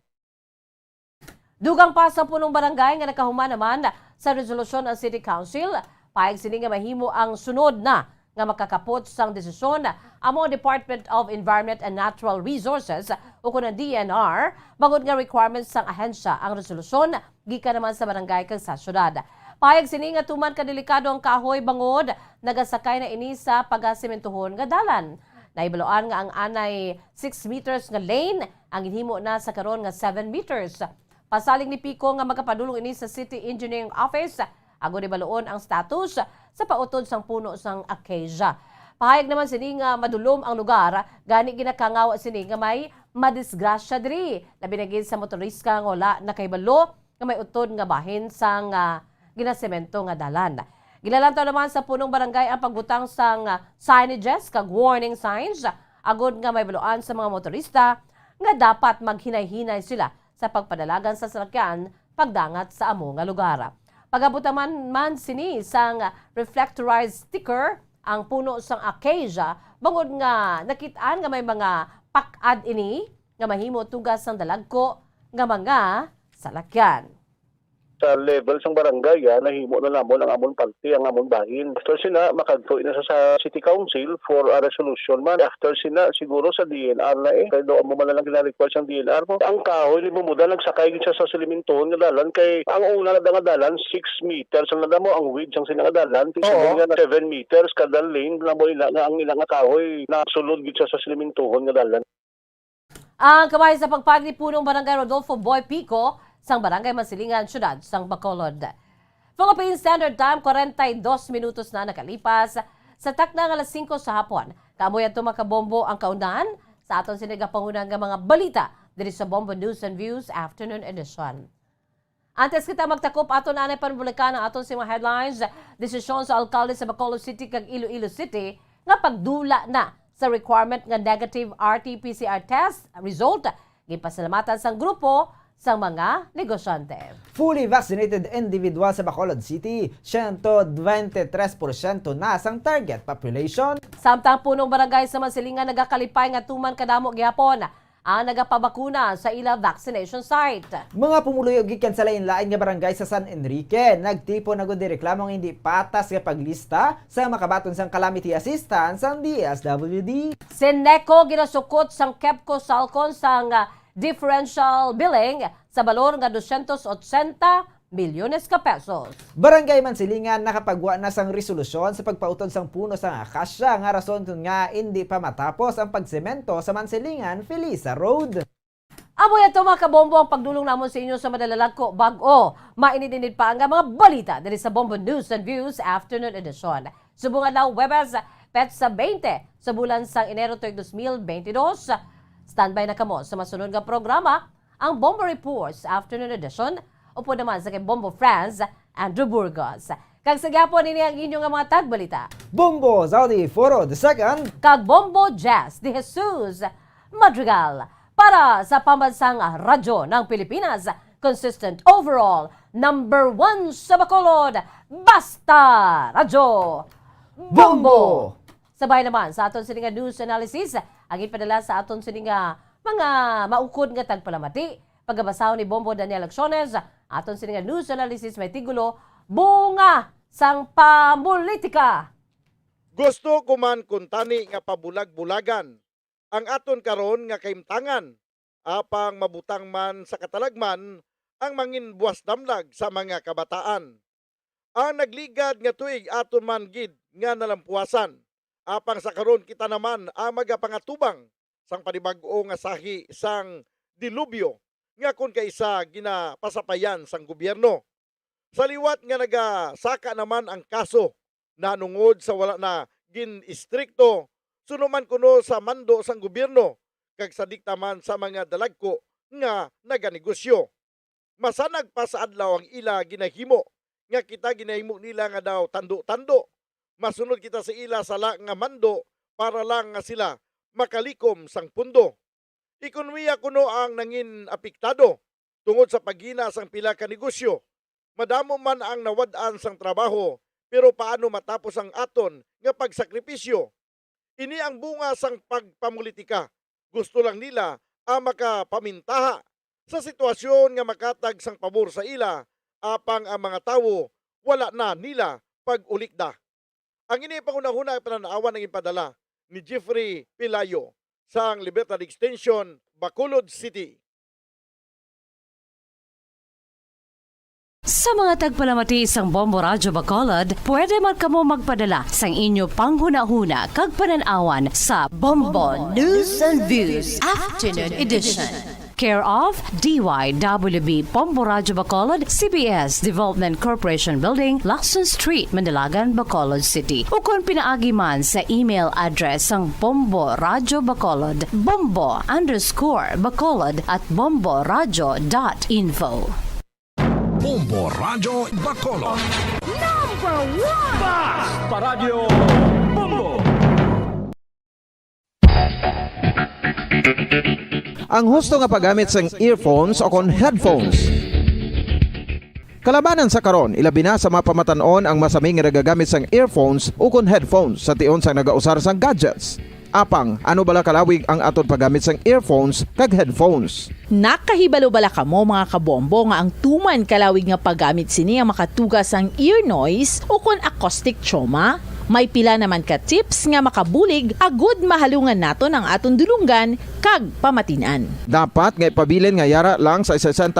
Dugang pa sa punong barangay nga nakahuman naman sa resolusyon ng City Council, pahayag sini nga mahimo ang sunod na nga makakapot sang desisyon amo Department of Environment and Natural Resources o kuno DNR bangod nga requirements sang ahensya ang resolusyon gikan naman sa barangay kag sa syudad. Pahayag sini nga tuman ka delikado ang kahoy bangod nagasakay na ini sa pagasementohon nga dalan. Naibaloan nga ang anay 6 meters nga lane ang ginhimo na sa karon nga 7 meters. Pasaling ni Pico nga makapadulong ini sa City Engineering Office agod ibaloon ang status sa pautod sang puno sang acacia. Pahayag naman sini nga madulom ang lugar, gani ginakangawa sini nga may madisgrasya diri. Labi na gid sa motorista nga wala nakaibalo nga may utod nga bahin sang ginasemento nga dalan. Gilalantaw naman sa punong barangay ang pagbutang sang signages kag warning signs agod nga may baloan sa mga motorista nga dapat maghinay-hinay sila sa pagpadalagan sa sasakyan pagdangat sa amo nga lugar. Pagabutaman man sini sang reflectorized sticker ang puno sang acacia bangod nga nakitaan nga may mga pakad ini nga mahimo tugas sang dalagko nga mga salakyan. Sa level sang barangay, nahimo na namon ang amon party, ang amon bahin. After sina, makadto na sa City Council for a resolution man. After sina, siguro sa DNR na kaya doon mo man lang gina-require sang DNR mo. Ang kahoy, limuda, nagsakay siya sa silimintohon nga dalan. Kay ang una na nga dalan, 6 meters. Ang nada mo, ang width sang sila nga dalan. Tisabong nga 7 meters, kada lane, na mo ila nga ang ilang nga kahoy, na sulod siya sa silimintohon nga dalan. Ang kamay sa pagpagni punong barangay Rodolfo Boy Pico sang barangay Mansilingan, syudad sang Bacolod. Philippine Standard Time, 42 minutos na nakalipas sa takna nga alas 5 sa hapon. Kamoy ato makabombo ang kaunahan sa aton sinigapangunan nga mga balita diri sa Bombo News and Views Afternoon Edition. Antes kita magtakop aton anay panbulikan ang aton sa mga headlines, desisyon sa alkalde sa Bacolod City kag Iloilo City nga pagdula na sa requirement nga negative RT-PCR test result gipasalamatan sang grupo sa mga negosyante. Fully vaccinated individual sa Bacolod City, 123% na sang target population. Samtang punong barangay sa Mansilingan nagakalipay nga tuman kadamo gihapon ang nagapabakuna sa ila vaccination site. Mga pumuluyog gikan sa lain-lain nga barangay sa San Enrique, nagtipo na gud reklamong hindi patas nga paglista sa makabaton sang calamity assistance ang DSWD. Seneco ginasukot sang KEPCO Salcon sang differential billing sa balor nga 280 milyones ka pesos. Barangay Mansilingan nakapagwa na sang resolusyon sa pagpautod sang puno sang acacia nga rason nga hindi pa matapos ang pagsemento sa Mansilingan Felisa Road. Amoy ato mga kabombo ang pagdulong namon sa inyo sa madalalagko bag-o. Mainit-init pa ang mga balita diri sa Bombo News and Views Afternoon Edition. Subungan daw Webes Petsa 20 sa bulan sang Enero 2022. Standby na kamo sa masunod nga programa, ang Bombo Reports Afternoon Edition, upo naman sa kay Bombo Friends, Andrew Burgos. Kag sa gyapon ini ang inyong mga tagbalita. Bombo Saudi Foro II. Kag Bombo Jazz de Jesus Madrigal. Para sa pambansang radyo ng Pilipinas, consistent overall, number 1 sa Bacolod, basta radyo Bombo! Sabay naman sa aton sininga news analysis, ang ipadala sa aton sininga mga maukod nga tagpalamati. Pagkabasaw ni Bombo Daniel Acciones, aton sininga news analysis may tigulo, bunga sang pamulitika. Gusto ko man kuntani nga pabulag-bulagan ang aton karon nga kaimtangan, apang mabutang man sa katalagman ang mangin buwas damlag sa mga kabataan. Ang nagligad nga tuig aton man gid nga nalampuasan. Apang sa karon kita naman ang magapangatubang sang panibag-o nga sahi sang dilubyo nga kung kaisa ginapasapayan sang gobyerno. Sa liwat nga nagasaka naman ang kaso na nungod sa wala na gin-istrikto sunuman kuno sa mando sang gobyerno kag sa diktaman sa mga dalagko nga naganegosyo. Masanag pa sa adlaw ang ila ginahimo nga kita ginahimo nila nga daw tando-tando. Masunod kita sa ila sala nga mando para lang nga sila makalikom sang pundo. Ekonomiya kuno ang nangin apektado tungod sa paghina sang pila ka negosyo. Madamo man ang nawad-an sang trabaho, pero paano matapos ang aton nga pagsakripisyo? Ini ang bunga sang pagpamulitika. Gusto lang nila ang makapamintaha sa sitwasyon nga makatag sang pabor sa ila, apang ang mga tawo wala na nila pag-ulikda. Ang ini pangunahuna pananaawan ng ipadala ni Jeffrey Pilayo sang Libertad Extension, Bacolod City. Sa mga tagpalamati sang Bombo Radyo Bacolod, pwede man kamo magpadala sang inyo panghuna-huna kag pananawan sa Bombo News and Views Afternoon Edition. Care of DYWB Bombo Radyo Bacolod, CBS Development Corporation Building, Lacson Street, Mandalagan, Bacolod City. O kung pinaagi man sa email address ang Bombo Radyo Bacolod, bombo_bacolod@bomboradyo.info. Bombo Radyo Bacolod. Number 1! Fast Paradyo Bombo! Ang husto nga paggamit sang earphones o kon headphones. Kalabanan sa karon, ilabi na sa mga pamatanon ang masaming nga nagagamit sang earphones o kon headphones sa tion sang nagausar sang gadgets. Apang, ano bala kalawig ang aton paggamit sang earphones kag headphones? Nakahibalo bala kamo mga kabombo nga ang tuman kalawig nga paggamit sini ang makatugas ang ear noise o kon acoustic trauma? May pila naman ka tips nga makabulig agud mahalungan naton ang aton dulunggan kag pamatinan. Dapat nga ipabilin nga yara lang sa 60%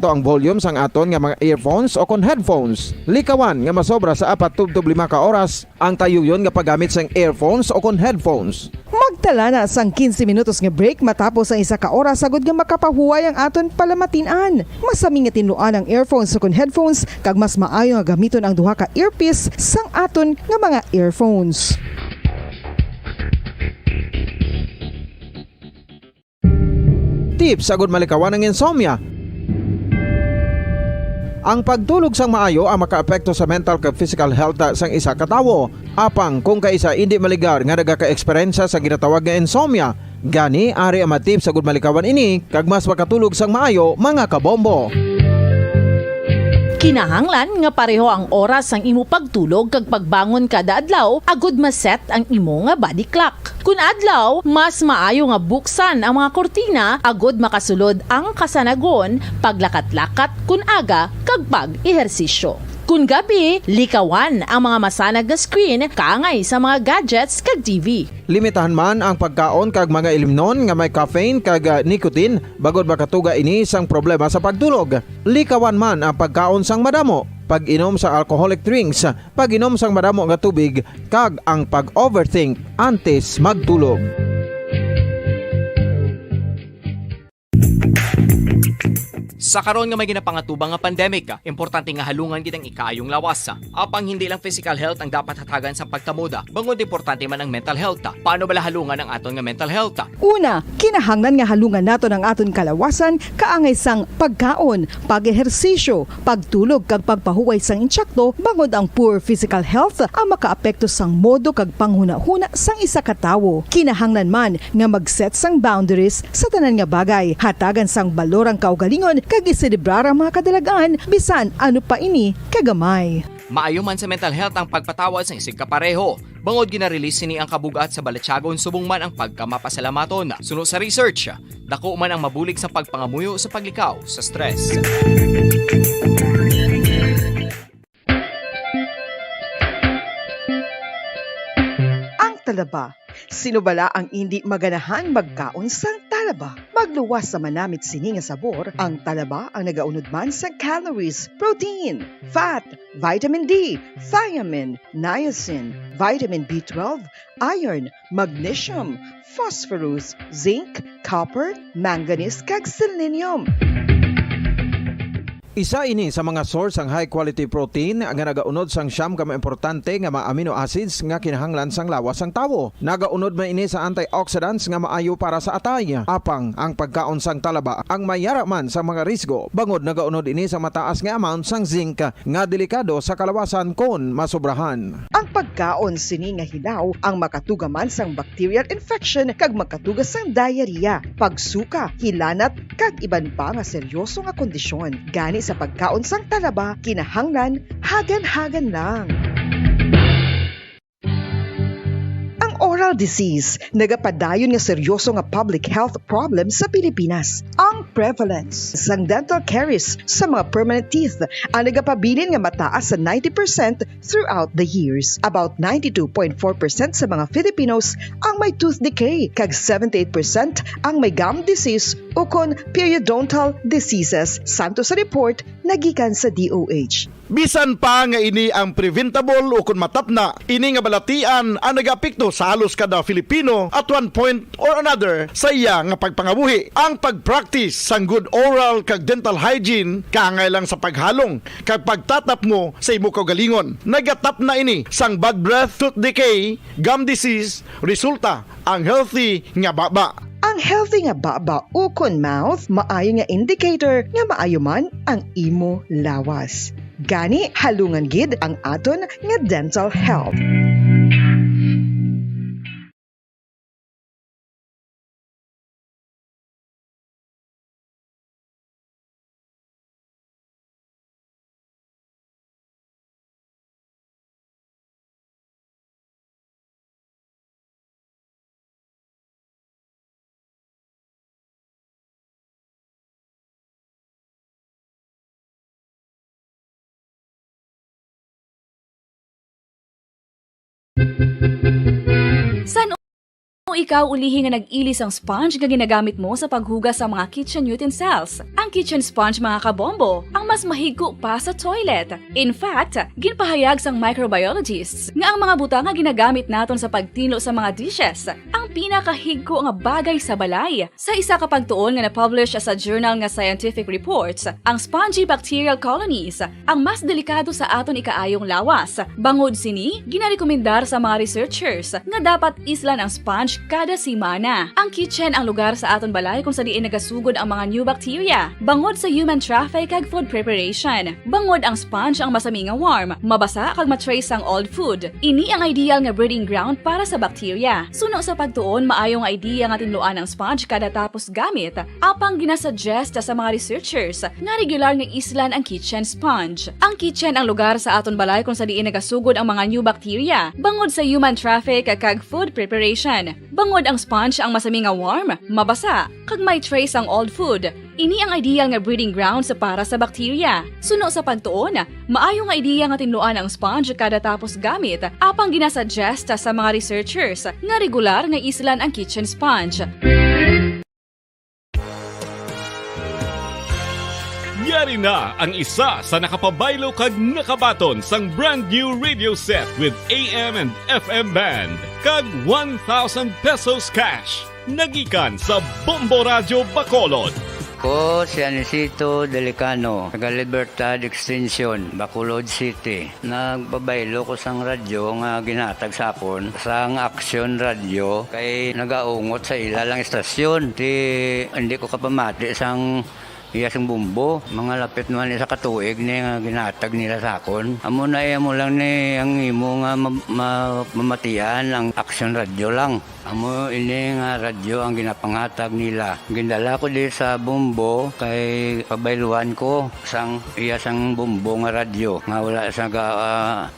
ang volume sang aton nga mga earphones o kon headphones. Likawan nga masobra sa 4-5 ka oras ang tayuyon nga paggamit sang earphones o kon headphones. Magtala na sang 15 minutos nga break matapos ang 1 ka oras sagud nga makapahuway ang aton palamatinan. Masami nga tinluan ang earphones o kon headphones kag mas maayo nga gamiton ang duha ka earpiece sang aton nga mga earphones. Tips agud malikawan ang insomnia. Ang pagtulog sang maayo ang makaapekto sa mental kag physical health sang isa ka tawo. Apang kung kaisa hindi maligar nga nagaka-eksperyensya sa ginatawag nga insomnia, gani ari ang tips agud malikawan ini kag mas makatulog sang maayo mga kabombo. Kinahanglan nga pareho ang oras ang imo pagtulog kag pagbangon kada adlaw agud maset ang imo nga body clock. Kun adlaw, mas maayo nga buksan ang mga kortina agud makasulod ang kasanagon, paglakat-lakat kun aga kag pag-ehersisyo. Kun gabi, likawan ang mga masanag nga screen kaangay sa mga gadgets kag TV. Limitahan man ang pagkaon kag mga ilimnon nga may caffeine kag nicotine bagod makatuga ini sang problema sa pagtulog. Likawan man ang pagkaon sang madamo, pag-inom sa alcoholic drinks, pag-inom sang madamo nga tubig kag ang pag-overthink antes magtulog. Sa karon nga may ginapangatubang nga pandemic, importante nga halungan gid ang ikaayong lawas. Apang hindi lang physical health ang dapat hatagan sa pagtamuda, bangod importante man ang mental health. Paano bala halungan ang aton nga mental health? Una, kinahanglan nga halungan naton ang aton kalawasan kaangay sang pagkaon, pag-ehersisyo, pagtulog kag pagpahuway sang insyakto bangod ang poor physical health ang makaapekto sang modo kag panghuna-huna sang isa ka tawo. Kinahanglan man nga mag-set sang boundaries sa tanan nga bagay, hatagan sang balorang kaugalingon kag iselebrar ang mga kadalagaan bisan ano pa ini kagamay. Maayo man sa mental health ang pagpatawad sa isig kapareho. Bangod ginarelease ni ang kabugat sa Balatsyagon subong man ang pagkamapasalamaton. Suno sa research, dako man ang mabulig sa pagpangamuyo sa paglikaw sa stress. Ang talaba. Sino bala ang hindi maganahan magkaon sang talaba? Magluwas sa manamit sini nga sabor, ang talaba ang nagaunod man sa calories, protein, fat, vitamin D, thiamine, niacin, vitamin B12, iron, magnesium, phosphorus, zinc, copper, manganese kag selenium. Isa ini sa mga source ang high quality protein nga nagaunod sang siyam ka importante nga mga amino acids nga kinahanglan sang lawas sang tawo. Nagaunod man ini sa antioxidants nga maayo para sa atay. Apang ang pagkaon sang talaba ang mayara man sa mga risgo. Bangod nagaunod ini sa mataas nga amount sang zinc nga delikado sa kalawasan kon masobrahan. Ang pagkaon sini nga hilaw ang makatugaman sang bacterial infection kag makatuga sang diarrhea, pagsuka, hilanat kag iban pa nga seryoso nga kondisyon. Gani sa pagkaon sang talaba, kinahanglan hagan-hagan lang. Oral disease, nagapadayon nga seryoso nga public health problem sa Pilipinas. Ang prevalence sang dental caries sa mga permanent teeth ang nagapabilin nga mataas sa 90% throughout the years. About 92.4% sa mga Filipinos ang may tooth decay, kag 78% ang may gum disease o kon periodontal diseases, santo sa report nagikan sa DOH. Bisan pa nga ini ang preventable o kung matapna, ini nga balatian ang nag-apekto sa halos kada Filipino at one point or another sa iya nga pagpangabuhi. Ang pag-practice sang good oral kag dental hygiene kaangay lang sa paghalong kag pagtatap mo sa imo kaugalingon. Nagatap na ini sang bad breath, tooth decay, gum disease, resulta ang healthy nga baba. Ang healthy nga baba o kon mouth, maayo nga indicator nga maayo man ang imo lawas. Gani halungan gid ang aton nga dental health. San ikaw ulihi nga nag-ilis ang sponge nga ginagamit mo sa paghugas sa mga kitchen utensils? Ang kitchen sponge, mga kabombo, ang mas mahigko pa sa toilet. In fact, ginpahayag sang microbiologists nga ang mga butang nga ginagamit naton sa pagtilo sa mga dishes ang pinakahigko nga bagay sa balay. Sa isa ka pagtuon nga na-publish sa journal nga Scientific Reports, ang spongy bacterial colonies ang mas delikado sa aton ikaayong lawas. Bangod sini, ginarekomendar sa mga researchers nga dapat islan ang sponge kada simana. Ang kitchen ang lugar sa aton balay kung sa diin nagasugod ang mga new bacteria. Bangod sa human traffic kag food preparation. Bangod ang sponge ang masami nga warm, mabasa kag matrace ang old food. Ini ang ideal nga breeding ground para sa bacteria. Suno sa pagtuon, maayo nga idea nga tinluan ang sponge kada tapos gamit. Apang ginasuggest sa mga researchers nga regular nga islan ang kitchen sponge. Ang kitchen ang lugar sa aton balay kung sa diin nagasugod ang mga new bacteria. Bangod sa human traffic kag food preparation. Bangod ang sponge ang masami nga warm, mabasa, kag may trace ang old food. Ini ang ideal nga breeding ground sa para sa bacteria. Suno sa pagtuon, maayo nga idea nga tinluan ang sponge kada tapos gamit. Apang ginasuggest sa mga researchers nga regular nga islan ang kitchen sponge. Yari na ang isa sa nakapabaylo kag nakabaton sang brand new radio set with AM and FM band kag 1,000 pesos cash. Nagikan sa Bombo Radio Bacolod. Ko si Anisito Delicano, taga Libertad Extension, Bacolod City. Nagbabaylo ko sang radyo nga ginatag sapon sang Action Radio kay nagaungot sa ilalang estasyon. Hindi ko kapamati sang iyasang bumbo, mga lapit naman sa katuig ni nga ginatag nila sakon. Amo na mo lang ni ang imo nga mamatian ang Action Radio lang. Amo ini nga radyo ang ginapangatag nila. Gindala ko di sa bumbo kay pabayluan ko sang iyasang bumbo nga radyo nga wala sa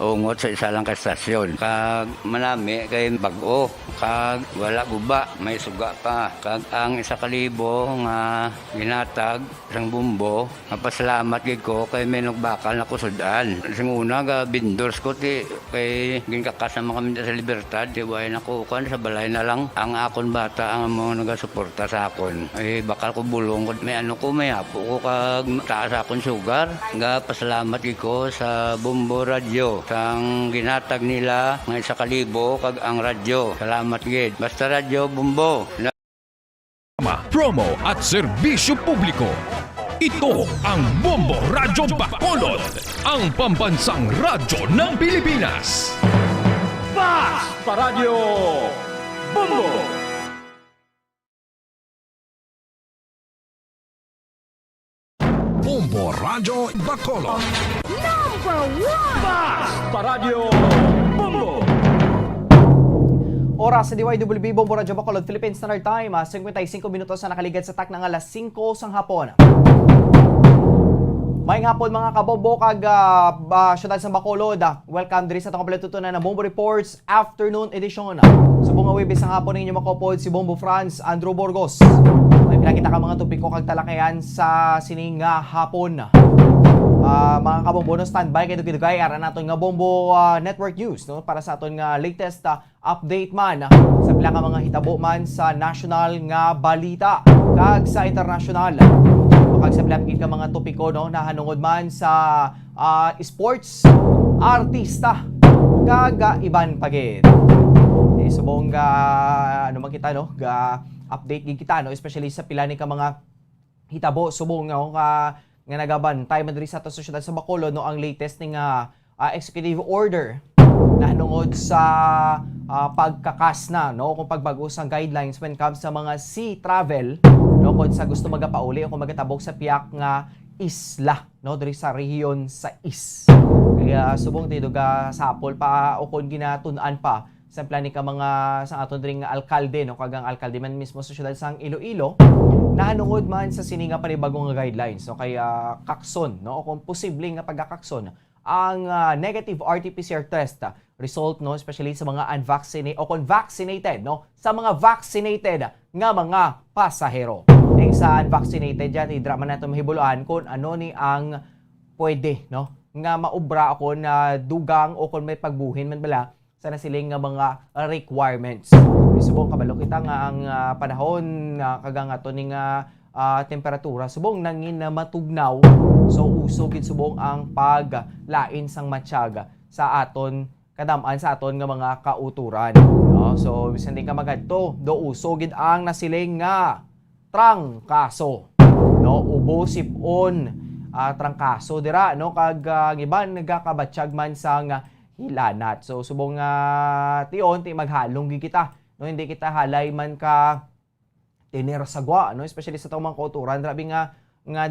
ungot sa isa lang ka estasyon. Kag manami kay bag-o, kag wala guba, may suga pa. Kag ang 1,000 nga ginatag sang bumbo, mapasalamat gid ko kay may nagbakal na kusudan. Sing una ga vendors ko ti kay ginkakasama kami sa Libertad, di way nako kan sa balay na lang ang akon bata ang mga nagasuporta sa akon. Ay bakal ko bulong ko may ano ko may apo ko kag taas akon sugar. Nga pasalamat gid ko sa Bombo Radio sang ginatag nila nga 1,000 kag ang radyo. Salamat gid. Basta Radio Bombo. Promo at serbisyo publiko. Ito ang Bombo Radyo Bacolod, ang pambansang radyo ng Pilipinas. Paradyo Bombo! Bombo Radyo Bacolod. Paradyo Bombo! Oras sa DYWB Bombo Radyo Bacolod, Philippine Standard Time, 55 minutos na nakaligad sa tak ng alas 5 sang hapon. Maayong hapon mga kabombo kag syudad sa Bacolod. Welcome diri sa atong kompletutunan na Bombo Reports Afternoon Edition. Sa bunga Webes ang hapon ninyo makopod si Bombo France Andrew Burgos. May pinakita ka mga topiko kag talakayan sa sining hapon. Mga kabombo no, standby kayo dugay ara naton nga Bombo Network News no, para sa aton nga latest update man sa pila ka mga hitabo man sa national nga balita kag sa international. Kag sa pila ka mga topiko no, nahanungod man sa sports, artista kag iban pagid. Subong ano man kita no, ga update gid kita no, especially sa pila ni ka mga hitabo subong no, nga nagabantay man diri sa syudad sa Bacolod no, ang latest ning executive order na hanungod sa pagkakas na no, kung pagbago sa guidelines when comes sa mga sea travel no, kung sa gusto magapauli o kung magatabok sa piyak nga isla no, diri sa rehiyon sa kaya subong tido ga sapol pa o kung ginatun-an pa sa plani ka mga sa aton diri nga alkalde no, kagang alkalde man mismo sa syudad sang Iloilo nahanungod man sa sini nga panibagong nga guidelines no, kaya kakson no, o kung posible nga pagkakakson ang negative RT-PCR test result no, especially sa mga unvaccinated o kung vaccinated no, sa mga vaccinated nga mga pasahero. Sa unvaccinated dyan idraman nato mahibuluan kung ano ni ang pwede no, nga maubra ako na dugang o kung may pagbuhin man bala sa nasiling nga mga requirements. Subong kabalo kita nga ang panahon kagang ato ning temperatura subong nangin na matugnaw, so uso gid subong ang paglain sang matyaga sa aton kadam-an sa aton nga mga kauturan no? So bisan din ka magadto do uso gid ang nasiling nga trangkaso no, ubo sipon trangkaso dira no, kag iban nagakabatsyag man sang hilanat. So subong tion ti maghalong gid kita no, hindi kita halay man ka tinir sagwa no, especially sa tawong mga kauturan grabe nga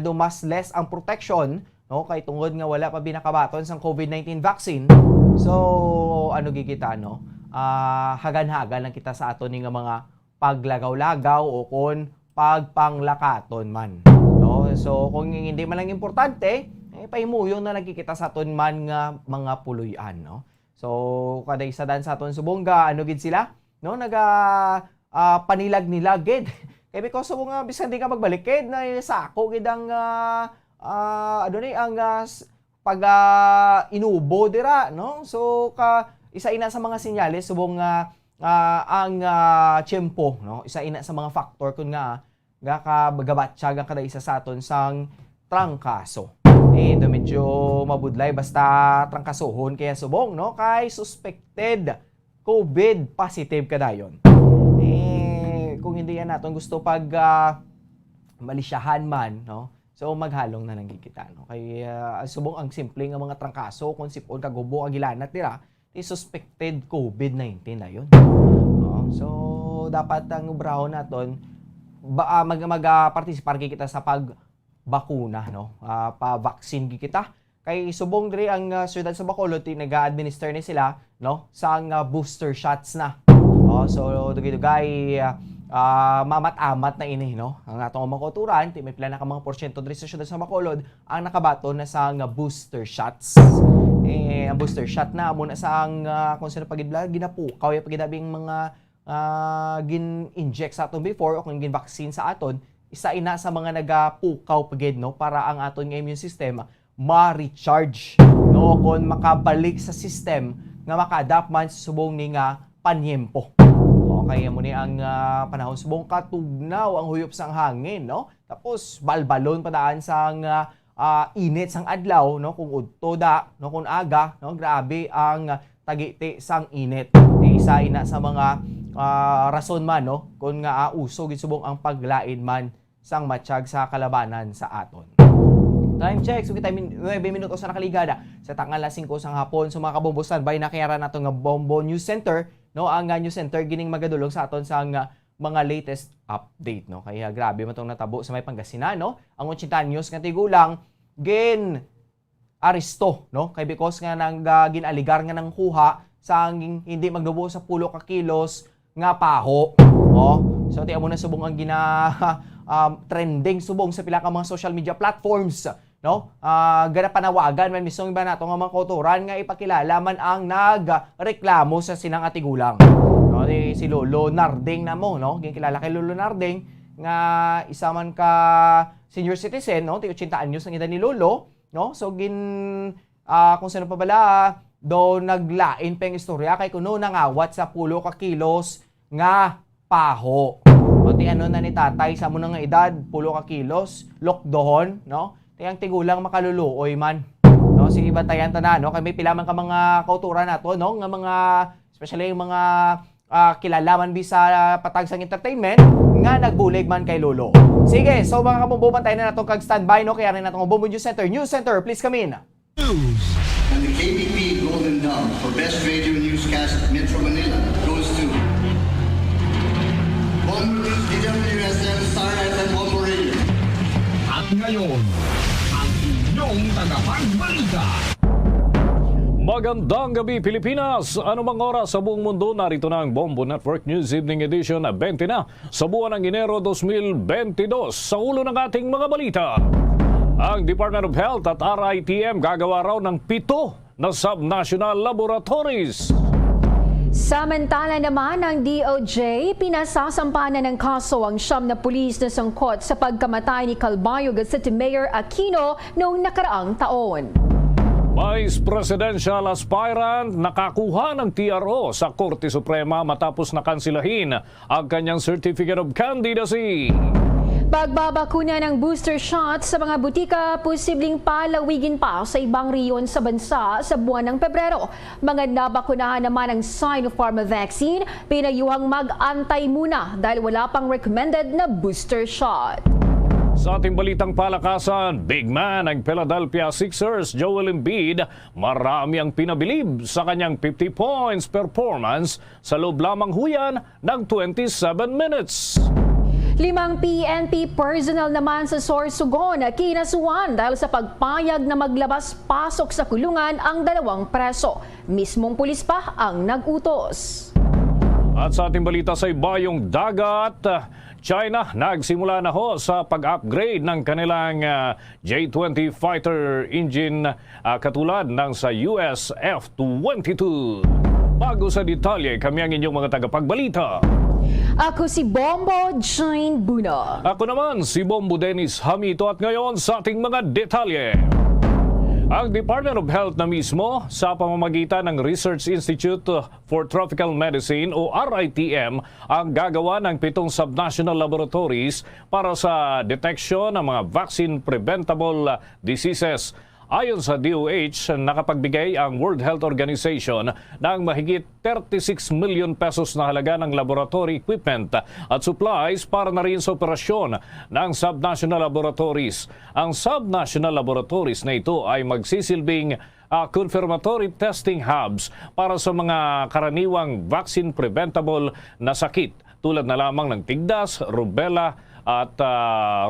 dumas less ang protection no, kay tungod nga wala pa binakabaton sang COVID-19 vaccine. So ano gid kita no, hagan-hagan lang kita sa aton nga mga paglagaw-lagaw o kon pagpanglakaton man no. So kung hindi man lang importante pahimuyon na nagkikita sa aton man nga mga puloy-an no. So kada isa dan sa aton subongga ano gid sila no, panilag-nilag gid kay because subong nga bisan di ka magbalik gid na sako gid ang ano ni ang pag inubo dira no. So isa ina sa mga senyales subong ang tiyempo no, isa ina sa mga factor kun nga gakabagatsyag ang kada isa sa aton sang trangkaso. Do medyo mabudlay basta trangkasohon kaya subong no, kay suspected COVID positive kadayon. Kung hindi yan natin gusto pag malisyahan man no, so maghalong na lang kita no, kay subong ang simple nga mga trangkaso kung sipon kagubo agilanat dira suspected COVID-19 na yun no? So dapat ang ubrahon naton mag-participar kita sa pagbakuna no, pa-vaccine kita kay subong diri ang syudad sa Bacolod nag-administer ni sila no sang booster shots na. So dugay-dugay mamat-amat na ini no, ang atong mga kauturan may pila na ka mga porsyento diri sa syudad sa Bacolod ang nakabaton na sang booster shots. Ang booster shot na muna sang kung sino pagidla ginapukaw ya pagidabing mga gin-inject sa aton before o kung gin-vaccine sa aton, isa ina sa mga nagapukaw pagid no, para ang aton nga immune system ma-recharge no, kung makabalik sa system nga maka-adapt man sa subong ni nga panyempo. Kaya mo ni ang panahon subong katugnaw ang huyop sang hangin no, tapos balbalon padaan sang init sang adlaw no, kung udto da no, kung aga no, grabe ang tagiti sang init. Isa ina sa mga rason man no, kung nga uso gid subong ang paglain man sang matsyag sa kalabanan sa aton. Time check, so kita 9 minutos na nakaligada sa tangal 5 sang hapon. So mga kabombo, standby na kaya nato nga Bombo News Center, no? Ang news center gining magadulong sa aton sa mga latest update, no? Kaya grabe man tong natabo sa may Pangasinan, no? Ang 80 anyos nga tigulang gin aresto, no? Kay because nga nang ginaligar nga nang kuha sa hindi magdubo sa 10 ka kilos nga paho. Oh, so tiyan mo na subong ang trending subong sa pila ka mga social media platforms, no? Gana panawagan man mismo iba nato nga mga kauturan nga ipakilala man ang nagreklamo sa sinang atigulang. No, si Lolo Narding na mo, no? Ginkilala kay Lolo Narding nga isa man ka senior citizen, no? 80 anyos ang edad ni Lolo, no? So kung sino pa bala do naglain peng istorya kay kuno nangawat sa 10 ka kilos nga paho. O ti ano na ni tatay sa mo nga edad 10 ka kilos lokdohon, no? Tiyang tigulang makaluluoy man. No, sige bantayan ta na, no? Kay may pila man ka mga kauturan nato, no? Nga mga especially yung mga kilalaman sa patag sang entertainment nga nagbulig man kay Lolo. Sige, so mga kabombo, bantayan na natong kag standby, no? Kaya rin natong Bombo News Center. News Center, please come in. And the KBP Golden Dome for Best Radio Newscast Metro Manila goes to Bombo News, DWSM, Star FM, Bombo Radio. At ngayon, ang inyong tagapagbalita. Magandang gabi Pilipinas! Anumang oras sa buong mundo, narito na ang Bombo Network News Evening Edition 20 na sa buwan ng Enero 2022. Sa ulo ng ating mga balita, ang Department of Health at RITM gagawa raw ng 7 na subnational laboratories. Samantala naman ng DOJ, pinasasampanan ng kaso ang 9 na pulis na sangkot sa pagkamatay ni Calbayog City Mayor Aquino noong nakaraang taon. Vice Presidential aspirant nakakuha ng TRO sa Korte Suprema matapos nakansilahin ang kanyang Certificate of Candidacy. Pagbabakuna ng booster shot sa mga butika, posibleng palawigin pa sa ibang riyon sa bansa sa buwan ng Pebrero. Mga nabakunahan naman ng Sinopharm vaccine, pinayuhang mag-antay muna dahil wala pang recommended na booster shot. Sa ating balitang palakasan, big man ng Philadelphia Sixers, Joel Embiid, marami ang pinabilib sa kanyang 50 points performance sa loob lamang huyan ng 27 minutes. 5 PNP personnel naman sa Sorsogon kinasuhan dahil sa pagpayag na maglabas-pasok sa kulungan ang 2 preso. Mismong pulis pa ang nag-utos. At sa ating balita sa ibayong dagat, China nagsimula na ho sa pag-upgrade ng kanilang J-20 fighter engine katulad ng sa US F-22. Bago sa detalye, kami ang inyong mga tagapagbalita. Ako si Bombo Jane Buno. Ako naman si Bombo Dennis Hamito at ngayon sa ating mga detalye. Ang Department of Health na mismo sa pamamagitan ng Research Institute for Tropical Medicine o RITM ang gagawa ng 7 subnational laboratories para sa detection ng mga vaccine-preventable diseases. Ayon sa DOH, nakapagbigay ang World Health Organization ng mahigit 36 million pesos na halaga ng laboratory equipment at supplies para na rin sa operasyon ng subnational laboratories. Ang subnational laboratories na ito ay magsisilbing confirmatory testing hubs para sa mga karaniwang vaccine-preventable na sakit tulad na lamang ng tigdas, rubella, at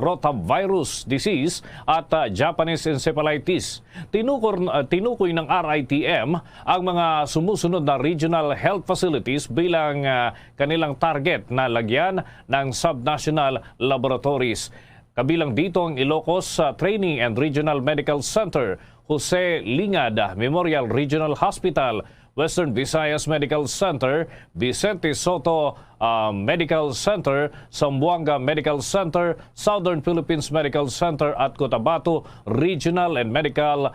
rotavirus disease at Japanese encephalitis. Tinukoy ng RITM ang mga sumusunod na regional health facilities bilang kanilang target na lagyan ng subnational laboratories. Kabilang dito ang Ilocos Training and Regional Medical Center, Jose Lingad Memorial Regional Hospital, Western Visayas Medical Center, Vicente Soto Medical Center, Zamboanga Medical Center, Southern Philippines Medical Center at Cotabato Regional and Medical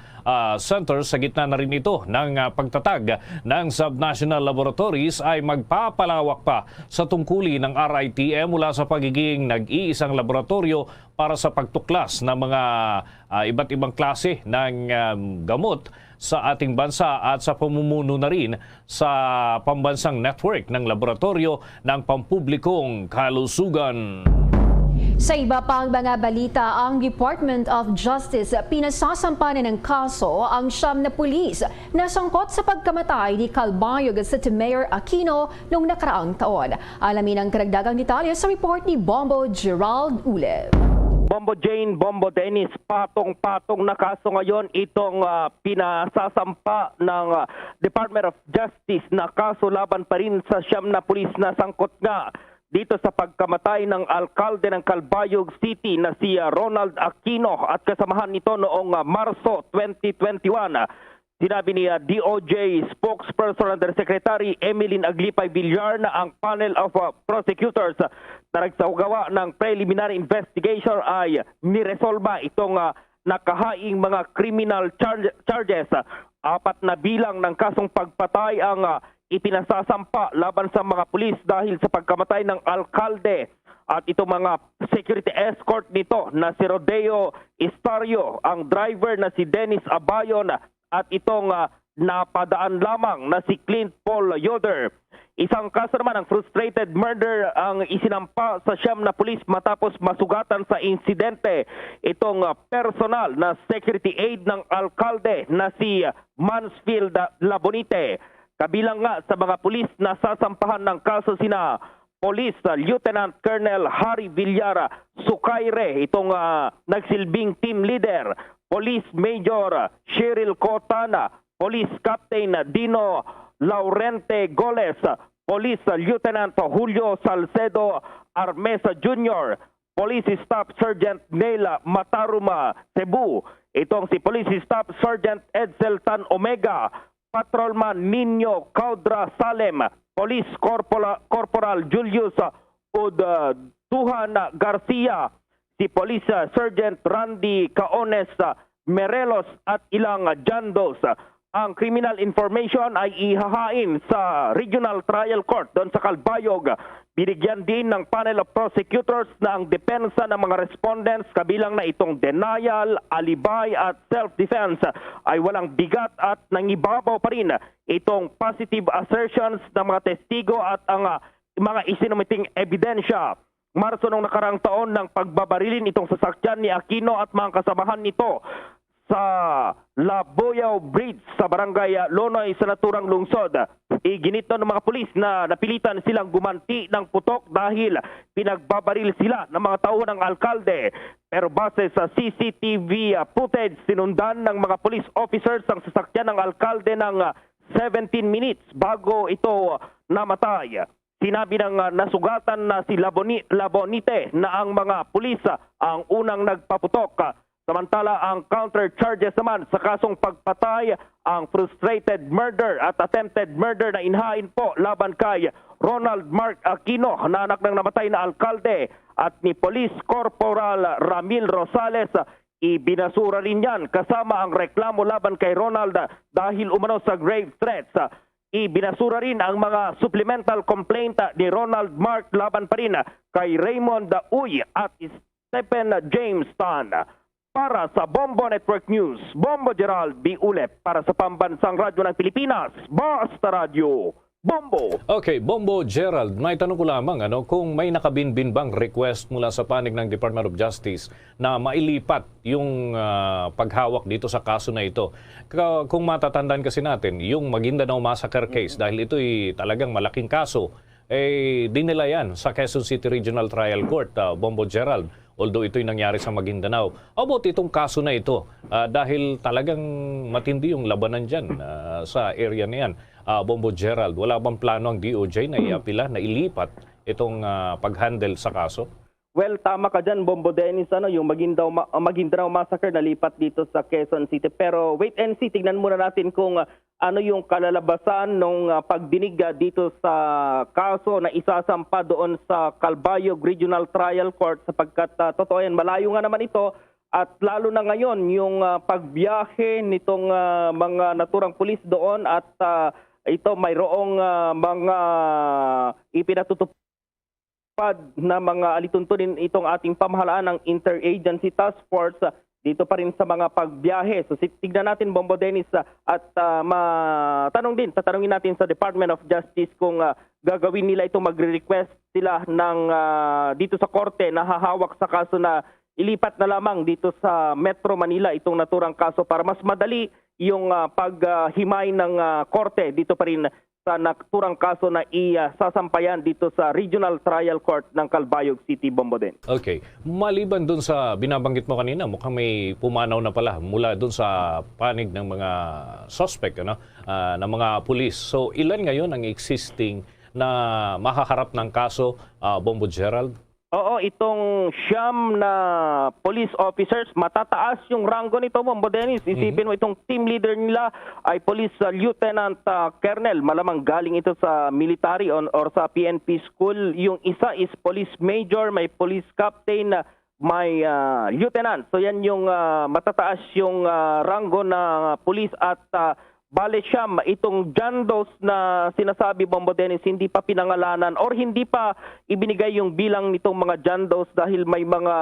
Center. Sa gitna na rin ito ng pagtatag ng subnational laboratories ay magpapalawak pa sa tungkulin ng RITM mula sa pagiging nag-iisang laboratorio para sa pagtuklas ng mga iba't ibang klase ng gamot sa ating bansa at sa pamumuno na rin sa pambansang network ng laboratorio ng pampublikong kalusugan. Sa iba pang mga balita, ang Department of Justice pinasasampanan ng kaso ang 9 na pulis na sangkot sa pagkamatay ni Calbayog City Mayor Aquino noong nakaraang taon. Alamin ang karagdagang detalye sa report ni Bombo Gerald Ulev. Bombo Jane, Bombo Dennis, patong-patong na kaso ngayon itong pinasasampa ng Department of Justice na kaso laban pa rin sa 9 na pulis na sangkot nga dito sa pagkamatay ng alkalde ng Calbayog City na si Ronald Aquino at kasamahan nito noong Marso 2021. Sinabi ni DOJ spokesperson Undersecretary Emeline Aglipay Villar na ang panel of prosecutors na nagsagawa ng preliminary investigation ay niresolba itong nakahaing mga criminal charges. 4 na bilang ng kasong pagpatay ang ipinasasampa laban sa mga pulis dahil sa pagkamatay ng alkalde at itong mga security escort nito na si Rodeo Estario, ang driver na si Dennis Abayon at itong napadaan lamang na si Clint Paul Yoder. Isang kaso naman ng frustrated murder ang isinampa sa 9 na pulis matapos masugatan sa insidente itong personal na security aide ng alkalde na si Mansfield Labonite. Kabilang nga sa mga pulis na sasampahan ng kaso sina Police Lieutenant Colonel Harry Villara Sukaire, itong nagsilbing team leader, Police Major Cheryl Cotana, Police Captain Dino Laurente Goles, Police Lieutenant Julio Salcedo Armesa Jr., Police Staff Sergeant Neil Mataruma Cebu, itong si Police Staff Sergeant Edsel Tan Omega, Patrolman Nino Caudra Salem, Police Corporal Julius Tuhan Garcia, si Police Sergeant Randy Caones Merelos at ilang jandos. Ang criminal information ay ihahain sa Regional Trial Court doon sa Calbayog. Binigyan din ng panel of prosecutors na ang depensa ng mga respondents kabilang na itong denial, alibay at self-defense ay walang bigat at nangibabaw pa rin itong positive assertions ng mga testigo at ang mga isinumiting ebidensya. Marso nung nakarang taon ng pagbabarilin itong sasakyan ni Aquino at mga kasamahan nito sa Laboyao Bridge sa Barangay Lonoy sa naturang lungsod. Iginito ng mga pulis na napilitan silang gumanti ng putok dahil pinagbabaril sila ng mga tauhan ng alkalde. Pero base sa CCTV footage, sinundan ng mga police officers ang sasakyan ng alkalde ng 17 minutes bago ito namatay. Sinabi ng nasugatan na si Labonite na ang mga pulis ang unang nagpaputok. Samantala, ang counter charges naman sa kasong pagpatay, ang frustrated murder at attempted murder na inhain po laban kay Ronald Mark Aquino, na anak ng namatay na alkalde, at ni Police Corporal Ramil Rosales, ibinasura rin yan kasama ang reklamo laban kay Ronald dahil umano sa grave threats. Ibinasura rin ang mga supplemental complaint ni Ronald Mark laban pa rin kay Raymond Uy at Stephen James Tan. Para sa Bombo Network News, Bombo Gerald B. Ulep para sa Pambansang Radyo ng Pilipinas, Basta Radio, Bombo. Okay, Bombo Gerald, may tanong ko lamang kung may nakabinbin bang request mula sa panig ng Department of Justice na mailipat yung paghawak dito sa kaso na ito. Kung matatandaan kasi natin, yung Maguindanao Massacre case, dahil ito'y talagang malaking kaso, dinila yan sa Quezon City Regional Trial Court, Bombo Gerald. Although ito'y nangyari sa Maguindanao. About itong kaso na ito, dahil talagang matindi yung labanan dyan sa area na yan. Bombo Gerald, wala bang plano ang DOJ na iapila, na ilipat itong pag-handle sa kaso? Well, tama ka dyan, Bombo Dennis. Yung Maguindanao Massacre nalipat dito sa Quezon City. Pero wait and see, tignan muna natin kung ano yung kalalabasan ng pagdinig dito sa kaso na isasampa doon sa Calbayog Regional Trial Court, sapagkat totoo yan, malayo nga naman ito. At lalo na ngayon, yung pagbiyahe nitong mga naturang pulis doon at ito mayroong mga ipinatutupad na mga alituntunin itong ating pamahalaan ng Interagency Task Force dito pa rin sa mga pagbiyahe. So tignan natin, Bombo Dennis, at tatanungin natin sa Department of Justice kung gagawin nila ito, magre-request sila ng dito sa korte na hahawak sa kaso na ilipat na lamang dito sa Metro Manila itong naturang kaso para mas madali yung paghimay ng korte dito pa rin sa naturang kaso na sasampayan dito sa Regional Trial Court ng Calbayog City, Bombo Dennis. Okay. Maliban dun sa binabanggit mo kanina, mukhang may pumanaw na pala mula dun sa panig ng mga suspect, ng mga pulis. So ilan ngayon ang existing na makaharap ng kaso, Bombo Gerald? Oo, itong siyam na police officers, matataas yung rango nito, Bombo Dennis. Isipin mo, itong team leader nila ay Police Lieutenant Colonel. Malamang galing ito sa military or sa PNP school. Yung isa is Police Major, may Police Captain, may Lieutenant. So yan yung matataas yung rango na police at bale siyam, itong John Does na sinasabi, Bombo Dennis, hindi pa pinangalanan or hindi pa ibinigay yung bilang nitong mga John Does dahil may mga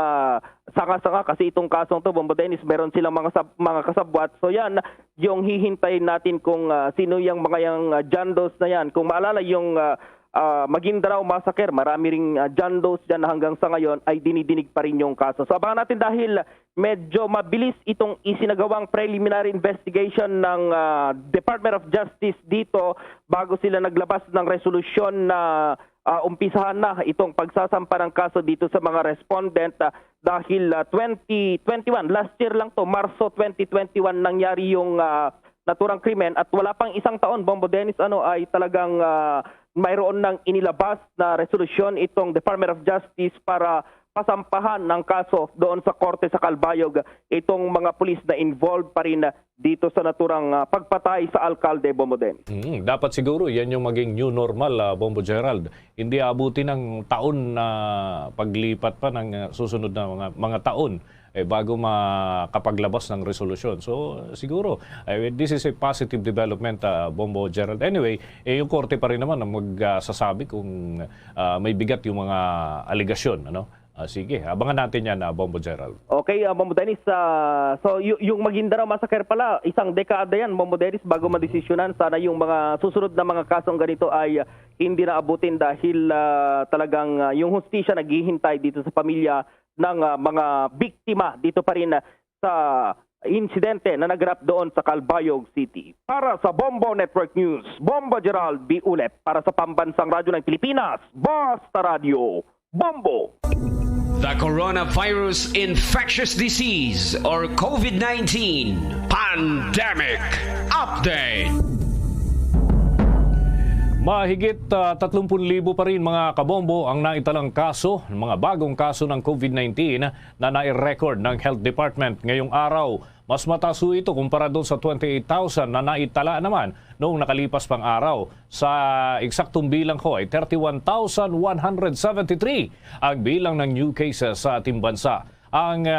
saka-saka kasi itong kasong to, Bombo Dennis, meron silang mga kasabwat. So yan, yung hihintayin natin kung sino yung mga John Does na yan. Kung maalala yung Maguindanao Massacre, marami ring John Does dyan na hanggang sa ngayon ay dinidinig pa rin yung kaso. So abangan natin dahil medyo mabilis itong isinagawang preliminary investigation ng Department of Justice dito bago sila naglabas ng resolusyon na umpisahan na itong pagsasampa ng kaso dito sa mga respondent dahil 2021, last year lang to, Marso 2021 nangyari yung naturang krimen at wala pang isang taon, Bombo Dennis, ay talagang mayroon ng inilabas na resolusyon itong Department of Justice para pasampahan ng kaso doon sa korte sa Calbayog itong mga pulis na involved pa rin dito sa naturang pagpatay sa alkalde, Bombo Dennis. Dapat siguro yan yung maging new normal, Bombo Gerald. Hindi abuti ng taon na paglipat pa ng susunod na mga taon bago makapaglabas ng resolusyon. So siguro, this is a positive development, Bombo Gerald. Anyway, yung korte pa rin naman ang magsasabi kung may bigat yung mga aligasyon. Sige, abangan natin yan, Bombo Gerald. Okay, Bombo Dennis. So yung Maguindanao Massacre pala, isang dekada yan, Bombo Dennis, bago madesisyonan. Sana yung mga susunod na mga kasong ganito ay hindi na abutin dahil talagang yung hustisya naghihintay dito sa pamilya ng mga biktima dito pa rin sa insidente na naganap doon sa Calbayog City. Para sa Bombo Network News, Bombo Gerald B. Ulep para sa Pambansang Radyo ng Pilipinas, Basta Radio, Bombo! The Coronavirus Infectious Disease or COVID-19 Pandemic Update. Mahigit 30,000 pa rin mga kabombo ang naitalang kaso, mga bagong kaso ng COVID-19 na nai-record ng Health Department ngayong araw. Mas mataas ito kumpara doon sa 28,000 na naitala naman noong nakalipas pang araw. Sa eksaktong bilang ko ay 31,173 ang bilang ng new cases sa ating bansa. Ang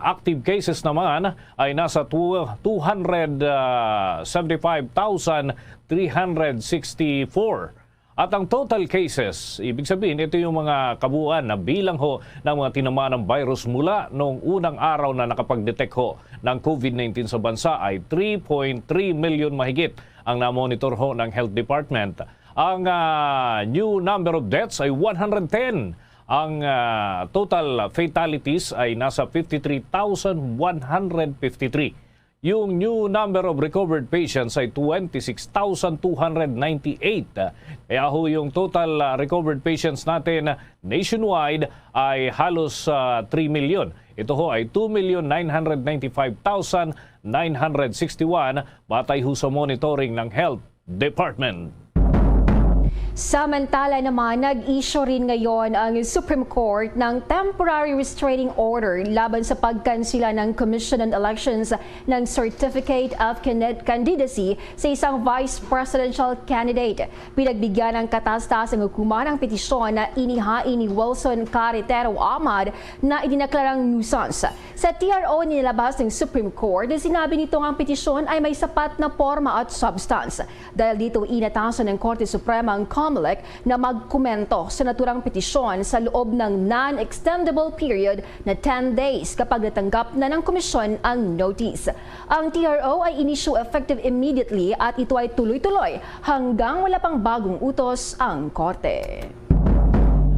active cases naman ay nasa 275,364. At ang total cases, ibig sabihin, ito yung mga kabuuan na bilang ho ng mga tinamaan ng virus mula noong unang araw na nakapag-detect ho ng COVID-19 sa bansa ay 3.3 million mahigit ang na-monitor ho ng Health Department. Ang new number of deaths ay 110. Ang total fatalities ay nasa 53,153. Yung new number of recovered patients ay 26,298. Kaya ho yung total recovered patients natin nationwide ay halos 3 million. Ito ho ay 2,995,961 batay ho sa monitoring ng Health Department. Samantala naman, nag-issue rin ngayon ang Supreme Court ng temporary restraining order laban sa pagkansila ng Commission on Elections ng Certificate of Candidacy sa isang vice presidential candidate. Pinagbigyan ng katas-tasang hukuman ang petisyon na inihain ni Wilson Carretero Ahmad na idineklarang nuisance. Sa TRO nilabas ng Supreme Court, sinabi nito ang petisyon ay may sapat na forma at substance. Dahil dito inatasan ng Korte Suprema ang COMELEC na magkomento sa naturang petisyon sa loob ng non-extendable period na 10 days kapag natanggap na ng komisyon ang notice. Ang TRO ay in-issue effective immediately at ito ay tuloy-tuloy hanggang wala pang bagong utos ang korte.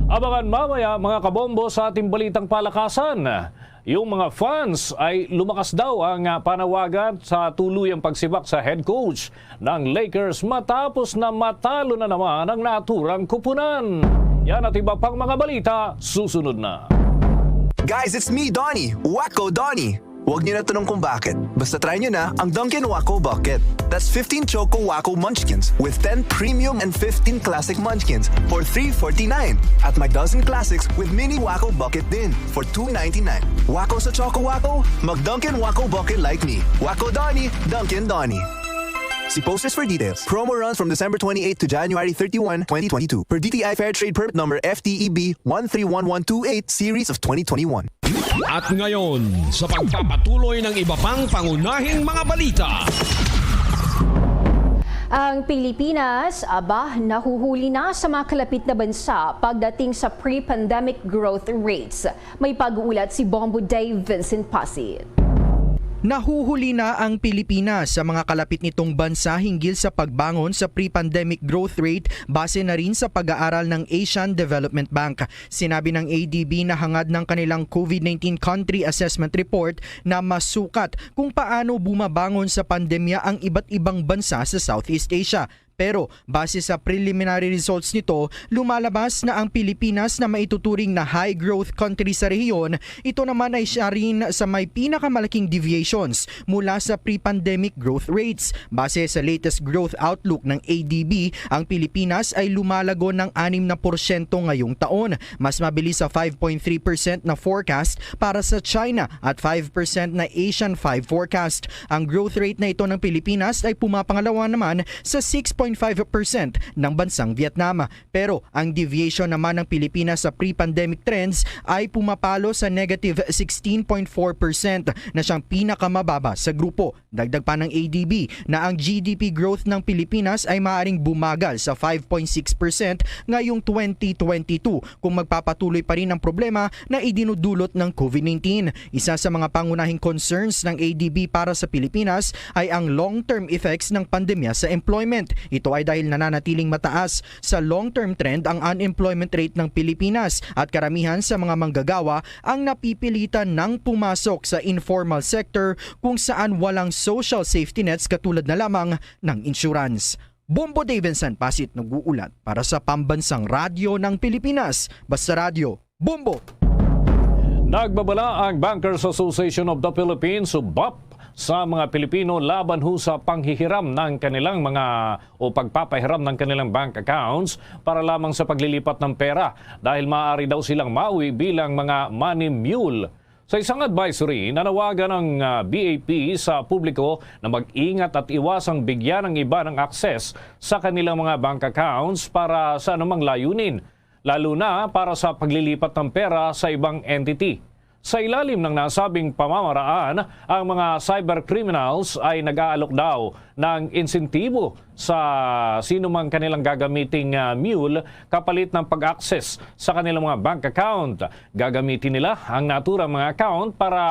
Abangan mamaya mga kabombo sa ating balitang palakasan. Yung mga fans ay lumakas daw ang panawagan sa tuluyang pagsibak sa head coach ng Lakers matapos na matalo na naman ang naturang kupunan. Yan at iba pang mga balita, susunod na. Guys, it's me, Donnie. Wacko Donnie. Huwag niyo na tanong kung bakit. Basta try niyo na ang Dunkin' Wacko Bucket. That's 15 Choco Wacko Munchkins with 10 Premium and 15 Classic Munchkins for $3.49. At may dozen Classics with Mini Wacko Bucket din for $2.99. Wacko sa Choco Wacko? Mag Dunkin' Wacko Bucket like me. Wacko Donnie, Dunkin' Donnie. See posters for details. Promo runs from December 28 to January 31, 2022. Per DTI Fair Trade Permit Number FTEB 131128 Series of 2021. At ngayon, sa pagpapatuloy ng iba pang pangunahing mga balita. Ang Pilipinas, nahuhuli na sa mga kalapit na bansa pagdating sa pre-pandemic growth rates. May pag-uulat si Bombo Dave Vincent Pasit. Nahuhuli na ang Pilipinas sa mga kalapit nitong bansa hinggil sa pagbangon sa pre-pandemic growth rate base na rin sa pag-aaral ng Asian Development Bank. Sinabi ng ADB na hangad ng kanilang COVID-19 Country Assessment Report na masukat kung paano bumabangon sa pandemya ang iba't ibang bansa sa Southeast Asia. Pero base sa preliminary results nito, lumalabas na ang Pilipinas na maituturing na high growth country sa rehiyon, ito naman ay siya rin sa may pinakamalaking deviations mula sa pre-pandemic growth rates. Base sa latest growth outlook ng ADB, ang Pilipinas ay lumalago ng 6% ngayong taon. Mas mabilis sa 5.3% na forecast para sa China at 5% na Asian 5 forecast. Ang growth rate na ito ng Pilipinas ay pumapangalawa naman sa 6.5% ng bansang Vietnam. Pero ang deviation naman ng Pilipinas sa pre-pandemic trends ay pumapalo sa negative 16.4% na siyang pinakamababa sa grupo. Dagdag pa ng ADB na ang GDP growth ng Pilipinas ay maaaring bumagal sa 5.6% ngayong 2022 kung magpapatuloy pa rin ang problema na idinudulot ng COVID-19. Isa sa mga pangunahing concerns ng ADB para sa Pilipinas ay ang long-term effects ng pandemya sa employment. Ito ay dahil nananatiling mataas sa long-term trend ang unemployment rate ng Pilipinas at karamihan sa mga manggagawa ang napipilitan ng pumasok sa informal sector kung saan walang social safety nets katulad na lamang ng insurance. Bombo Davidson Pasit nag-uulat para sa Pambansang Radyo ng Pilipinas. Basta Radio, Bombo! Nagbabala ang Bankers Association of the Philippines, BAP, sa mga Pilipino laban ho sa panghihiram ng kanilang pagpapahiram ng kanilang bank accounts para lamang sa paglilipat ng pera dahil maaari daw silang mauwi bilang mga money mule. Sa isang advisory, nanawagan ng BAP sa publiko na mag-ingat at iwasang bigyan ng iba ng akses sa kanilang mga bank accounts para sa anumang layunin, lalo na para sa paglilipat ng pera sa ibang entity. Sa ilalim ng nasabing pamamaraan, ang mga cybercriminals ay nag-aalok daw ng insentibo sa sino mang kanilang gagamiting mule kapalit ng pag-access sa kanilang mga bank account. Gagamitin nila ang naturang mga account para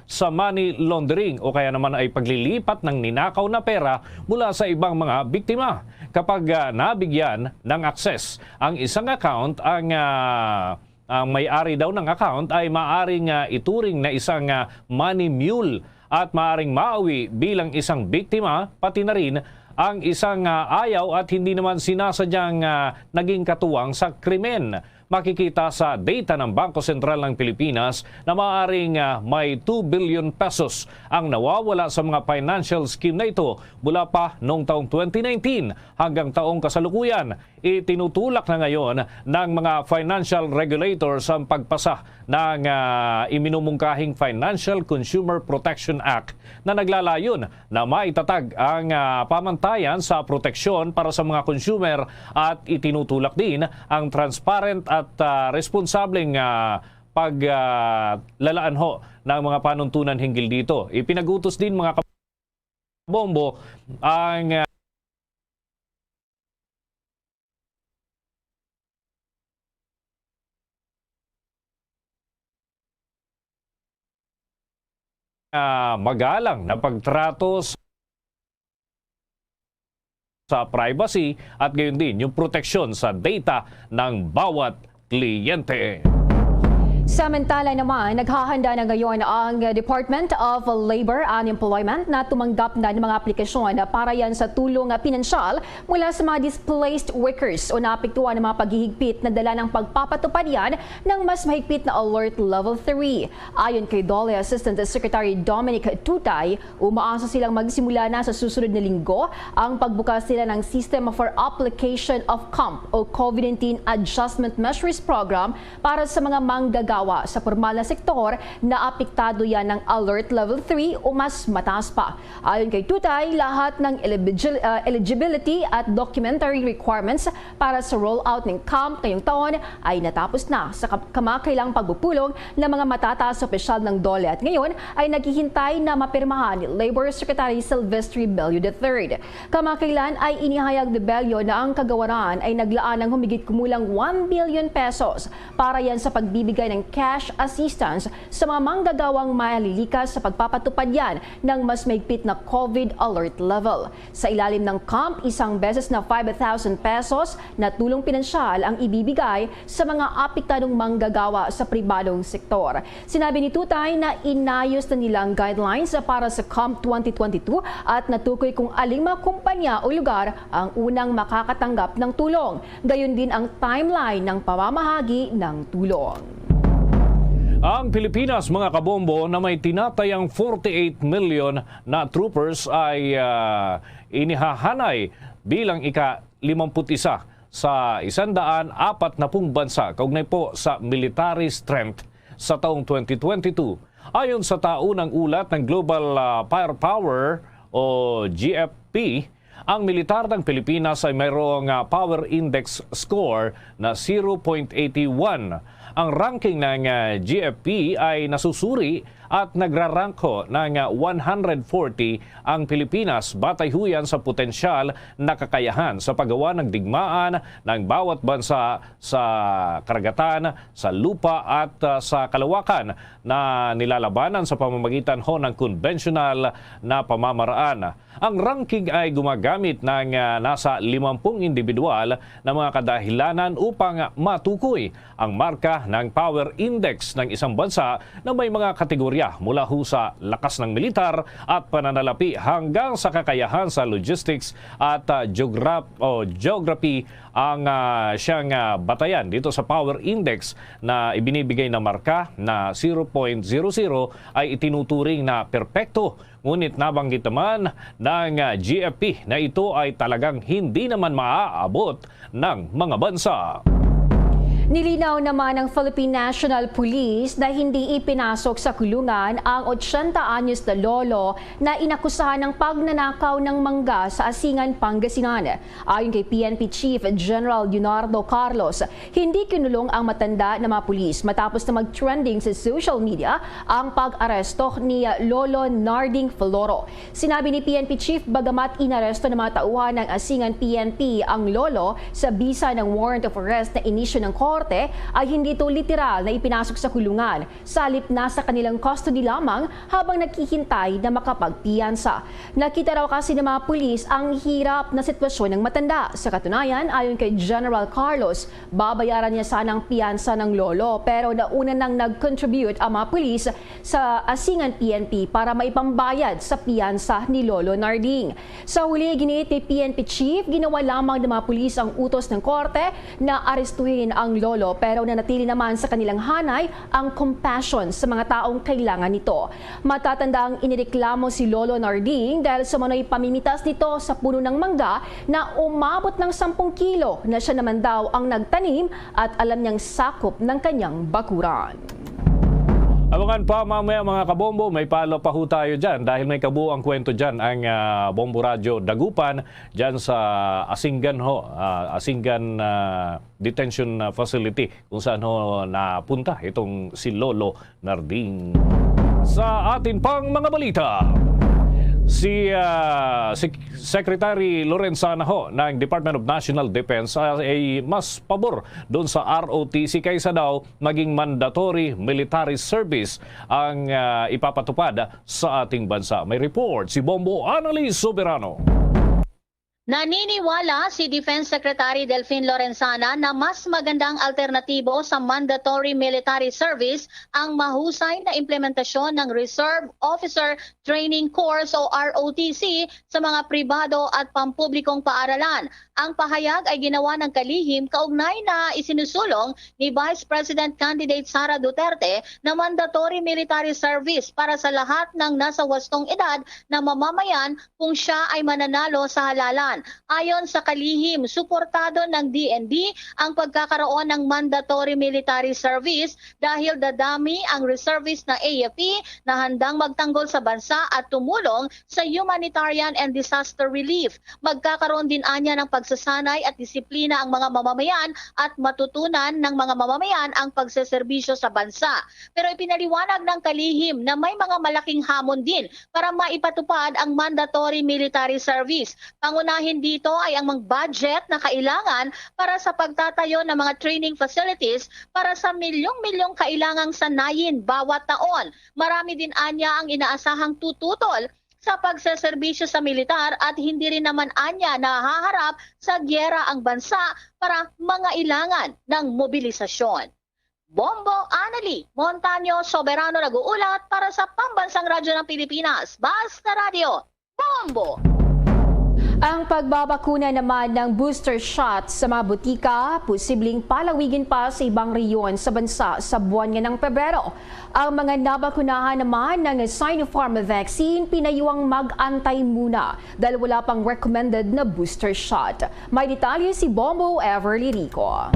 sa money laundering o kaya naman ay paglilipat ng ninakaw na pera mula sa ibang mga biktima. Kapag nabigyan ng access ang isang account, ang may-ari daw ng account ay maaring ituring na isang money mule at maaring maawi bilang isang biktima, pati na rin ang isang ayaw at hindi naman sinasadyang naging katuwang sa krimen. Makikita sa data ng Bangko Sentral ng Pilipinas na maaaring may 2 billion pesos ang nawawala sa mga financial scheme na ito mula pa noong taong 2019 hanggang taong kasalukuyan. Itinutulak na ngayon ng mga financial regulators ang pagpasa ng iminumungkahing Financial Consumer Protection Act na naglalayon na maitatag ang pamantayan sa proteksyon para sa mga consumer at itinutulak din ang transparent at responsableng paglalaan ho ng mga panuntunan hinggil dito. Ipinagutos din mga kabombo ang magalang na pagtrato sa privacy at gayon din yung proteksyon sa data ng bawat kliyente. Samantala naman, naghahanda na ngayon ang Department of Labor and Employment na tumanggap na ng mga aplikasyon para yan sa tulong pinansyal mula sa mga displaced workers o naapektuhan ng mga paghihigpit na dala ng pagpapatupad yan ng mas mahigpit na Alert Level 3. Ayon kay DOLE Assistant Secretary Dominic Tutay, umaasa silang magsimula na sa susunod na linggo ang pagbukas nila ng System for Application of COMP o COVID-19 Adjustment Measures Program para sa mga manggagawa sa formal na sektor na apektado yan ng Alert Level 3 o mas mataas pa. Ayon kay Tutay, lahat ng eligibility at documentary requirements para sa rollout ng COMP ngayong taon ay natapos na sa kamakailang pagpupulong ng mga matataas opisyal ng DOLE at ngayon ay naghihintay na mapirmahan ni Labor Secretary Silvestre Bello III. Kamakailan ay inihayag ni Bello na ang kagawaran ay naglaan ng humigit kumulang 1 billion pesos para yan sa pagbibigay ng cash assistance sa mga manggagawang malilikas sa pagpapatupad yan ng mas mahigpit na COVID alert level. Sa ilalim ng COMP, isang beses na 5,000 pesos na tulong pinansyal ang ibibigay sa mga apektadong manggagawa sa pribadong sektor. Sinabi ni Tutay na inayos na nilang guidelines para sa COMP 2022 at natukoy kung aling mga kumpanya o lugar ang unang makakatanggap ng tulong. Gayon din ang timeline ng pamamahagi ng tulong. Ang Pilipinas, mga kabombo, na may tinatayang 48 million na troopers ay inihahanay bilang ika-51 sa 140 bansa kaugnay po sa military strength sa taong 2022. Ayon sa taunang ulat ng Global Firepower o GFP, ang militar ng Pilipinas ay mayroong power index score na 0.81. Ang ranking ng GFP ay nasusuri at nagrarangko ng 140 ang Pilipinas batay huyan sa potensyal na kakayahan sa paggawa ng digmaan ng bawat bansa sa karagatan, sa lupa at sa kalawakan na nilalabanan sa pamamagitan ng konbensyonal na pamamaraan. Ang ranking ay gumagamit ng nasa 50 individual na mga kadahilanan upang matukoy ang marka ng power index ng isang bansa na may mga kategorya mula sa lakas ng militar at pananalapi hanggang sa kakayahan sa logistics at geography ang siyang batayan dito sa power index na ibinibigay na marka na 0.00 ay itinuturing na perpekto. Ngunit nabanggit naman ng GFP na ito ay talagang hindi naman maaabot ng mga bansa. Nilinaw naman ng Philippine National Police na hindi ipinasok sa kulungan ang 80 anyos na lolo na inakusahan ng pagnanakaw ng mangga sa Asingan, Pangasinan. Ayon kay PNP Chief General Leonardo Carlos, hindi kinulong ang matanda na mga pulis matapos na mag-trending sa social media ang pag-aresto ni Lolo Narding Floro. Sinabi ni PNP Chief, bagamat inaresto ng mga tauhan ng Asingan PNP ang lolo sa bisa ng warrant of arrest na inisyu ng korte, ay hindi ito literal na ipinasok sa kulungan. Salip nasa kanilang custody lamang habang naghihintay na makapagpiyansa. Nakita raw kasi ng mga pulis ang hirap na sitwasyon ng matanda. Sa katunayan, ayon kay General Carlos, babayaran niya sanang piyansa ng lolo pero nauna nang nag-contribute ang mga pulis sa Asingan PNP para maipambayad sa piyansa ni Lolo Narding. Sa huli, giniit ni PNP Chief, ginawa lamang ng mga pulis ang utos ng korte na arestuhin ang lolo pero nanatili naman sa kanilang hanay ang compassion sa mga taong kailangan nito. Matatanda ang inireklamo si Lolo Narding dahil sa manoy pamimitas nito sa puno ng mangga na umabot ng 10 kilo na siya naman daw ang nagtanim at alam niyang sakop ng kanyang bakuran. Abangan pa mamaya mga kabombo, may palo pa ho tayo dyan dahil may kabuang kwento dyan ang Bombo Radio Dagupan dyan sa Asingan Detention Facility kung saan ho napunta itong si Lolo Narding. Sa atin pang mga balita, Si Secretary Lorenzana ho ng Department of National Defense ay mas pabor doon sa ROTC kaysa daw maging mandatory military service ang ipapatupad sa ating bansa. May report si Bombo Annalise Soberano. Naniniwala si Defense Secretary Delfin Lorenzana na mas magandang alternatibo sa mandatory military service ang mahusay na implementasyon ng Reserve Officer Training Course o ROTC sa mga pribado at pampublikong paaralan. Ang pahayag ay ginawa ng kalihim kaugnay na isinusulong ni Vice President candidate Sara Duterte na mandatory military service para sa lahat ng nasa wastong edad na mamamayan kung siya ay mananalo sa halalan. Ayon sa kalihim, suportado ng DND ang pagkakaroon ng mandatory military service dahil dadami ang reservist na AFP na handang magtanggol sa bansa at tumulong sa humanitarian and disaster relief. Magkakaroon din anya ng pagsasanay at disiplina ang mga mamamayan at matutunan ng mga mamamayan ang pagseserbisyo sa bansa. Pero ipinaliwanag ng kalihim na may mga malaking hamon din para maipatupad ang mandatory military service. Pangunahin dito ay ang mga budget na kailangan para sa pagtatayo ng mga training facilities para sa milyong-milyong kailangang sanayin bawat taon. Marami din anya ang inaasahang tututol sa pagseserbisyo sa militar at hindi rin naman anya nahaharap sa gyera ang bansa para mangailangan ng mobilisasyon. Bombo Annalise Montaño Soberano nag-uulat para sa Pambansang Radyo ng Pilipinas. Basta Radio, Bombo! Ang pagbabakuna naman ng booster shot sa mga butika, posibleng palawigin pa sa ibang rehiyon sa bansa sa buwan nga ng Pebrero. Ang mga nabakunahan naman ng Sinopharm vaccine pinayuang mag-antay muna dahil wala pang recommended na booster shot. May detalye si Bombo Everly Rico.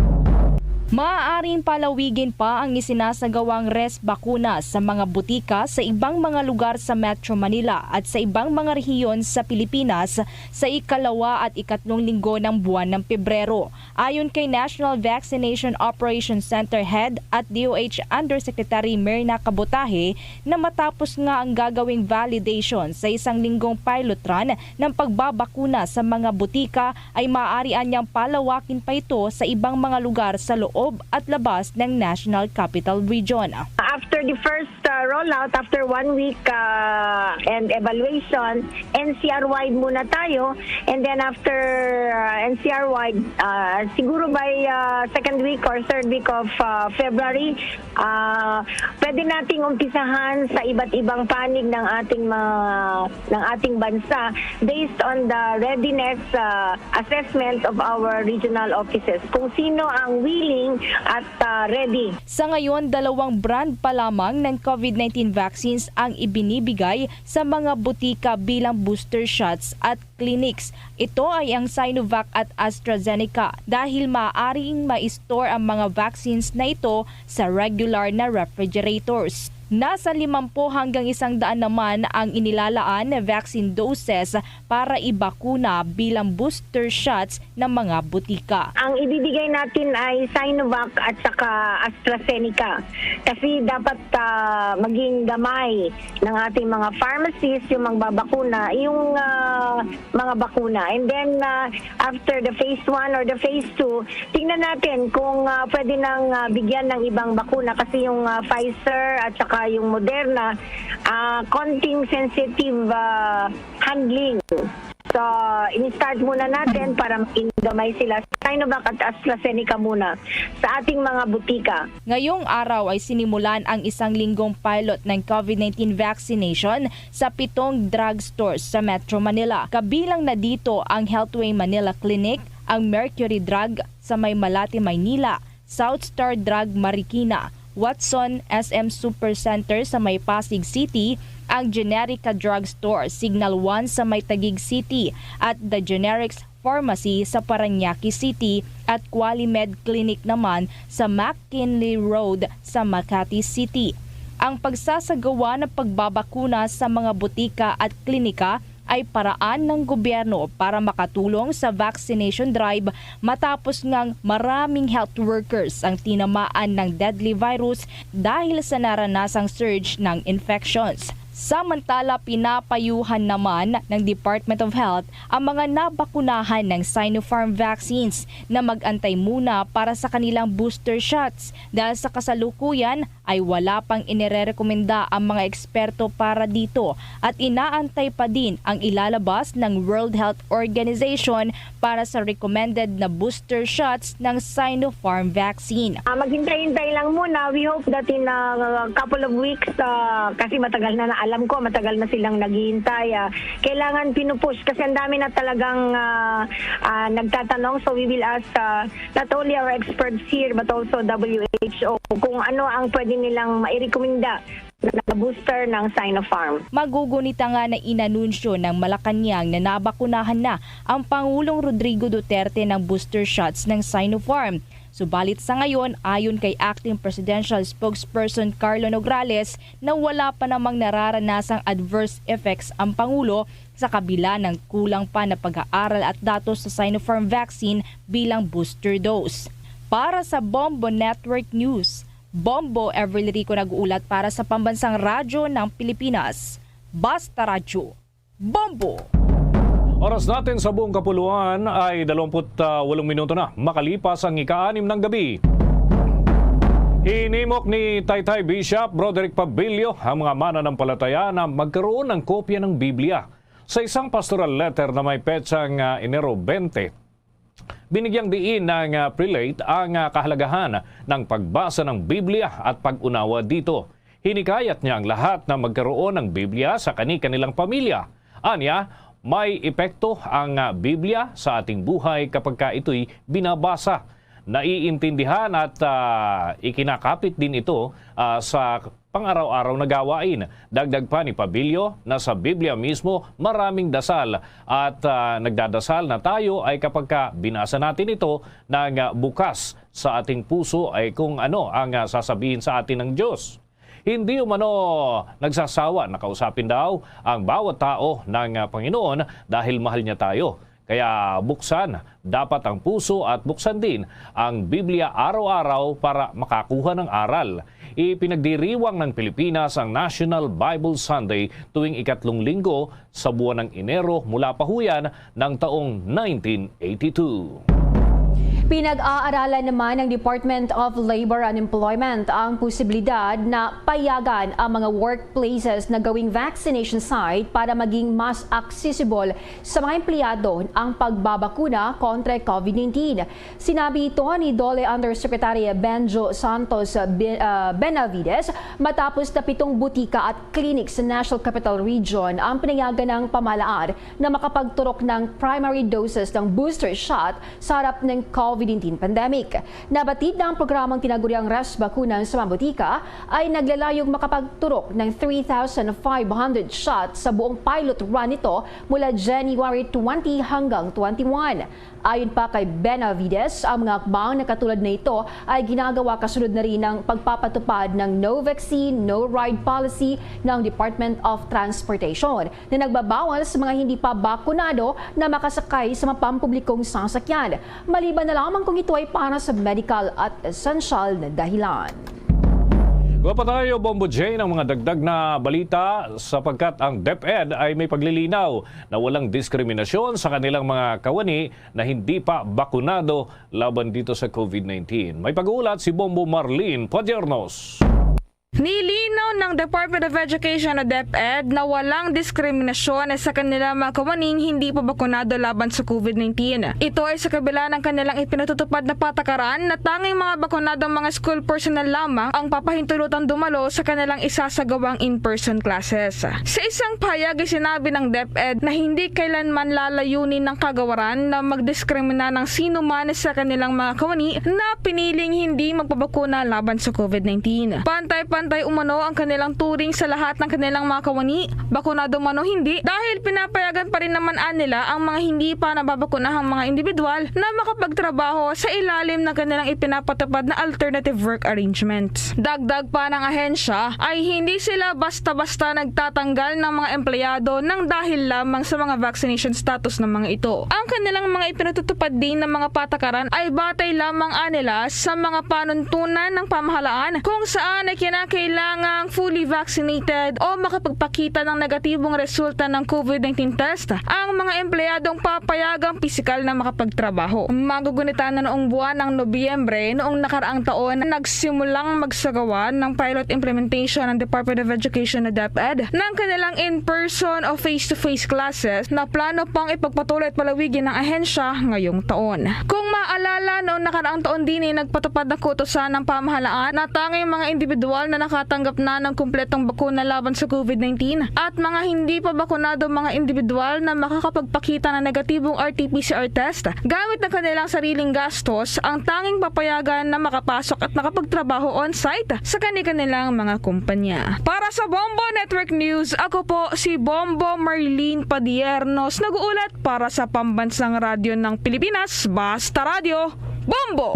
Maaaring palawigin pa ang isinasagawang bakuna sa mga butika sa ibang mga lugar sa Metro Manila at sa ibang mga rehiyon sa Pilipinas sa ikalawa at ikatlong linggo ng buwan ng Pebrero. Ayon kay National Vaccination Operations Center Head at DOH Undersecretary Myrna Cabotaje na matapos nga ang gagawing validation sa isang linggong pilot run ng pagbabakuna sa mga butika ay maaari anyang palawakin pa ito sa ibang mga lugar sa loob at labas ng National Capital Region. After the first rollout, after 1 week and evaluation, NCR-wide muna tayo. And then after NCR-wide, siguro by second week or third week of February, pwede nating umpisahan sa iba't ibang panig ng ating bansa based on the readiness assessment of our regional offices. Kung sino ang willing at ready. Sa ngayon, 2 brand pa lamang ng COVID-19 vaccines ang ibinibigay sa mga butika bilang booster shots at clinics. Ito ay ang Sinovac at AstraZeneca dahil maaaring ma-store ang mga vaccines na ito sa regular na refrigerators. Nasa 50 hanggang 100 naman ang inilalaan na vaccine doses para ibakuna bilang booster shots ng mga butika. Ang ibibigay natin ay Sinovac at saka AstraZeneca kasi dapat maging gamay ng ating mga pharmacies yung magbabakuna, yung mga bakuna. And then after the phase 1 or the phase 2, tingnan natin kung pwede nang bigyan ng ibang bakuna kasi yung Pfizer at saka yung Moderna, konting sensitive handling. So, in-start muna natin para gamay sila. Sinovac at AstraZeneca muna sa ating mga butika. Ngayong araw ay sinimulan ang 1 linggong pilot ng COVID-19 vaccination sa 7 drugstores sa Metro Manila. Kabilang na dito ang Healthway Manila Clinic, ang Mercury Drug sa May Malate, Maynila, South Star Drug Marikina, Watson SM Supercenter sa May Pasig City, ang Generica Drugstore Signal 1 sa May Taguig City at The Generics Pharmacy sa Parañaque City at QualiMed Clinic naman sa McKinley Road sa Makati City. Ang pagsasagawa ng pagbabakuna sa mga butika at klinika ay paraan ng gobyerno para makatulong sa vaccination drive matapos ngang maraming health workers ang tinamaan ng deadly virus dahil sa naranasang surge ng infections. Samantala, pinapayuhan naman ng Department of Health ang mga nabakunahan ng Sinopharm vaccines na mag-antay muna para sa kanilang booster shots dahil sa kasalukuyan ay wala pang inirerekomenda ang mga eksperto para dito at inaantay pa din ang ilalabas ng World Health Organization para sa recommended na booster shots ng Sinopharm vaccine. Maghintay-hintay lang muna. We hope that in a couple of weeks, kasi matagal na alam ko, matagal na silang naghihintay. Kailangan pinupush kasi ang dami na talagang nagtatanong. So we will ask not only our experts here but also WHO kung ano ang pwede nilang mairekomenda na booster ng Sinopharm. Magugunita nga na inanunsyo ng Malacanang na nabakunahan na ang Pangulong Rodrigo Duterte ng booster shots ng Sinopharm. Subalit sa ngayon, ayon kay Acting Presidential Spokesperson Carlo Nograles na wala pa namang nararanasang adverse effects ang Pangulo sa kabila ng kulang pa na pag-aaral at datos sa Sinopharm vaccine bilang booster dose. Para sa Bombo Network News, Bombo Everly Rico nag-uulat para sa Pambansang Radyo ng Pilipinas. Basta Radyo, Bombo! Oras natin sa buong kapuluan ay 28 minuto na makalipas ang ika-6 ng gabi. Hinimok ni Taytay Bishop Broderick Pabilio ang mga mananampalataya na magkaroon ng kopya ng Biblia. Sa isang pastoral letter na may petsang Enero 20, binigyang diin ng prelate ang kahalagahan ng pagbasa ng Biblia at pag-unawa dito. Hinikayat niya ang lahat na magkaroon ng Biblia sa kani-kanilang pamilya. Anya, may epekto ang Biblia sa ating buhay kapag ito'y binabasa. Naiintindihan at ikinakapit din ito sa pang-araw-araw na gawain. Dagdag pa ni Pabilio na sa Biblia mismo maraming dasal at nagdadasal na tayo ay kapag binasa natin ito ng bukas sa ating puso ay kung ano ang sasabihin sa atin ng Diyos. Hindi umano nagsasawa na kausapin daw ang bawat tao ng Panginoon dahil mahal niya tayo. Kaya buksan dapat ang puso at buksan din ang Biblia araw-araw para makakuha ng aral. Ipinagdiriwang ng Pilipinas ang National Bible Sunday tuwing ikatlong linggo sa buwan ng Enero mula pahuyan ng taong 1982. Pinag-aaralan naman ng Department of Labor and Employment ang posibilidad na payagan ang mga workplaces na gawing vaccination site para maging mas accessible sa mga empleyado ang pagbabakuna kontra COVID-19. Sinabi ito ni DOLE Undersecretary Benjo Santos Benavides matapos na 7 butika at clinic sa National Capital Region ang pinayagan ng pamahalaan na makapagturok ng primary doses ng booster shot sa harap ng COVID-19 pandemic. Nabatid na ang programang tinaguriang Res Bakunan sa mga butika ay naglalayong makapagturok ng 3,500 shots sa buong pilot run nito mula January 20 hanggang 21. Ayon pa kay Benavides, ang mga akbang na katulad na ito ay ginagawa kasunod na rin ng pagpapatupad ng no vaccine, no ride policy ng Department of Transportation na nagbabawal sa mga hindi pa bakunado na makasakay sa mga pampublikong sasakyan. Maliban na lamang kung ito ay para sa medical at essential na dahilan. Gawa pa tayo, Bombo J, ng mga dagdag na balita sapagkat ang DepEd ay may paglilinaw na walang diskriminasyon sa kanilang mga kawani na hindi pa bakunado laban dito sa COVID-19. May pag-uulat si Bombo Marlene Padiernos. Nilinaw ng Department of Education o DepEd na walang diskriminasyon sa kanilang mga kawaning hindi pa bakunado laban sa COVID-19. Ito ay sa kabila ng kanilang ipinatutupad na patakaran na tanging mga bakunadong mga school personnel lamang ang papahintulutang dumalo sa kanilang isasagawang in-person classes. Sa isang pahayag ay sinabi ng DepEd na hindi kailanman lalayunin ng kagawaran na magdiskrimina ng sino man sa kanilang mga kawani na piniling hindi magpabakuna laban sa COVID-19. Pantay-pantay umano ang kanilang turing sa lahat ng kanilang mga kawani, bakunado man o hindi, dahil pinapayagan pa rin naman nila ang mga hindi pa nababakunahang mga individual na makapagtrabaho sa ilalim ng kanilang ipinapatupad na alternative work arrangements. Dagdag pa ng ahensya ay hindi sila basta-basta nagtatanggal ng mga empleyado ng dahil lamang sa mga vaccination status ng mga ito. Ang kanilang mga ipinatutupad din ng mga patakaran ay batay lamang nila sa mga panuntunan ng pamahalaan kung saan ay kinakailangan kailangang fully vaccinated o makapagpakita ng negatibong resulta ng COVID-19 test ang mga empleyadong papayagang pisikal na makapagtrabaho. Magugunita na noong buwan ng Nobyembre noong nakaraang taon nagsimulang magsagawa ng pilot implementation ng Department of Education na DepEd ng kanilang in-person o face-to-face classes na plano pang ipagpatuloy at palawigin ng ahensya ngayong taon. Kung maalala, noong nakaraang taon din ay nagpatupad ng kautusan ng pamahalaan na tanging mga individual na nakatanggap na ng kumpletong bakuna laban sa COVID-19 at mga hindi pa bakunado mga individual na makakapagpakita ng negatibong RT-PCR test gamit ng kanilang sariling gastos ang tanging papayagan na makapasok at makapagtrabaho on-site sa kanilang mga kumpanya. Para sa Bombo Network News, ako po si Bombo Marlene Padiernos, nag-uulat para sa Pambansang Radyo ng Pilipinas, Basta Radio, Bombo!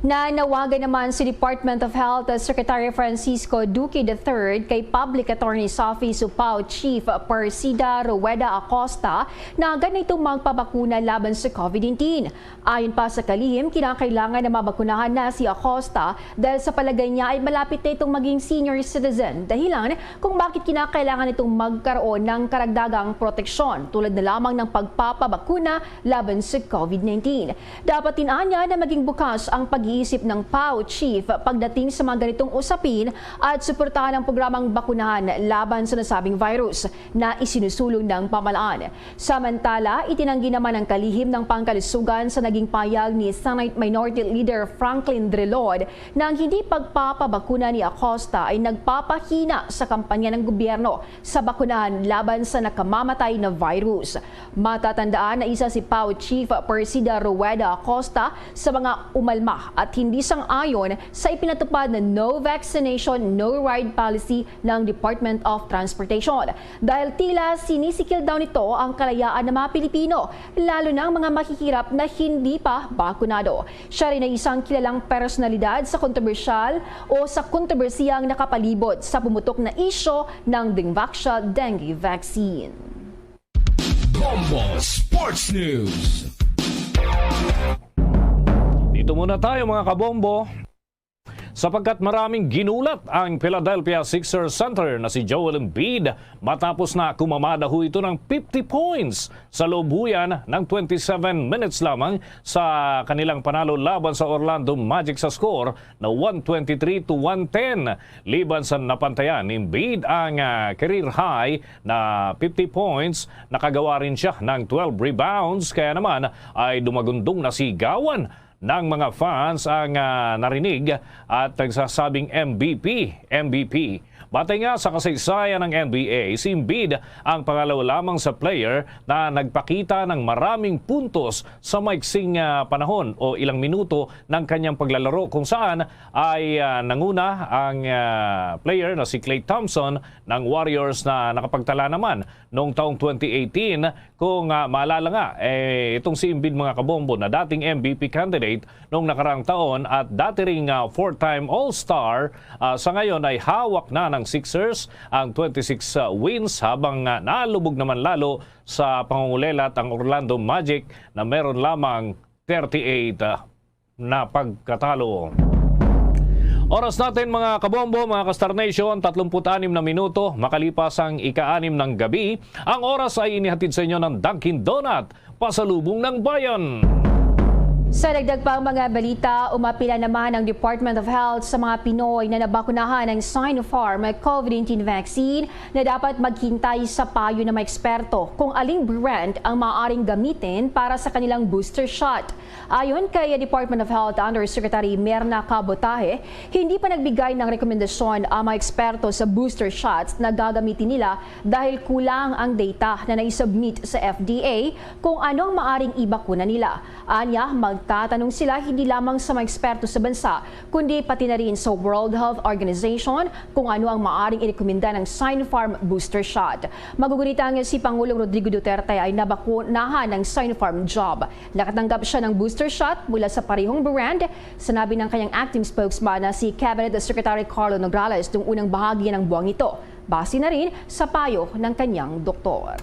Nanawagan naman si Department of Health Secretary Francisco Duque III kay Public Attorney's Office UPAW Chief Persida Rueda Acosta na ganitong magpabakuna laban sa COVID-19. Ayon pa sa kalihim, kinakailangan na mabakunahan na si Acosta dahil sa palagay niya ay malapit na itong maging senior citizen, dahilan kung bakit kinakailangan itong magkaroon ng karagdagang proteksyon tulad na lamang ng pagpapabakuna laban sa COVID-19. Dapat tinanya na maging bukas ang pag-iisip ng PAO Chief pagdating sa mga ganitong usapin at suportahan ang programang bakunahan laban sa nasabing virus na isinusulong ng pamahalaan. Samantala, itinanggi naman ang kalihim ng pangkalusugan sa naging payag ni Senate Minority Leader Franklin Drilon na ang hindi pagpapabakuna ni Acosta ay nagpapahina sa kampanya ng gobyerno sa bakunahan laban sa nakamamatay na virus. Matatandaan na isa si PAO Chief Persida Rueda Acosta sa mga umalma at hindi sang-ayon sa ipinatupad na no vaccination, no ride policy ng Department of Transportation. Dahil tila sinisikil daw nito ang kalayaan ng mga Pilipino, lalo na ang mga mahihirap na hindi pa bakunado. Siya rin ay isang kilalang personalidad sa kontrobersyal o sa kontrobersiyang nakapalibot sa pumutok na isyo ng Dingvaxia dengue vaccine. Bombo Sports News. Dito muna tayo mga kabombo. Sapagkat maraming ginulat ang Philadelphia Sixers center na si Joel Embiid matapos na kumamadaho ito ng 50 points sa loob-huyan ng 27 minutes lamang sa kanilang panalo laban sa Orlando Magic sa score na 123-110. Liban sa napantayan ni Embiid ang career high na 50 points, nakagawa rin siya ng 12 rebounds kaya naman ay dumagundong na sigawan ng mga fans ang narinig at nagsasabing MVP. Batay nga sa kasaysayan ng NBA, si Embiid ang pangalawa lamang sa player na nagpakita ng maraming puntos sa maiksing panahon o ilang minuto ng kanyang paglalaro kung saan ay nanguna ang player na si Klay Thompson ng Warriors na nakapagtala naman noong taong 2018. Kung maalala nga, itong si Embiid mga kabombo na dating MVP candidate noong nakaraang taon at dati ring four-time All-Star, sa ngayon ay hawak na ng Sixers ang 26 wins habang nalubog naman lalo sa pangungulelat ang Orlando Magic na meron lamang 38 na pagkatalo. Oras natin mga kabombo, mga Kastar Nation, 36 na minuto makalipas ang ika-6 ng gabi. Ang oras ay inihatid sa inyo ng Dunkin Donut, pasalubong ng bayan. Sa dagdag pang mga balita, umapila naman ang Department of Health sa mga Pinoy na nabakunahan ng Sinopharm COVID-19 vaccine na dapat maghintay sa payo ng mga eksperto kung aling brand ang maaaring gamitin para sa kanilang booster shot. Ayon kay Department of Health Undersecretary Merna Cabotaje, hindi pa nagbigay ng rekomendasyon ang mga eksperto sa booster shots na gagamitin nila dahil kulang ang data na naisubmit sa FDA kung anong maaaring ibakuna nila. Anya, magtatanong sila hindi lamang sa mga eksperto sa bansa, kundi pati na rin sa World Health Organization kung ano ang maaaring irekomenda ng Sinopharm booster shot. Magugunita nga si Pangulong Rodrigo Duterte ay nabakunahan ng Sinopharm job. Nakatanggap siya ng booster shot mula sa parehong brand, sinabi ng kanyang acting spokesman na si Cabinet Secretary Carlo Nograles noong unang bahagi ng buwang ito. Base na rin sa payo ng kanyang doktor.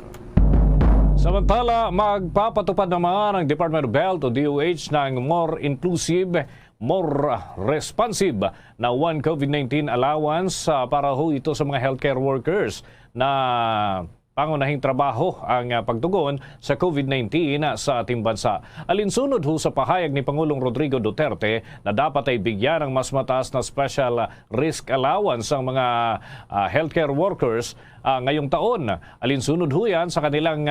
Samantala, magpapatupad naman ang Department of Health o DOH ng more inclusive, more responsive na one COVID-19 allowance para ho ito sa mga healthcare workers na pangunahing trabaho ang pagtugon sa COVID-19 sa ating bansa. Alinsunod ho sa pahayag ni Pangulong Rodrigo Duterte na dapat ay bigyan ng mas mataas na special risk allowance ang mga healthcare workers ngayong taon. Alinsunod ho yan sa kanilang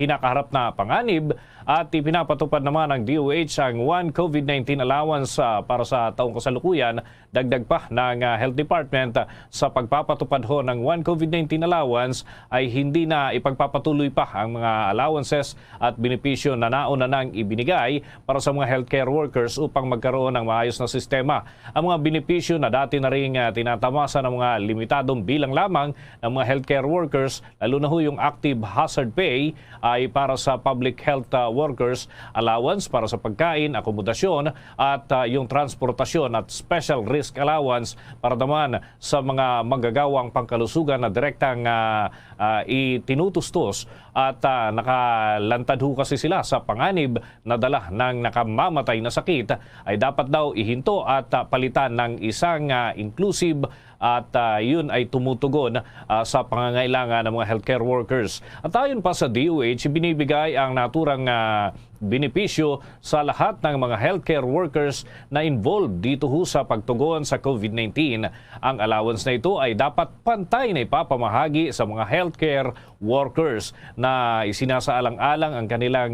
kinakaharap na panganib at ipinapatupad naman ng DOH ang one COVID-19 allowance para sa taong kasalukuyan. Dagdag pa ng Health Department sa pagpapatupad ho ng one COVID-19 allowance ay hindi na ipagpapatuloy pa ang mga allowances at benepisyo na nauna nang ibinigay para sa mga healthcare workers upang magkaroon ng maayos na sistema. Ang mga benepisyo na dati na rin tinatamasa ng mga limitadong bilang lamang ng mga healthcare workers, lalo na ho yung active hazard pay ay para sa public health workers, allowance para sa pagkain, akomodasyon at yung transportasyon at special risk allowance para naman sa mga manggagawang pangkalusugan na direktang itinutustos at nakalantad ho kasi sila sa panganib na dala ng nakamamatay na sakit ay dapat daw ihinto at palitan ng isang inclusive at yun ay tumutugon sa pangangailangan ng mga healthcare workers. At ayon pa sa DOH, binibigay ang naturang benepisyo sa lahat ng mga healthcare workers na involved dito ho sa pagtugon sa COVID-19. Ang allowance na ito ay dapat pantay na ipapamahagi sa mga healthcare workers na isinasaalang-alang ang kanilang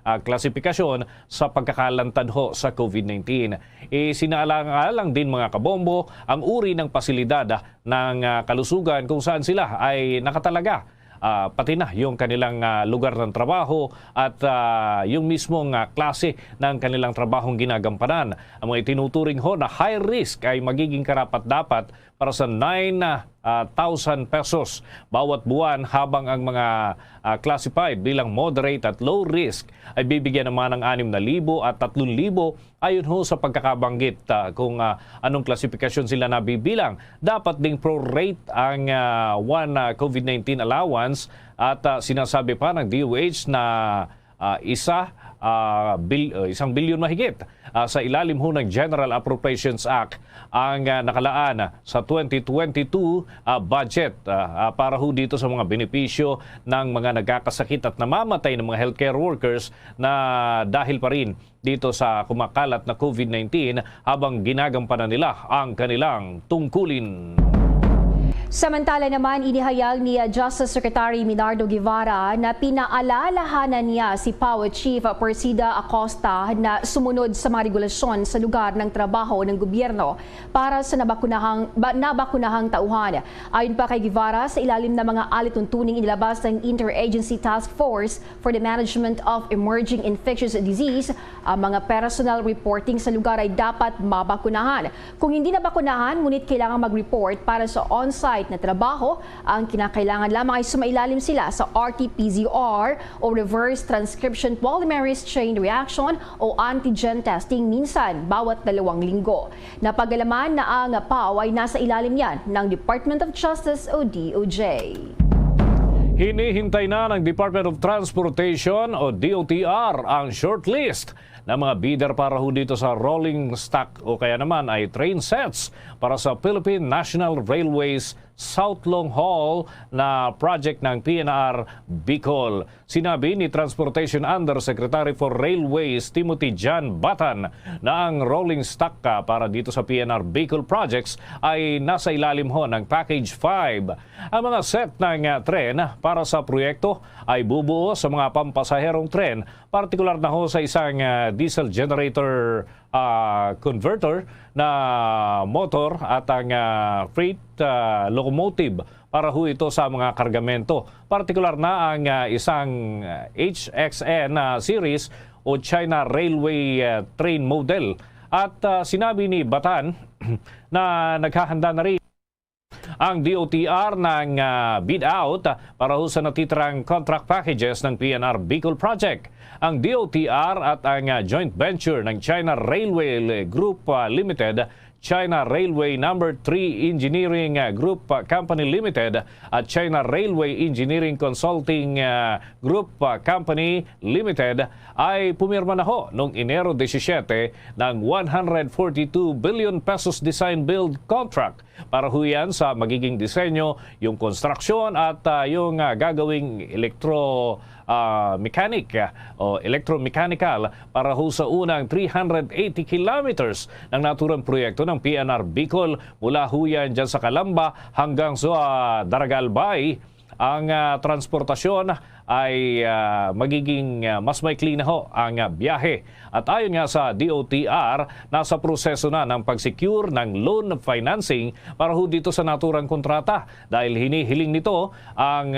klasifikasyon sa pagkakalantad ho sa COVID-19. Isinaalang-alang din mga kabombo ang uri ng pasilidad ng kalusugan kung saan sila ay nakatalaga. Pati na yung kanilang lugar ng trabaho at yung mismong klase ng kanilang trabahong ginagampanan. Ang mga itinuturing ho na high risk ay magiging karapat-dapat para sa 9,000 pesos bawat buwan, habang ang mga classified bilang moderate at low risk ay bibigyan naman ng 6,000 at 3,000 ayon ho sa pagkakabanggit kung anong klasifikasyon sila nabibilang. Dapat ding prorate ang one COVID-19 allowance at sinasabi pa ng DOH na 1 bilyon mahigit sa ilalim ho ng General Appropriations Act ang nakalaan sa 2022 budget para ho dito sa mga benepisyo ng mga nagkakasakit at namamatay ng mga healthcare workers na dahil pa rin dito sa kumakalat na COVID-19 habang ginagampanan nila ang kanilang tungkulin. Samantala naman, inihayag ni Justice Secretary Minardo Guevara na pinaalalahanan niya si PAO Chief Persida Acosta na sumunod sa mga regulasyon sa lugar ng trabaho ng gobyerno para sa nabakunahang tauhan. Ayon pa kay Guevara, sa ilalim ng mga alituntuning inilabas ng Interagency Task Force for the Management of Emerging Infectious Disease, ang mga personal reporting sa lugar ay dapat mabakunahan. Kung hindi nabakunahan, ngunit kailangan mag-report para sa on-site na trabaho, ang kinakailangan lamang ay sumailalim sila sa RT-PCR o Reverse Transcription Polymerase Chain Reaction o antigen testing minsan bawat 2 linggo. Napagalaman na ang PAO ay nasa ilalim yan ng Department of Justice o DOJ. Hinihintay na ng Department of Transportation o DOTR ang shortlist ng mga bidder para ho dito sa rolling stock o kaya naman ay train sets para sa Philippine National Railways South Long Haul na project ng PNR Bicol. Sinabi ni Transportation Undersecretary for Railways Timothy John Batan na ang rolling stock para dito sa PNR Bicol projects ay nasa ilalim ho ng Package 5. Ang mga set ng tren para sa proyekto ay bubuo sa mga pampasaherong tren, partikular na ho sa isang diesel generator converter na motor at ang freight locomotive para ho ito sa mga kargamento. Partikular na ang isang HXN series o China Railway train model. At sinabi ni Batan na naghahanda na rin ang DOTR ng bid out para ho sa natitirang contract packages ng PNR Bicol Project. Ang DOTR at ang joint venture ng China Railway Group Limited, China Railway No. 3 Engineering Group Company Limited at China Railway Engineering Consulting Group Company Limited ay pumirma na ho noong Enero 17 ng 142 billion pesos design build contract para ho yan sa magiging disenyo, yung construction at yung gagawing electromechanical para ho sa unang 380 kilometers ng naturang proyekto ng PNR Bicol mula ho yan dyan sa Calamba hanggang sa Daragalbay. Ang transportasyon ay magiging mas maikli na ho ang biyahe. At ayon nga sa DOTR, nasa proseso na ng pag-secure ng loan financing para ho dito sa naturang kontrata dahil hinihiling nito ang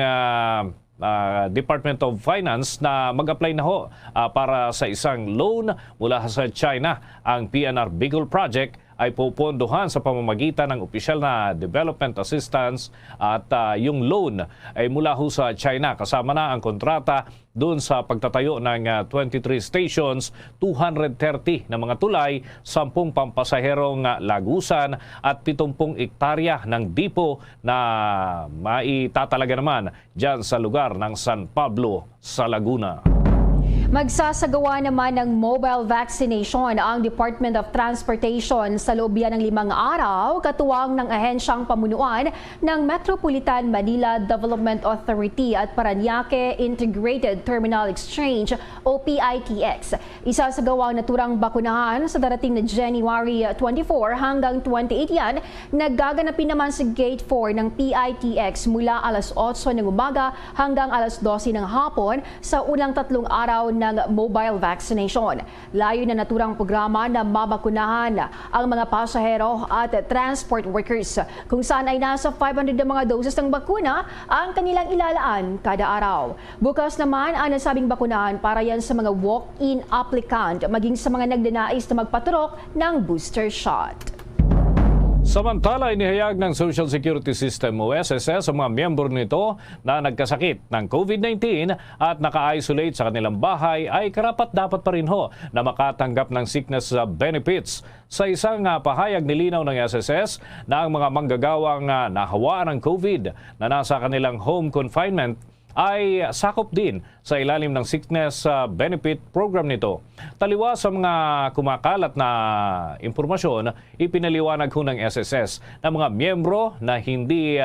Department of Finance na mag-apply na ho para sa isang loan mula sa China. Ang PNR Bicol Project ay pupondohan sa pamamagitan ng opisyal na development assistance at yung loan ay mula ho sa China. Kasama na ang kontrata doon sa pagtatayo ng 23 stations, 230 na mga tulay, 10 pampasaherong lagusan at 70 ektarya ng dipo na maitatalaga naman dyan sa lugar ng San Pablo sa Laguna. Magsasagawa naman ng mobile vaccination ang Department of Transportation sa loob yan ng 5 araw, katuwang ng ahensyang pamunuan ng Metropolitan Manila Development Authority at Parañaque Integrated Terminal Exchange o PITX. Isasagawa ang naturang bakunahan sa darating na January 24 hanggang 28 yan. Nagaganapin naman sa Gate 4 ng PITX mula alas 8 ng umaga hanggang alas 12 ng hapon sa unang 3 araw ng mobile vaccination. Layo na naturang programa na mabakunahan ang mga pasahero at transport workers kung saan ay nasa 500 na mga doses ng bakuna ang kanilang ilalaan kada araw. Bukas naman ang nasabing bakunahan para yan sa mga walk-in applicant maging sa mga nagdanais na magpaturok ng booster shot. Samantala, inihayag ng Social Security System o SSS sa mga miyembro nito na nagkasakit ng COVID-19 at naka-isolate sa kanilang bahay ay karapat-dapat pa rin ho na makatanggap ng sickness benefits. Sa isang pahayag nilinaw ng SSS na ang mga manggagawang nahawaan ng COVID na nasa kanilang home confinement ay sakop din sa ilalim ng sickness benefit program nito. Taliwas sa mga kumakalat na impormasyon, ipinaliwanag ho ng SSS na mga miyembro na hindi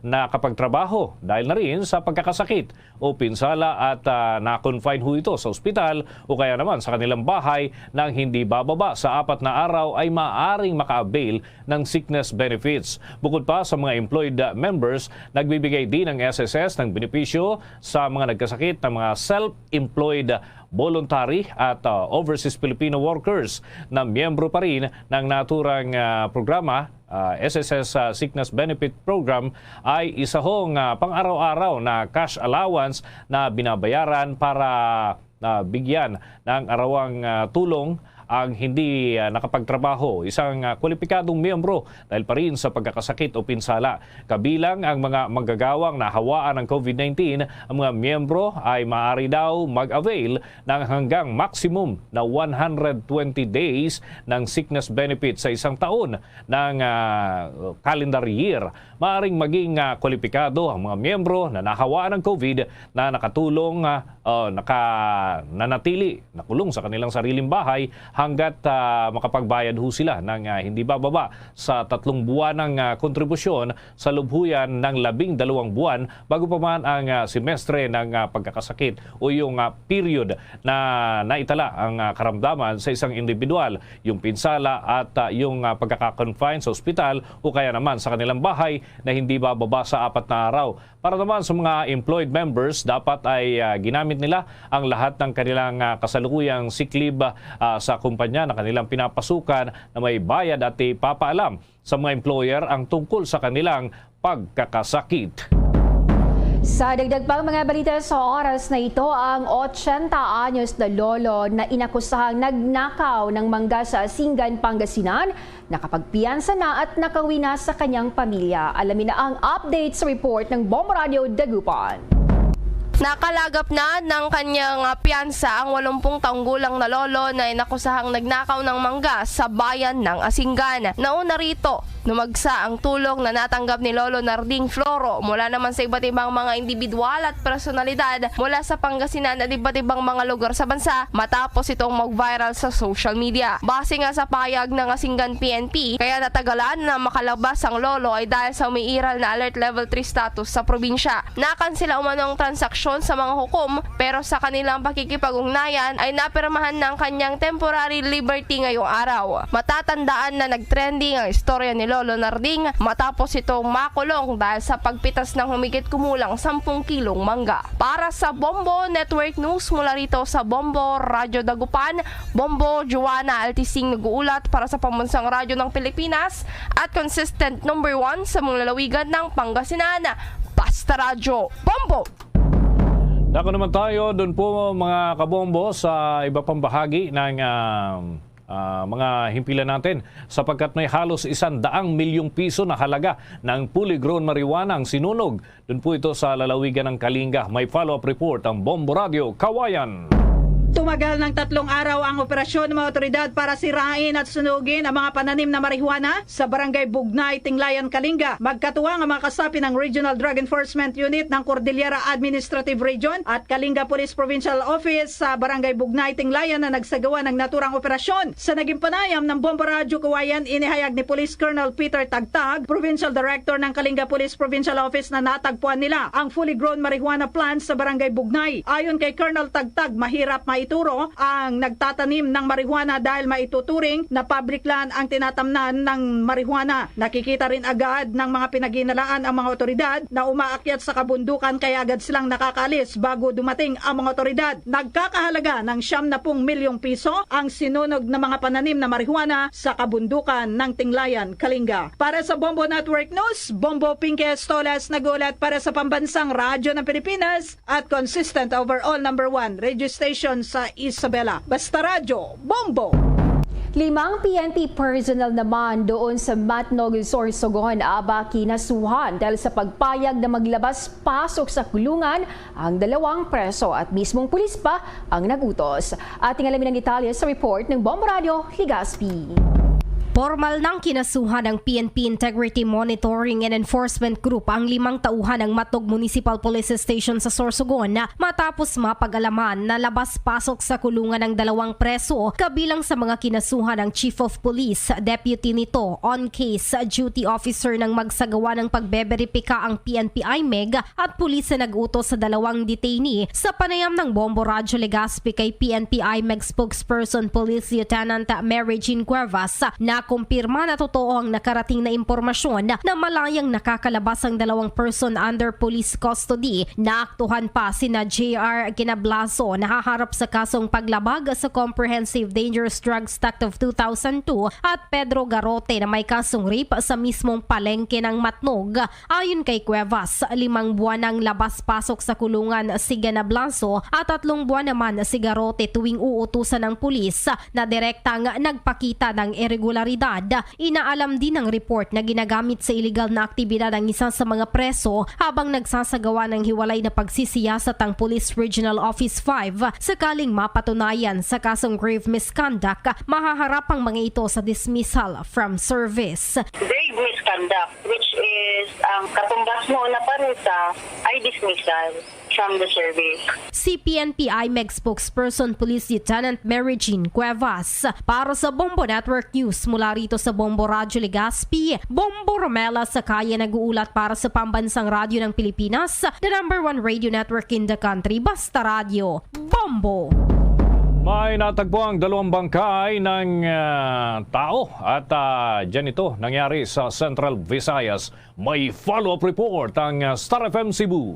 nakapagtrabaho dahil na rin sa pagkakasakit o pinsala at na-confine ho ito sa ospital o kaya naman sa kanilang bahay nang hindi bababa sa 4 na araw ay maaring maka-avail ng sickness benefits. Bukod pa sa mga employed members, nagbibigay din ng SSS ng benepisyo sa mga nagkasakit ng mga self-employed voluntary at overseas Filipino workers na miyembro pa rin ng naturang programa. SSS Sickness Benefit Program ay isa hong pang-araw-araw na cash allowance na binabayaran para bigyan ng arawang tulong ang hindi nakapagtrabaho, isang kwalipikadong miyembro dahil pa rin sa pagkakasakit o pinsala. Kabilang ang mga manggagawang nahawaan ng COVID-19, ang mga miyembro ay maaari daw mag-avail ng hanggang maximum na 120 days ng sickness benefit sa isang taon ng calendar year. Maaring maging kwalipikado ang mga miyembro na nahawaan ng COVID na nakatulong, nanatili, nakulong sa kanilang sariling bahay hanggat makapagbayad ho sila ng hindi bababa sa 3 buwan ng kontribusyon sa lubhuyan ng 12 buwan bago pa man ang semestre ng pagkakasakit o yung period na naitala ang karamdaman sa isang individual, yung pinsala at yung pagkakakonfine sa ospital o kaya naman sa kanilang bahay na hindi bababa sa 4 na araw. Para naman sa mga employed members, dapat ay ginamit nila ang lahat ng kanilang kasalukuyang sick leave sa kumpanya na kanilang pinapasukan na may bayad at ipapaalam sa mga employer ang tungkol sa kanilang pagkakasakit. Sa dagdag pang mga balita sa oras na ito, ang 80 anyos na lolo na inakusahang nagnakaw ng mangga sa Asingan, Pangasinan, nakapagpiyansa na at nakauwi na sa kanyang pamilya. Alamin na ang update sa report ng Bombo Radio Dagupan. Nakalagap na ng kanyang piyansa ang 80 taong gulang na lolo na inakusahang nagnakaw ng mangga sa bayan ng Asinggan. Nauna rito, numagsa ang tulong na natanggap ni Lolo Narding Floro mula naman sa iba't ibang mga individual at personalidad mula sa Pangasinan at iba't ibang mga lugar sa bansa matapos itong mag-viral sa social media. Base nga sa payag ng Asinggan PNP, kaya natagalan na makalabas ang lolo ay dahil sa umiiral na alert level 3 status sa probinsya. Nakansela umanong transaksyon sa mga hukom pero sa kanilang pakikipag-ugnayan ay napirmahan ng kanyang temporary liberty ngayong araw. Matatandaan na nagtrending ang istorya ni Lolo Narding matapos itong makulong dahil sa pagpitas ng humigit kumulang 10 kilong mangga. Para sa Bombo Network News mula rito sa Bombo Radyo Dagupan, Bombo Joanna Altising nag-uulat para sa Pambansang Radyo ng Pilipinas at consistent number 1 sa mga lalawigan ng Pangasinan. Basta Radyo Bombo! Dako naman tayo doon po mga kabombo sa iba pang bahagi ng mga himpilan natin sapagkat may halos 100 milyong piso na halaga ng fully grown marijuana ang sinunog. Doon po ito sa lalawigan ng Kalinga. May follow-up report ang Bombo Radio Kawayan. Tumagal ng 3 araw ang operasyon ng mga otoridad para sirain at sunugin ang mga pananim na marihuana sa Barangay Bugnay, Tinglayan, Kalinga. Magkatuwang ang mga kasapi ng Regional Drug Enforcement Unit ng Cordillera Administrative Region at Kalinga Police Provincial Office sa Barangay Bugnay, Tinglayan na nagsagawa ng naturang operasyon. Sa naging panayam ng Bombo Radio Kawayan, inihayag ni Police Colonel Peter Tagtag, Provincial Director ng Kalinga Police Provincial Office na natagpuan nila ang fully grown marijuana plant sa Barangay Bugnay. Ayon kay Colonel Tagtag, mahirap maituro ang nagtatanim ng marijuana dahil maituturing na public land ang tinatamnan ng marijuana. Nakikita rin agad ng mga pinag-inalaan ang mga otoridad na umaakyat sa kabundukan kaya agad silang nakakalis bago dumating ang mga otoridad. Nagkakahalaga ng 70 milyong piso ang sinunog na mga pananim na marijuana sa kabundukan ng Tinglayan, Kalinga. Para sa Bombo Network News, Bombo Pinky Estolas nagulat para sa Pambansang Radyo ng Pilipinas at consistent overall number 1 radio station sa Isabela. Basta Radyo Bombo! 5 PNP personnel naman doon sa Matnog, Sorsogon, kinasuhan dahil sa pagpayag na maglabas-pasok sa kulungan ang 2 preso at mismong pulis pa ang nagutos. Ating alamin ang detalye sa report ng Bombo Radio Legazpi. Formal nang kinasuhan ng PNP Integrity Monitoring and Enforcement Group ang 5 tauhan ng Matnog Municipal Police Station sa Sorsogon matapos mapag-alaman na labas-pasok sa kulungan ng 2 preso kabilang sa mga kinasuhan ng Chief of Police, Deputy nito, on-case duty officer ng magsagawa ng pagbeberipika ang PNP IMEG at pulis na nag-utos sa 2 detainee sa panayam ng Bombo Radio Legazpi kay PNP IMEG spokesperson Police Lieutenant Mary Jean Cuevas na kumpirma na totoo ang nakarating na impormasyon na malayang nakakalabas ang 2 person under police custody. Naaktuhan pa sina JR Kinablaso na haharap sa kasong paglabag sa Comprehensive Dangerous Drugs Act of 2002 at Pedro Garote na may kasong rape sa mismong palengke ng Matnog. Ayon kay Cuevas, 5 buwan ang labas-pasok sa kulungan si Kinablaso at 3 buwan naman si Garote tuwing uutusan ng pulis na direktang nagpakita ng irregularidad. Inaalam din ng report na ginagamit sa iligal na aktibidad ang isa sa mga preso habang nagsasagawa ng hiwalay na pagsisiyasat ang Police Regional Office 5. Sakaling mapatunayan sa kasong grave misconduct, mahaharap ang mga ito sa dismissal from service. Grave misconduct, which is ang katumbas mo na parusa ay dismissal from the service. Si PNP IMEG spokesperson Police Lieutenant Mary Jean Cuevas. Para sa Bombo Network News mula rito sa Bombo Radio Legazpi, Bombo Romela Sakaya nag-uulat para sa Pambansang Radyo ng Pilipinas, the number 1 radio network in the country, Basta Radio Bombo! May natagpo ang 2 bangkay ng tao at dyan ito nangyari sa Central Visayas. May follow-up report ang Star FM Cebu.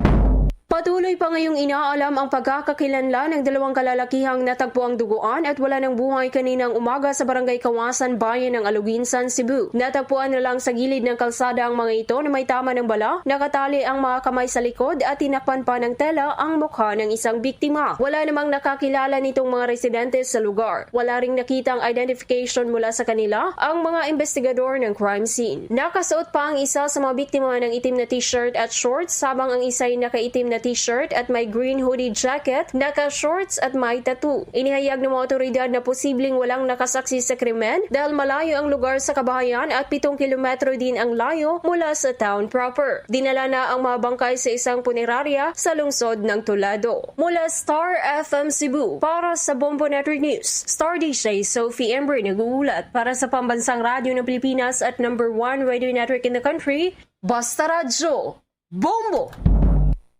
Patuloy pa ngayong inaalam ang pagkakakilanlan ng 2 kalalakihang natagpo ang duguan at wala ng buhay kaninang umaga sa Barangay Kawasan, Bayan ng Aluginsan, Cebu. Natagpuan na lang sa gilid ng kalsada ang mga ito na may tama ng bala, nakatali ang mga kamay sa likod at tinakpan pa ng tela ang mukha ng isang biktima. Wala namang nakakilala nitong mga residente sa lugar. Wala ring nakitang identification mula sa kanila ang mga investigador ng crime scene. Nakasuot pa ang isa sa mga biktima ng itim na t-shirt at shorts habang ang isa ay nakaitim na t-shirt at may green hoodie jacket, naka-shorts at may tattoo. Inihayag ng mga otoridad na posibleng walang nakasaksi sa krimen dahil malayo ang lugar sa kabahayan at 7 kilometro din ang layo mula sa town proper. Dinala na ang mga bangkay sa isang punerarya sa lungsod ng Tulado. Mula Star FM Cebu, para sa Bombo Network News, Star DJ Sophie Ember nag-uulat para sa Pambansang Radyo ng Pilipinas at #1 radio network in the country, Basta Radyo, Bombo!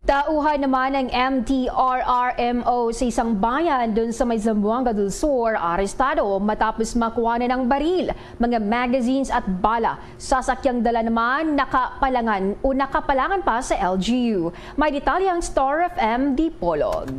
Tauhan naman ng MTRRMO sa isang bayan dun sa may Zamboanga del Sur, arestado matapos makuha na ng baril, mga magazines at bala. Sasakyang dala naman nakapalangan pa sa LGU. May detalye ang Star FM Dipolog.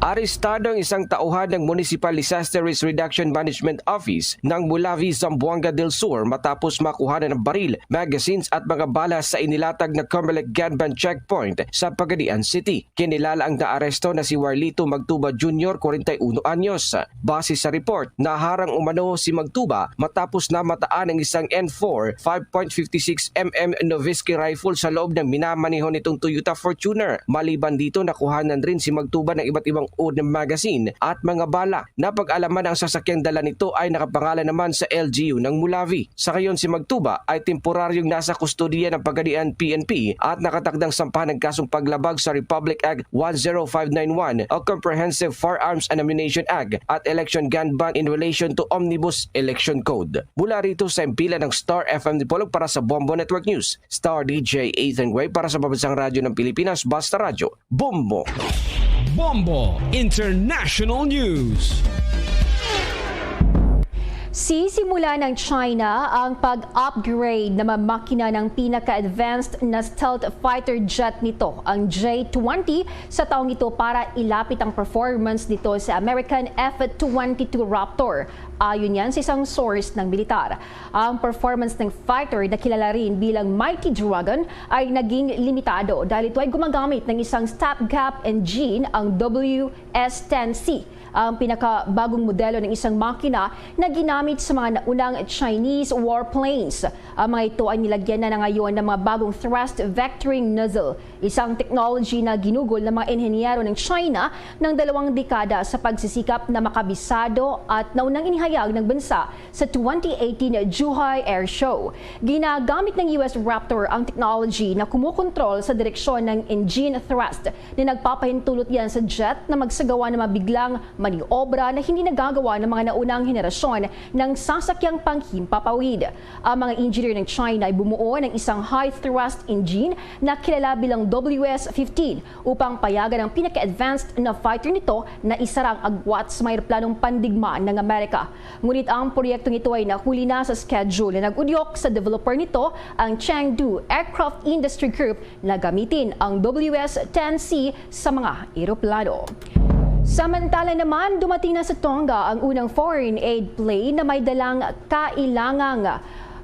Arestado ang isang tauhan ng Municipal Disaster Risk Reduction Management Office ng Mulavi, Zamboanga del Sur matapos makuha na ng baril, magazines at mga bala sa inilatag na Comelec Ganban Checkpoint sa Pagadian City. Kinilala ang naaresto na si Warlito Magtuba Jr., 41 anyos. Base sa report, naharang umano si Magtuba matapos na mataan ang isang N4 5.56mm Novisky rifle sa loob ng minamaneho nitong Toyota Fortuner. Maliban dito, nakuhanan rin si Magtuba ng iba't ibang ng magazine at mga bala. Napag-alaman ang sasakyang dala nito ay nakapangalan naman sa LGU ng Mulavi. Sa ngayon si Magtuba ay temporaryong nasa kustodiya ng Pagadian PNP at nakatakdang sampahan ng kasong paglabag sa Republic Act 10591 o Comprehensive Firearms and Ammunition Act at Election Gun Ban in relation to Omnibus Election Code. Mula rito sa impila ng Star FM Dipolog para sa Bombo Network News, Star DJ Ethan Way para sa Pambansang Radyo ng Pilipinas, Basta Radyo, Bombo! Bombo International News. Sisimula ng China ang pag-upgrade na mga makina ng pinaka-advanced na stealth fighter jet nito, ang J-20, sa taong ito para ilapit ang performance nito sa American F-22 Raptor. Ayon yan sa isang source ng militar. Ang performance ng fighter na kilala rin bilang Mighty Dragon ay naging limitado dahil ito ay gumagamit ng isang stopgap engine, ang WS-10C. Ang pinakabagong modelo ng isang makina na ginamit sa mga naunang Chinese warplanes. Ang mga ito ay nilagyan na ngayon ng mga bagong thrust vectoring nozzle, isang technology na ginugol ng mga inhenyero ng China ng 2 dekada sa pagsisikap na makabisado at naunang inihayag ng bansa sa 2018 Zhuhai Air Show. Ginagamit ng US Raptor ang technology na kumukontrol sa direksyon ng engine thrust na nagpapahintulot yan sa jet na magsagawa ng mabiglang maniobra na hindi nagagawa ng mga naunang henerasyon ng sasakyang panghimpapawid. Ang mga engineer ng China ay bumuo ng isang high-thrust engine na kilala bilang WS-15 upang payagan ang pinaka-advanced na fighter nito na isarang agwat sa may planong pandigma ng Amerika. Ngunit ang proyektong ito ay nahuli na sa schedule na nag-udyok sa developer nito, ang Chengdu Aircraft Industry Group, na gamitin ang WS-10C sa mga eroplano. Samantala naman, dumating na sa Tonga ang unang foreign aid plane na may dalang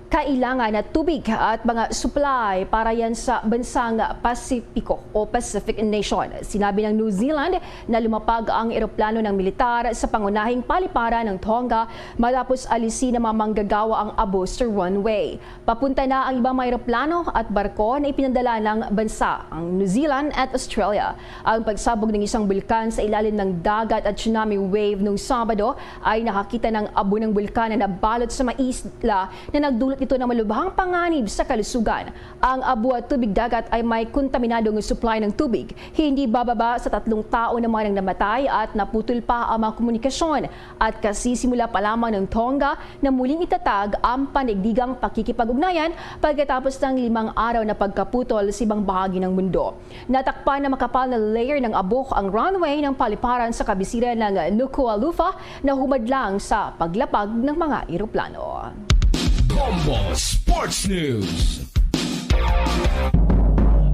kailangan na tubig at mga supply para yan sa bansang Pasipiko o Pacific Nation. Sinabi ng New Zealand na lumapag ang eroplano ng militar sa pangunahing paliparan ng Tonga matapos alisin ng mga manggagawa ang abo sa runway. Papunta na ang ibang mga eroplano at barko na ipinadala ng bansa, ang New Zealand at Australia. Ang pagsabog ng isang bulkan sa ilalim ng dagat at tsunami wave noong Sabado ay nakakita ng abo ng bulkan na nabalot sa mga isla na nagdulot ito ng malubhang panganib sa kalusugan. Ang abo at tubig dagat ay may kontaminadong supply ng tubig. Hindi bababa sa 3 tao naman ang namatay at naputol pa ang mga komunikasyon. At kasisimula pa lamang ng Tonga na muling itatag ang panigdigang pakikipag-ugnayan pagkatapos ng 5 araw na pagkaputol sa ibang bahagi ng mundo. Natakpan na makapal na layer ng abo ang runway ng paliparan sa kabisiran ng Nuku'alofa na humadlang sa paglapag ng mga eroplano. Bombo Sports News.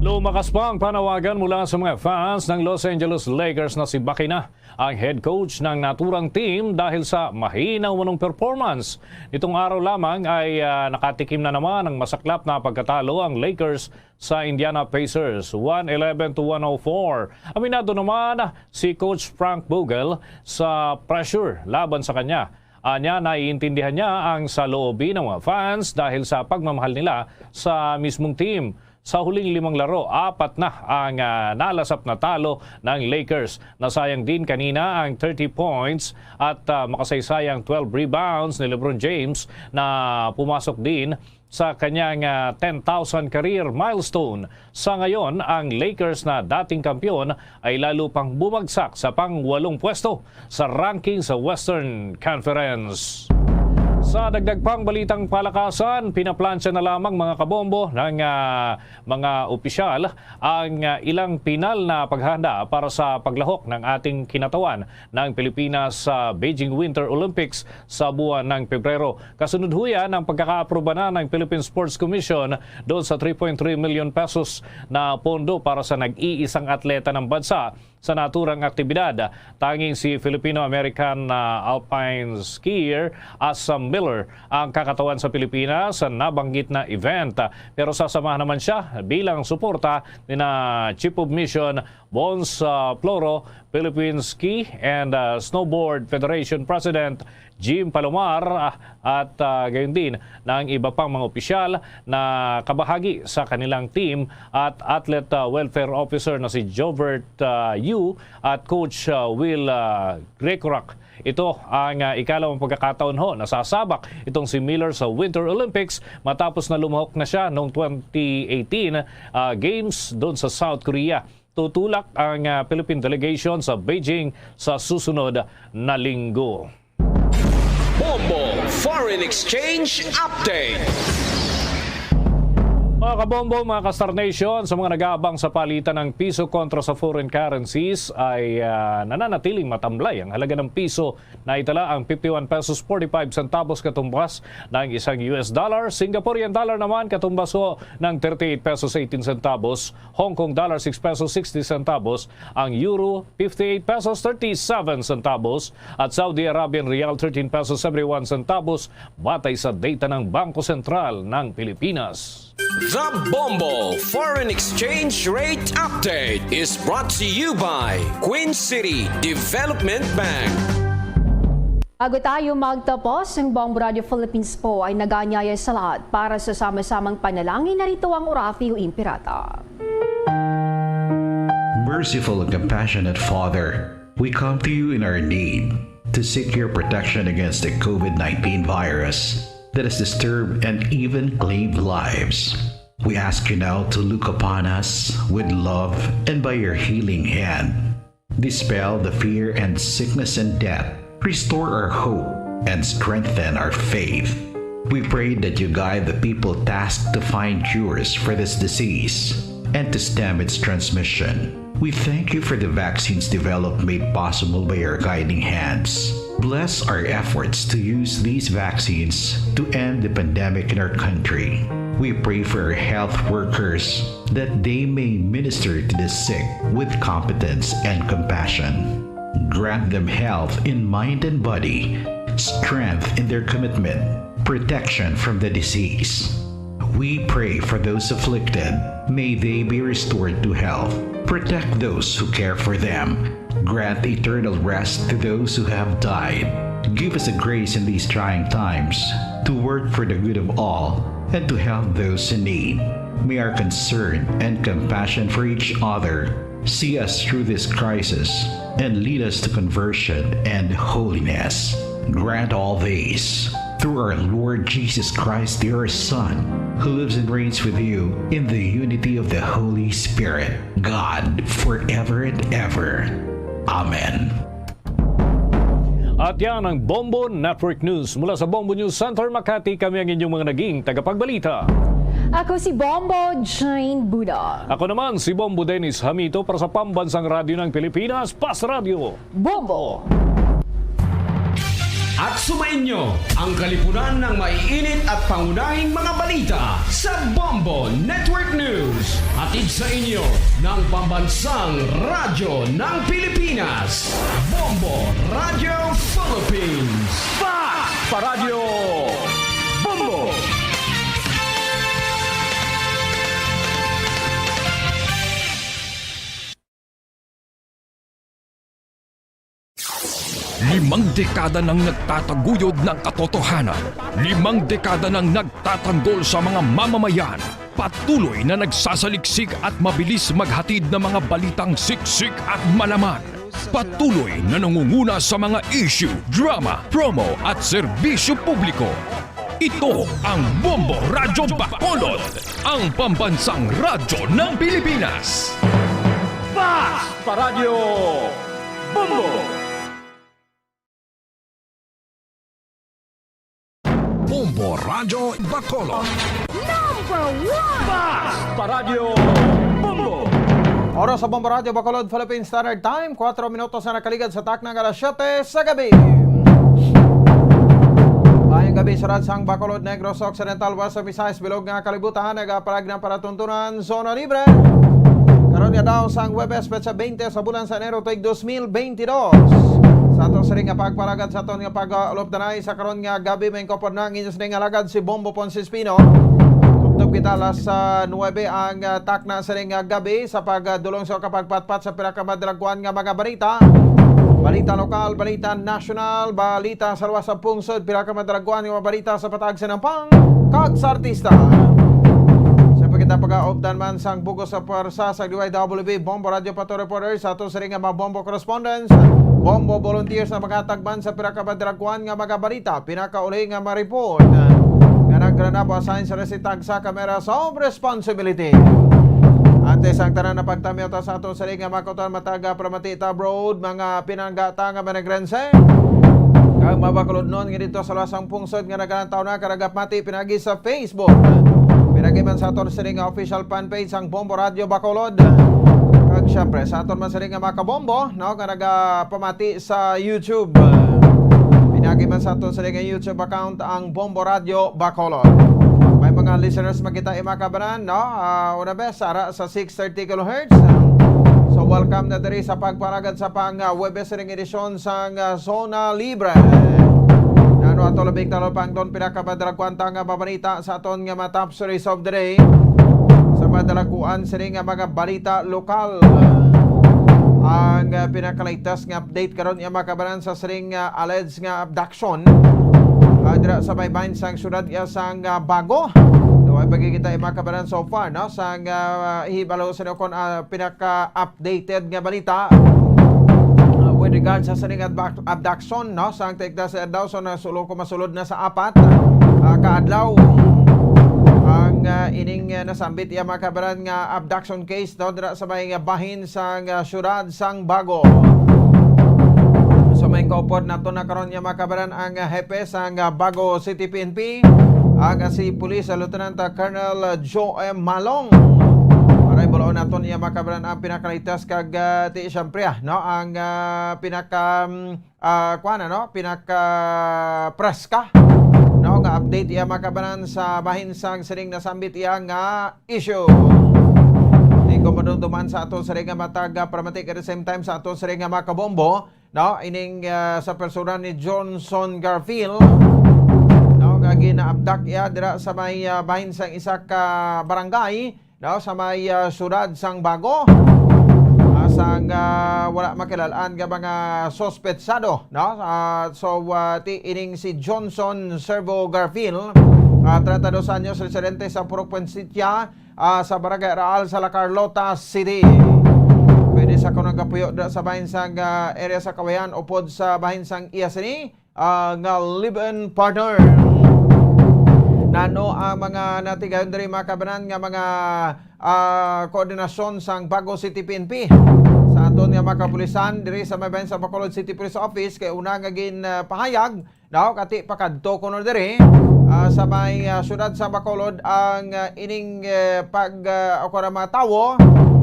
Lumakas pa ang panawagan mula sa mga fans ng Los Angeles Lakers na si Bakina, ang head coach ng naturang team dahil sa mahinaw manong performance. Itong araw lamang ay nakatikim na naman ng masaklap na pagkatalo ang Lakers sa Indiana Pacers, 111-104. Aminado naman si Coach Frank Vogel sa pressure laban sa kanya. Anya, naiintindihan niya ang saloobin ng mga fans dahil sa pagmamahal nila sa mismong team. Sa huling 5 laro, 4 na ang nalasap na talo ng Lakers. Nasayang din kanina ang 30 points at makasaysayang 12 rebounds ni LeBron James na pumasok din sa kanyang 10,000 career milestone. Sa ngayon, ang Lakers na dating kampiyon ay lalo pang bumagsak sa pang-8 pwesto sa ranking sa Western Conference. Sa dagdag pang balitang palakasan, pinaplansya na lamang mga kabombo ng mga opisyal ang ilang pinal na paghahanda para sa paglahok ng ating kinatawan ng Pilipinas sa Beijing Winter Olympics sa buwan ng Pebrero. Kasunod ho yan ang pagkakaaproba na ng Philippine Sports Commission doon sa 3.3 million pesos na pondo para sa nag-iisang atleta ng bansa sa naturang aktibidad. Tanging si Filipino-American alpine skier Asam Miller ang kakatawan sa Pilipinas sa nabanggit na event. Pero sasamahan naman siya bilang suporta ni na Chief of Mission Bons Floro, Philippine Ski and Snowboard Federation President Jim Palomar at gayon din ng iba pang mga opisyal na kabahagi sa kanilang team at Athlete Welfare Officer na si Jovert Yu at Coach Will Grecorak. Ito ang ikalawang pagkakataon ho na sasabak itong si Miller sa Winter Olympics matapos na lumahok na siya noong 2018 Games doon sa South Korea. Tutulak ang Philippine delegation sa Beijing sa susunod na linggo. Bombo Foreign Exchange Update. Mga kabombo, mga ka-Star Nation, sa mga nag-aabang sa palitan ng piso kontra sa foreign currencies ay nananatiling matamblay. Ang halaga ng piso na itala ang 51 pesos 45 centavos katumbas ng isang US dollar. Singaporean dollar naman katumbas ho ng 38 pesos 18 centavos. Hong Kong dollar 6 pesos 60 centavos. Ang euro 58 pesos 37 centavos. At Saudi Arabian Rial 13 pesos 71 centavos batay sa data ng Bangko Sentral ng Pilipinas. The Bombo Foreign Exchange Rate Update is brought to you by Queen City Development Bank. Bago tayo magtapos, ang Bombo Radio Philippines po ay nag-aanyaya sa lahat para sa sama-samang panalangin na rito ang Orafio Impirata. Merciful and compassionate Father, we come to you in our need to seek your protection against the COVID-19 virus that has disturbed and even claimed lives. We ask you now to look upon us with love and by your healing hand, dispel the fear and sickness and death, restore our hope and strengthen our faith. We pray that you guide the people tasked to find cures for this disease and to stem its transmission. We thank you for the vaccines developed made possible by your guiding hands. Bless our efforts to use these vaccines to end the pandemic in our country. We pray for our health workers that they may minister to the sick with competence and compassion. Grant them health in mind and body, strength in their commitment, protection from the disease. We pray for those afflicted. May they be restored to health. Protect those who care for them. Grant eternal rest to those who have died. Give us a grace in these trying times to work for the good of all and to help those in need. May our concern and compassion for each other see us through this crisis and lead us to conversion and holiness. Grant all these through our Lord Jesus Christ, your Son, who lives and reigns with you in the unity of the Holy Spirit, God, forever and ever. Amen. At yan ang Bombo Network News. Mula sa Bombo News Center, Makati, kami ang inyong mga naging tagapagbalita. Ako si Bombo Jane Buda. Ako naman si Bombo Dennis Hamito para sa Pambansang Radyo ng Pilipinas, PAS Radio. Bombo! At sumainyo ang kalipunan ng maiinit at pangunahing mga balita sa Bombo Network News. Hatid sa inyo ng Pambansang Radyo ng Pilipinas, Bombo Radio Philippines. Paradyo Bombo! Limang dekada nang nagtataguyod ng katotohanan. 5 dekada nang nagtatanggol sa mga mamamayan. Patuloy na nagsasaliksik at mabilis maghatid ng mga balitang siksik at malaman. Patuloy na nangunguna sa mga issue, drama, promo at serbisyo publiko. Ito ang Bombo Radyo Bacolod, ang pambansang radyo ng Pilipinas. Fast Paradyo Bombo! Bombo Radyo Bacolod. Number 1! Fast Paradyo Bombo! Oras sa Bombo Radyo Bacolod, Philippine Standard Time, 4 minutos na nakaligad sa taknang alas 7 sa gabi. Bayang gabi sa Radsang Bacolod, Negros Occidental, West Visayas, bilog nga kalibutan, nagaparag ng paratuntunan, zona libre. Karon nga daw sang Webes, petsa 20 sa bulan sa Enero, tuig 2022. Sa ato sa ring nga pagpalagad sa aton nga pag-ulop danay sa karon nga gabi may kopod na ang inyong nga alagad si Bombo Ponce Espino. Tubtob kita alas 9 ang takna sa ring nga gabi sa pagdulong sa kapagpatpat sa pinakamadalagwan nga mga balita. Balita lokal, balita national, balita sa luwas sa pungsod, pinakamadalagwan nga balita sa patag sa Nampang, kag sa artista. Kita pag-aoptan man sang bugos sa pwersa sa DYWB Bombo Radio Pato Reporters sa ato sa ring nga mga Bombo Correspondents, Bombo Volunteers na maghatagban sa pinakamadalagwan nga mga balita, pinakauli nga ma-report nga naggranapo assign sa resitag sa kamera sa responsibility. Antes ang tanan na pagtamyo ta sa ato sa ring nga makotan mataga pramatita broad mga pinanggata nga managrense kag mabakulod nun nga dito sa lasang pungsod nga nagalantaw na karagap mati pinagi sa Facebook. Pinagiman sa aton sa ring nga official fanpage ang Bombo Radio Bacolod. Kag syempre sa aton man sa ring nga makabombo no nga nagapamati sa YouTube. Pinagiman sa aton sa ring nga YouTube account ang Bombo Radio Bacolod. May mga listeners magkita imakabanan no una bes ara sa 630 kHz. So welcome na diri sa pagparagad sa pang Webes ring edisyon sang Zona Libre. Nano ato labing talopang doon pinakamadalagkwanta nga babalita sa aton nga mga top stories of the day. Sa madalaguan sa ring nga mga balita lokal. Ang pinakaligtas nga update karon nga makabanan sa ring alleged nga abduction. Dira sa baybayin sang syudad ya sang Bago. Ay pagkikita makabanan so far no sang hibalo sa kon pinaka-updated nga balita. With regards sa saning abduction no sang tekdas daw so na sulo ko masulod na sa 4 kaadlaw ang ining nasambit iya makabaran nga abduction case no dira sa may bahin sang syudad sang Bago. So may kopod nato na karon nga makabaran ang hepe sang Bago City PNP ang si Police Lieutenant Colonel Joe M. Malong. Aray buloon naton iya makabaran ang pinakalitas kag ti syempre no ang pinaka kuana no pinaka preska no nga update iya makabaran sa bahin sang siring nasambit iya nga issue. Di ko madumduman sa aton sa ring nga matag pramatic at the same time sa aton sa ring nga makabombo no ining sa persona ni Johnson Garfield no nga gina-abduct iya dira sa may bahin sang isa ka barangay no, sa may syudad sang Bago sang wala makilalaan nga mga sospetsado no so ti ining si Johnson Servo Garfield 32 anyos residente sa Purok Puensitya sa Barangay Raal sa La Carlota City. Pwede sa kunang kapuyo sa bahin sang area sa Kawayan upod sa bahin sang Iyasini nga live-in partner. Nano ang mga natigayon diri makabanan nga mga koordinasyon sang Bago City PNP sa aton nga makapulisan diri sa mabayan sa Bacolod City Police Office kay una nga pahayag daw kati pakadto kuno diri sa may syudad sa Bacolod ang ining ako ra mga tawo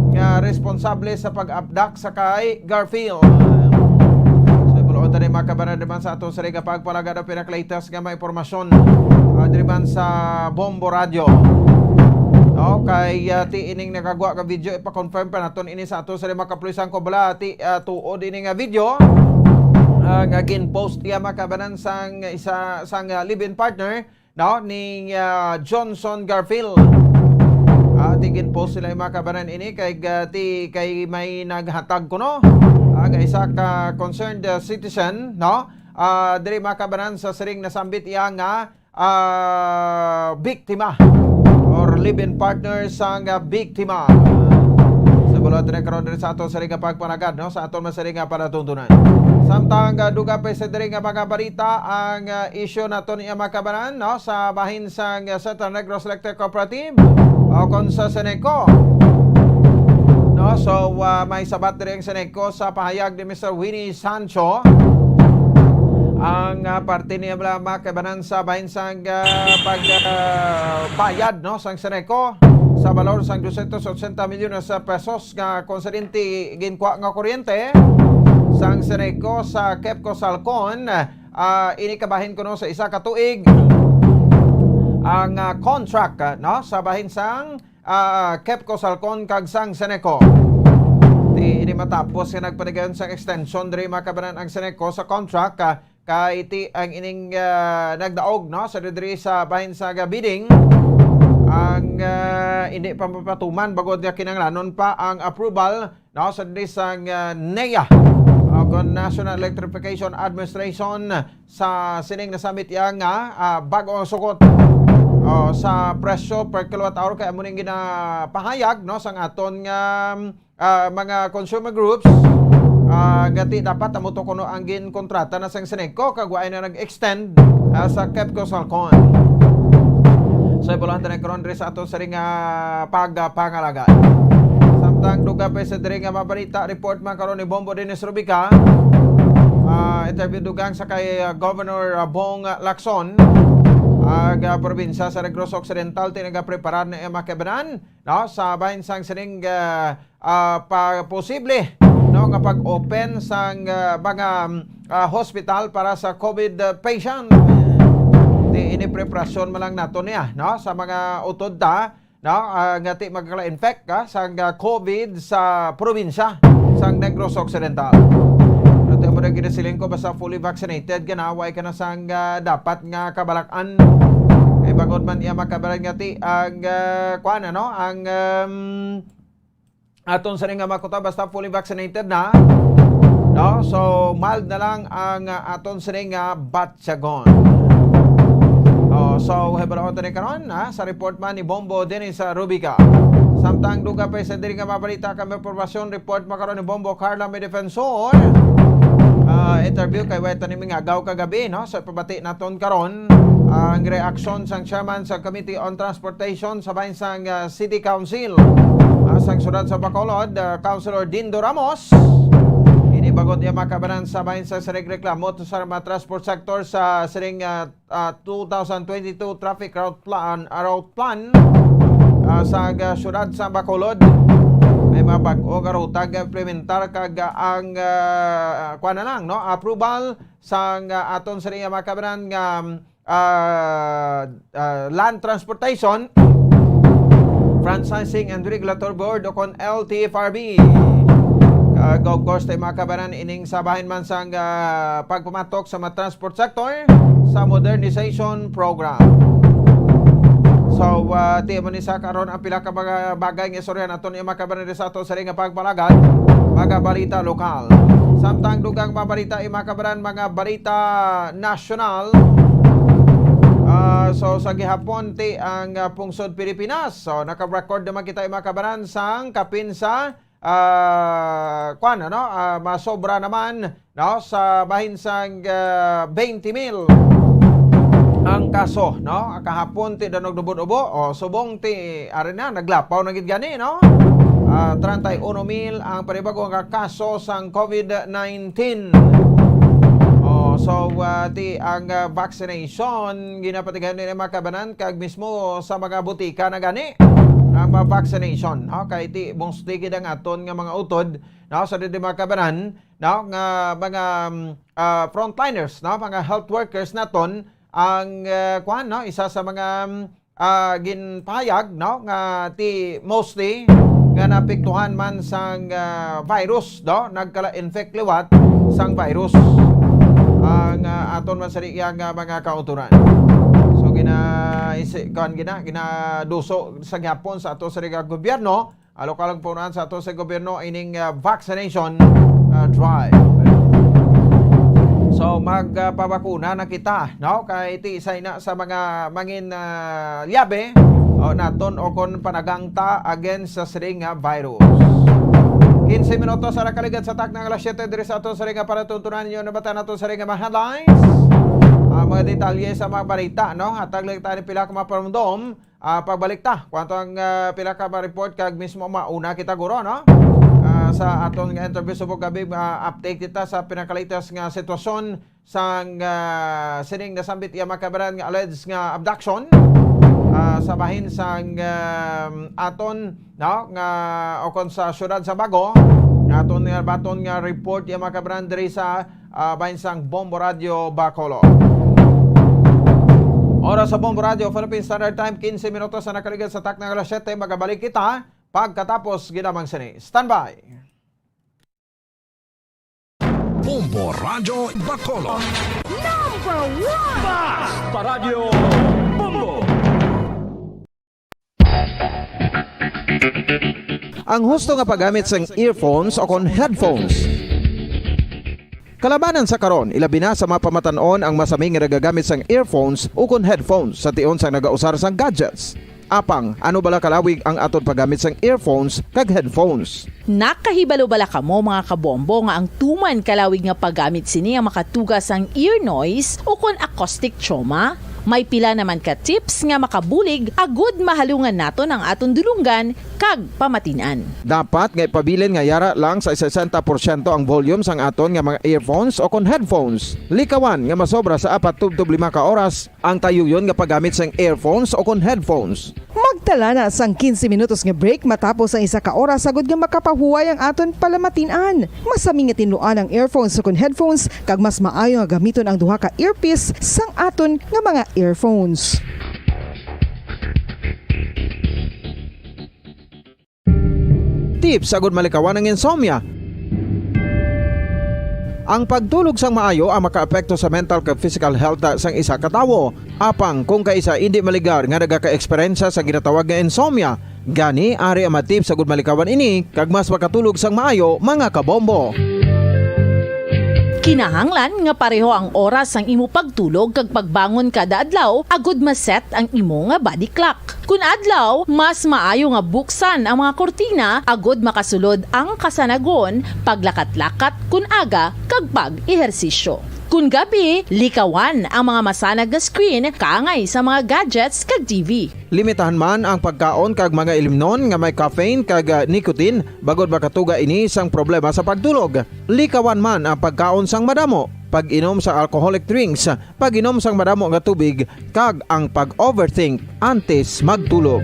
nga responsable sa pag-abduct sa kay Garfield. O tani makabaran naman sa ato sa ring pagpalagad ang pinakalitas nga mga impormasyon diriman sa Bombo Radio. Okay, ti ining nakagwa ka video ipa-confirm pa naton ini sa ato sa ring makapulisan ko bala ti tuod ini nga video nga gin-post iya makabanan sang isa sang live-in partner no ni Johnson Garfield. Tigin post sila yung makabanan ini kay may naghatag ko no ang isa ka concerned citizen no diri makabanan sa siring nasambit iya nga biktima or live-in partner sang biktima. Sa bulot na karon diri sa aton sa ring pagpanagad, no, sa aton masaring panatuntunan. Samtang duga pa sa diri nga mga balita ang issue naton iya makabanan, no, sa bahin sang Central Negros Electric Cooperative o kon sa Seneco. No, so may sabat diri ang Seneco sa pahayag ni Mr. Winnie Sancho. Ang parte niya makabanan sa bahin sang pagbayad, no, sang Seneco sa balor sang 280 milyon sa pesos nga konsidente ginkuha nga kuryente sang Seneco sa Kepco Salcon. Inikabahin ko no sa isa ka tuig ang contract, no, sa bahin sang Kepco Salcon kag sang Seneco. Ini matapos nga nagpanigayon sang extension diri makabanan ang Seneco sa contract kay iti ang ining nagdaog, no, sa diri sa bahin sa bidding ang hindi pa mapatuman bagod nga kinanglanon pa ang approval, no, sa diri sang NEA kon National Electrification Administration sa sining nasamit yang bagong sukot sa presyo per kilowatt hour kay amo ning ginapahayag, no, sang aton nga mga consumer groups. Gati dapat amo to kuno ang gin kontrata na sang Seneco kag waay na nag-extend sa Kepco Salcon. So ibulahan tayo karon diri sa aton sa ring pagpangalaga. Samtang duga pa sa diri nga mabalita report man karon ni Bombo Dennis Rubica. Interview dugang sa kay Governor Bong Lacson probinsya sa Negros Occidental tinaga-preparar na makabanan, no, sa bahin sang sining posible, no, nga pag-open sang mga hospital para sa COVID patient. Ini preparasyon man lang nato niya, no, sa mga utod ta, no, ngati magkala-infect sa COVID sa probinsya sang Negros Occidental. Ito mo na ginasiling ko basta fully vaccinated ganaway ka na sang dapat nga kabalakan. Kay bagod man iya makabalan ngati ang kuan, no, ang aton sa nga makuta basta fully vaccinated na, no, so mild na lang ang aton sa nga batsagon. So hebala ko tani karon sa report man ni Bombo Dennis Rubica. Samtang duga pa sa diri nga mabalita kami impormasyon report makaron ni Bombo Carla may defensor. Interview kay Weta ni Mingagaw kagabi, no, sa pabati naton karon ang reaksyon sang chairman sa Committee on Transportation sa bahin sang City Council sang syudad sa Bacolod, Councilor Dindo Ramos. Ini bagod iya makabanan sa bahin sa reklamo sa mga transport sector sa siring 2022 traffic route plan sa syudad sa Bacolod. May mga bag-o karutag implementar kag ang kuan na lang, no, approval sang aton sa ring makabanan nga Land Transportation Franchising and Regulatory Board o kon LTFRB. Of course tayo makabanan ining sabahin man sang pagpumatok sa mga transport sector sa modernization program. So, tiyo mo ni sa karon ang pila ka mga bagay nga istorya naton yung makabanan sa ato sa ring pagpalagad, mga balita lokal. Samtang dugang mabalita yung makabanan mga balita national. So sa gihapon ti ang pungsod Pilipinas. So naka-record naman kita yung makabanan sang kapin sa kuan, no, masobra naman, no, sa bahin sang 20,000 ang kaso, no, kahapon ti danog dubo-dubo o subong ti arena naglapaw na gid gani, no. 31,000 ang panibagong kaso sang COVID-19. So ti ang vaccination ginapatigan ni makabanan kag mismo sa mga butika na gani ang vaccination, no, kay ti mostly gid ang aton nga mga utod, no, sa di makabanan, no, nga mga frontliners, no, mga health workers naton ang kuan, no, isa sa mga ginpahayag, no, nga ti mostly nga napiktuhan man sang virus, no, nagkala-infect liwat sang virus ang aton man sa riyang mga kauturan. So ginaduso sa gyapon sa ato sa riyang gobyerno, alokalang punan sa ato sa gobyerno ining vaccination drive. So magpabakuna na kita, no, kay iti isa na sa mga mangin liabe naton o kon panagangta against sa siring nga virus. 15 minutos sa nakaligat sa tak ng alas 7 diri sa aton siring nga para tuntunan ninyo na bata naton siring nga mga headlines. Mga detalye sa mga balita, no? Hatag lang tayo pila ka maparumdom. Pagbalik ta, kwanto ang pila ka ma-report kag mismo mauna kita guro, no? Sa aton nga interview subok gabi, update kita sa pinakalitas nga sitwasyon sang sining nasambit iya makabaran nga alleged nga abduction sa bahin sang aton, no? Nga okon sa syudad sa Bago. Aton nga baton nga report iya makabaran diri sa bahin sang Bombo Radio Bacolod. Oras sa Bombo Radio, Philippine Standard Time, 15 minutos na nakaligat sa tak ng alas 7. Magabalik kita pagkatapos ginamang sini. Standby! Bombo Radio Bacolod. Number 1! Bas Paradyo Bombo! Ang husto nga paggamit sang earphones o kon headphones. Kalabanan sa karon, ilabi na sa mga pamatanon ang masaming nga nagagamit sang earphones o kon headphones sa tion sang nagausar sang gadgets. Apang, ano bala kalawig ang aton paggamit sang earphones kag headphones? Nakahibalo bala kamo mga kabombo nga ang tuman kalawig nga paggamit sini ang makatugas ang ear noise o kon acoustic trauma? May pila naman ka tips nga makabulig agud mahalungan naton ang aton dulunggan kag pamatinan. Dapat nga ipabilin nga yara lang sa 60% ang volume sang aton nga mga earphones o kon headphones. Likawan nga masobra sa 4-5 ka oras ang tayuyon nga paggamit sang earphones o kon headphones. Magtala na sang 15 minutos nga break matapos ang 1 ka oras sagud nga makapahuway ang aton palamatinan. Masami nga tinuan ang earphones o kon headphones kag mas maayo nga gamiton ang duha ka earpiece sang aton nga mga earphones. Tips sagud malikawan ang insomnia. Ang pagtulog sang maayo ang makaapekto sa mental kag physical health sang isa ka tawo. Apang kung kaisa hindi maligar nga nagaka-eksperyensya sa ginatawag nga insomnia, gani ari ang matip sagud malikawan ini kag mas makatulog sang maayo mga kabombo. Kinahanglan nga pareho ang oras ang imo pagtulog kag pagbangon kada adlaw agud maset ang imo nga body clock. Kun adlaw, mas maayo nga buksan ang mga kortina agud makasulod ang kasanagon, paglakat-lakat kun aga kag pag-ehersisyo. Kun gabi, likawan ang mga masanag nga screen kaangay sa mga gadgets kag TV. Limitahan man ang pagkaon kag mga ilimnon nga may caffeine kag nicotine bagod makatuga ini sang problema sa pagtulog. Likawan man ang pagkaon sang madamo, pag-inom sa alcoholic drinks, pag-inom sang madamo nga tubig kag ang pag-overthink antes magtulog.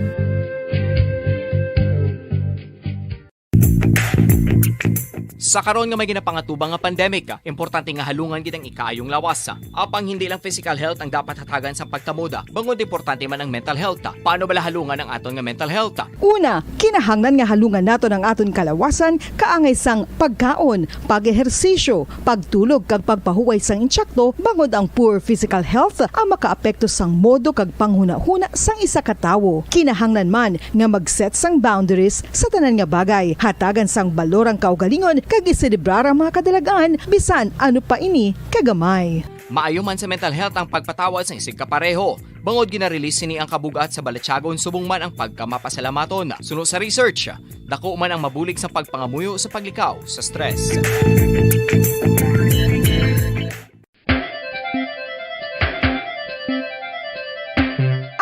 Sa karon nga may ginapangatubang nga pandemic, importante nga halungan gid ang ikaayong lawas. Apang hindi lang physical health ang dapat hatagan sa pagkamuda, bangod importante man ang mental health. Paano bala halungan ang aton nga mental health? Una, kinahanglan nga halungan naton ang aton kalawasan kaangay sang pagkaon, pag-ehersisyo, pagtulog kag pagpahuway sang insyakto bangod ang poor physical health ang makaapekto sang modo kag panghuna-huna sang isa ka tawo. Kinahanglan man nga mag-set sang boundaries sa tanan nga bagay, hatagan sang balorang kaugalingon kag iselebrar ang mga kadalagaan bisan ano pa ini kagamay. Maayo man sa mental health ang pagpatawad sa isig kapareho. Bangod gina-release sini ang kabugat sa balatsagon subong man ang pagkamapasalamaton. Sunod sa research, dako man ang mabulig sa pagpangamuyo sa paglikaw sa stress.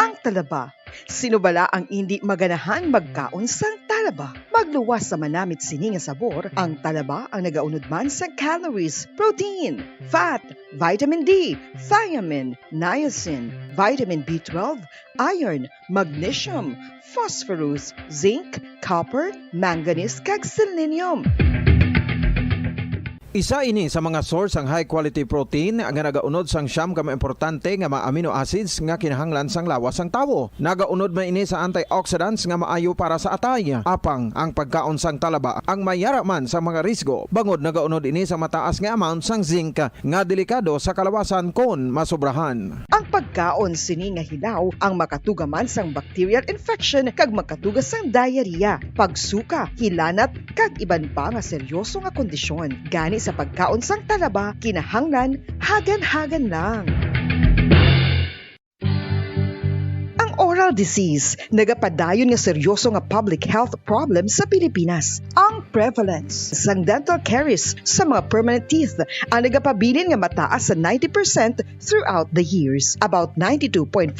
Ang talaba. Sino bala ang hindi maganahan magkaon sang talaba? Magluwas sa manamit sini nga sabor, ang talaba ang nagaunod man sa calories, protein, fat, vitamin D, thiamine, niacin, vitamin B12, iron, magnesium, phosphorus, zinc, copper, manganese kag selenium. Isa ini sa mga source ang high quality protein nga nagaunod sang siyam ka importante nga mga amino acids nga kinahanglan sang lawas sang tawo. Nagaunod man ini sa antioxidants nga maayo para sa atay. Apang ang pagkaon sang talaba ang mayara man sa mga risgo. Bangod nagaunod ini sa mataas nga amount sang zinc nga delikado sa kalawasan kon masobrahan. Ang pagkaon sini nga hilaw ang makatugaman sang bacterial infection kag makatugas sang diarrhea, pagsuka, hilanat kag iban pa nga seryoso nga kondisyon. Gani sa pagkaon sang talaba, kinahanglan hagan-hagan lang. Ang oras dental disease nagapadayon nga seryoso nga public health problem sa Pilipinas. Ang prevalence sang dental caries sa mga permanent teeth ang nagapabilin nga mataas sa 90% throughout the years. About 92.4%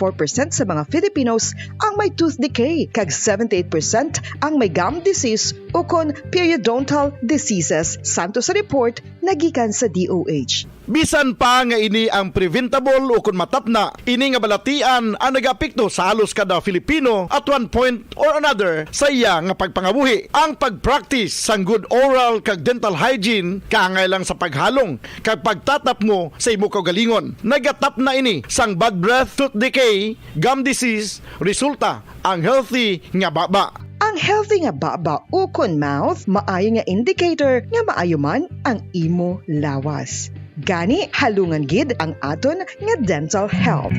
sa mga Filipinos ang may tooth decay, kag 78% ang may gum disease o kon periodontal diseases. Santo sa report nagikan sa DOH. Bisan pa nga ini ang preventable o kung matap na, ini nga balatian ang nag-apekto sa halos kada Filipino at one point or another sa iya nga pagpangabuhi. Ang pag-practice sang good oral kag dental hygiene kaangay lang sa paghalong kag pagtatap mo sa imo kaugalingon. Nagatap na ini sang bad breath, tooth decay, gum disease, resulta ang healthy nga baba. Ang healthy nga baba o kon mouth maayo nga indicator nga maayo man ang imo lawas. Gani halungan gid ang aton nga dental health.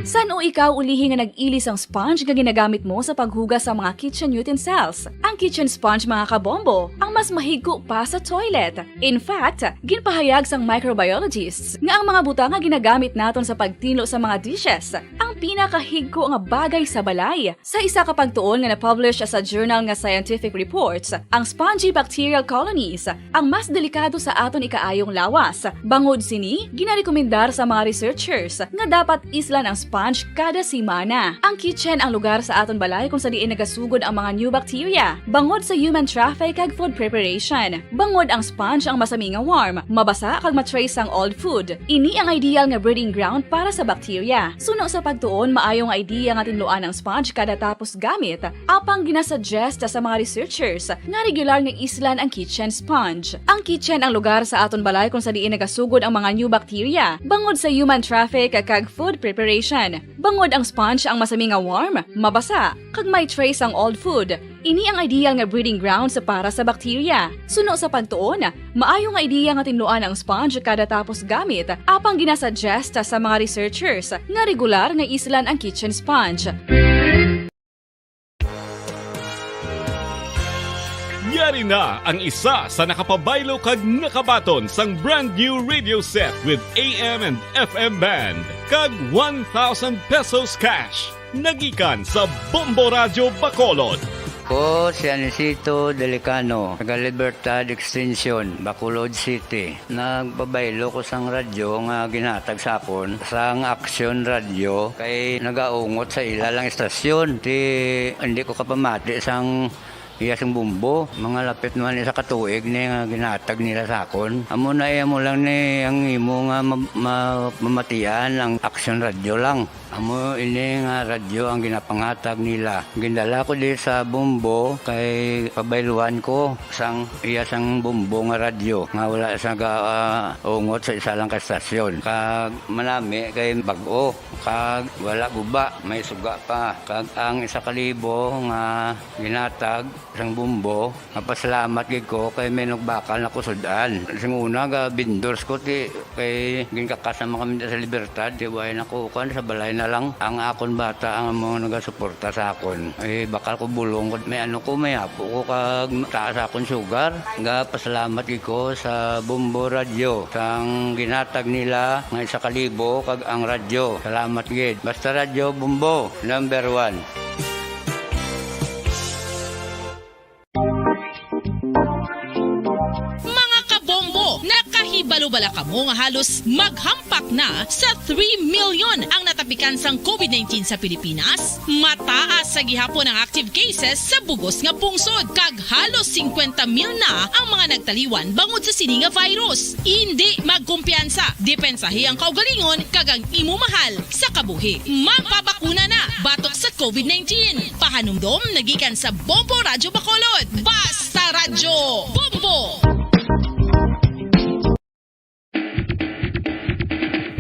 San o ikaw ulihi nga nag-ilis ang sponge nga ginagamit mo sa paghugas sa mga kitchen utensils? Ang kitchen sponge mga kabombo, ang mas mahigko pa sa toilet. In fact, ginpahayag sang microbiologists nga ang mga butang nga ginagamit naton sa pagtinlo sa mga dishes ang pinakahigko nga bagay sa balay. Sa isa ka pagtuon nga na-publish sa journal nga Scientific Reports, ang spongy bacterial colonies ang mas delikado sa aton ikaayong lawas. Bangod sini, ginarekomendar sa mga researchers nga dapat islan ang sponge kada simana. Ang kitchen ang lugar sa aton balay kung sa diin nagasugod ang mga new bacteria. Bangod sa human traffic kag food preparation. Bangod ang sponge ang masami nga warm, mabasa kag matrace ang old food. Ini ang ideal nga breeding ground para sa bacteria. Suno sa pagtuon, maayo nga idea nga tinluan ang sponge kada tapos gamit. Apang ginasuggest sa mga researchers nga regular nga islan ang kitchen sponge. Ang kitchen ang lugar sa aton balay kung sa diin nagasugod ang mga new bacteria. Bangod sa human traffic kag food preparation. Bangod ang sponge ang masami nga warm, mabasa, kag may trace ang old food. Ini ang ideal nga breeding grounds para sa bacteria. Suno sa pagtuon, maayo nga idea nga tinluan ang sponge kada tapos gamit, apang ginasuggest sa mga researchers nga regular nga islan ang kitchen sponge. Yari na ang isa sa nakapabaylo kag nakabaton sang brand new radio set with AM and FM band kag 1,000 pesos cash. Nagikan sa Bombo Radio Bacolod. Ko si Anisito Delicano, taga Libertad Extension, Bacolod City. Nagpabaylo ko sang radyo nga ginatag sapon sang Action Radio kay nagaungot sa ilalang estasyon. Hindi ko kapamati sang iyasang bumbo, mga lapit naman sa katuig ni nga ginatag nila sa akon. Amo na mo lang ni ang imo nga mamatian ang Action Radio lang. Amo ini nga radyo ang ginapangatag nila. Gindala ko di sa bumbo kay pabayluan ko sang iyasang bumbo nga radyo nga wala sa ungot sa isa lang ka estasyon. Kag manami kay bag-o, kag wala guba, may suga pa. Kag ang 1,000 nga ginatag sang bumbo, napasalamat gid ko kay may nagbakal na kusudan. Sing una ga bindors ko ti kay ginkakasama kami sa Libertad, di way nako kan sa balay na lang ang akon bata ang mga nagasuporta sa akon. Bakal ko bulong ko may may apo ko kag taas akon sugar. Nga pasalamat gid ko sa Bombo Radio sang ginatag nila nga 1,000 kag ang radyo. Salamat gid. Basta Radio Bombo number 1. Nakahibalo-bala ka mo nga halos maghampak na sa 3 million ang natapikan sang COVID-19 sa Pilipinas. Mataas sa gihapon ang active cases sa bugos nga pungsod kag halos 50 mil na ang mga nagtaliwan bangod sa sini nga virus. Hindi magkumpiyansa, depensahi ang kaugalingon kag ang imo mahal sa kabuhi. Magpabakuna na batok sa COVID-19. Pahanumdom nagikan sa Bombo Radio Bacolod. Basta Radyo Bombo!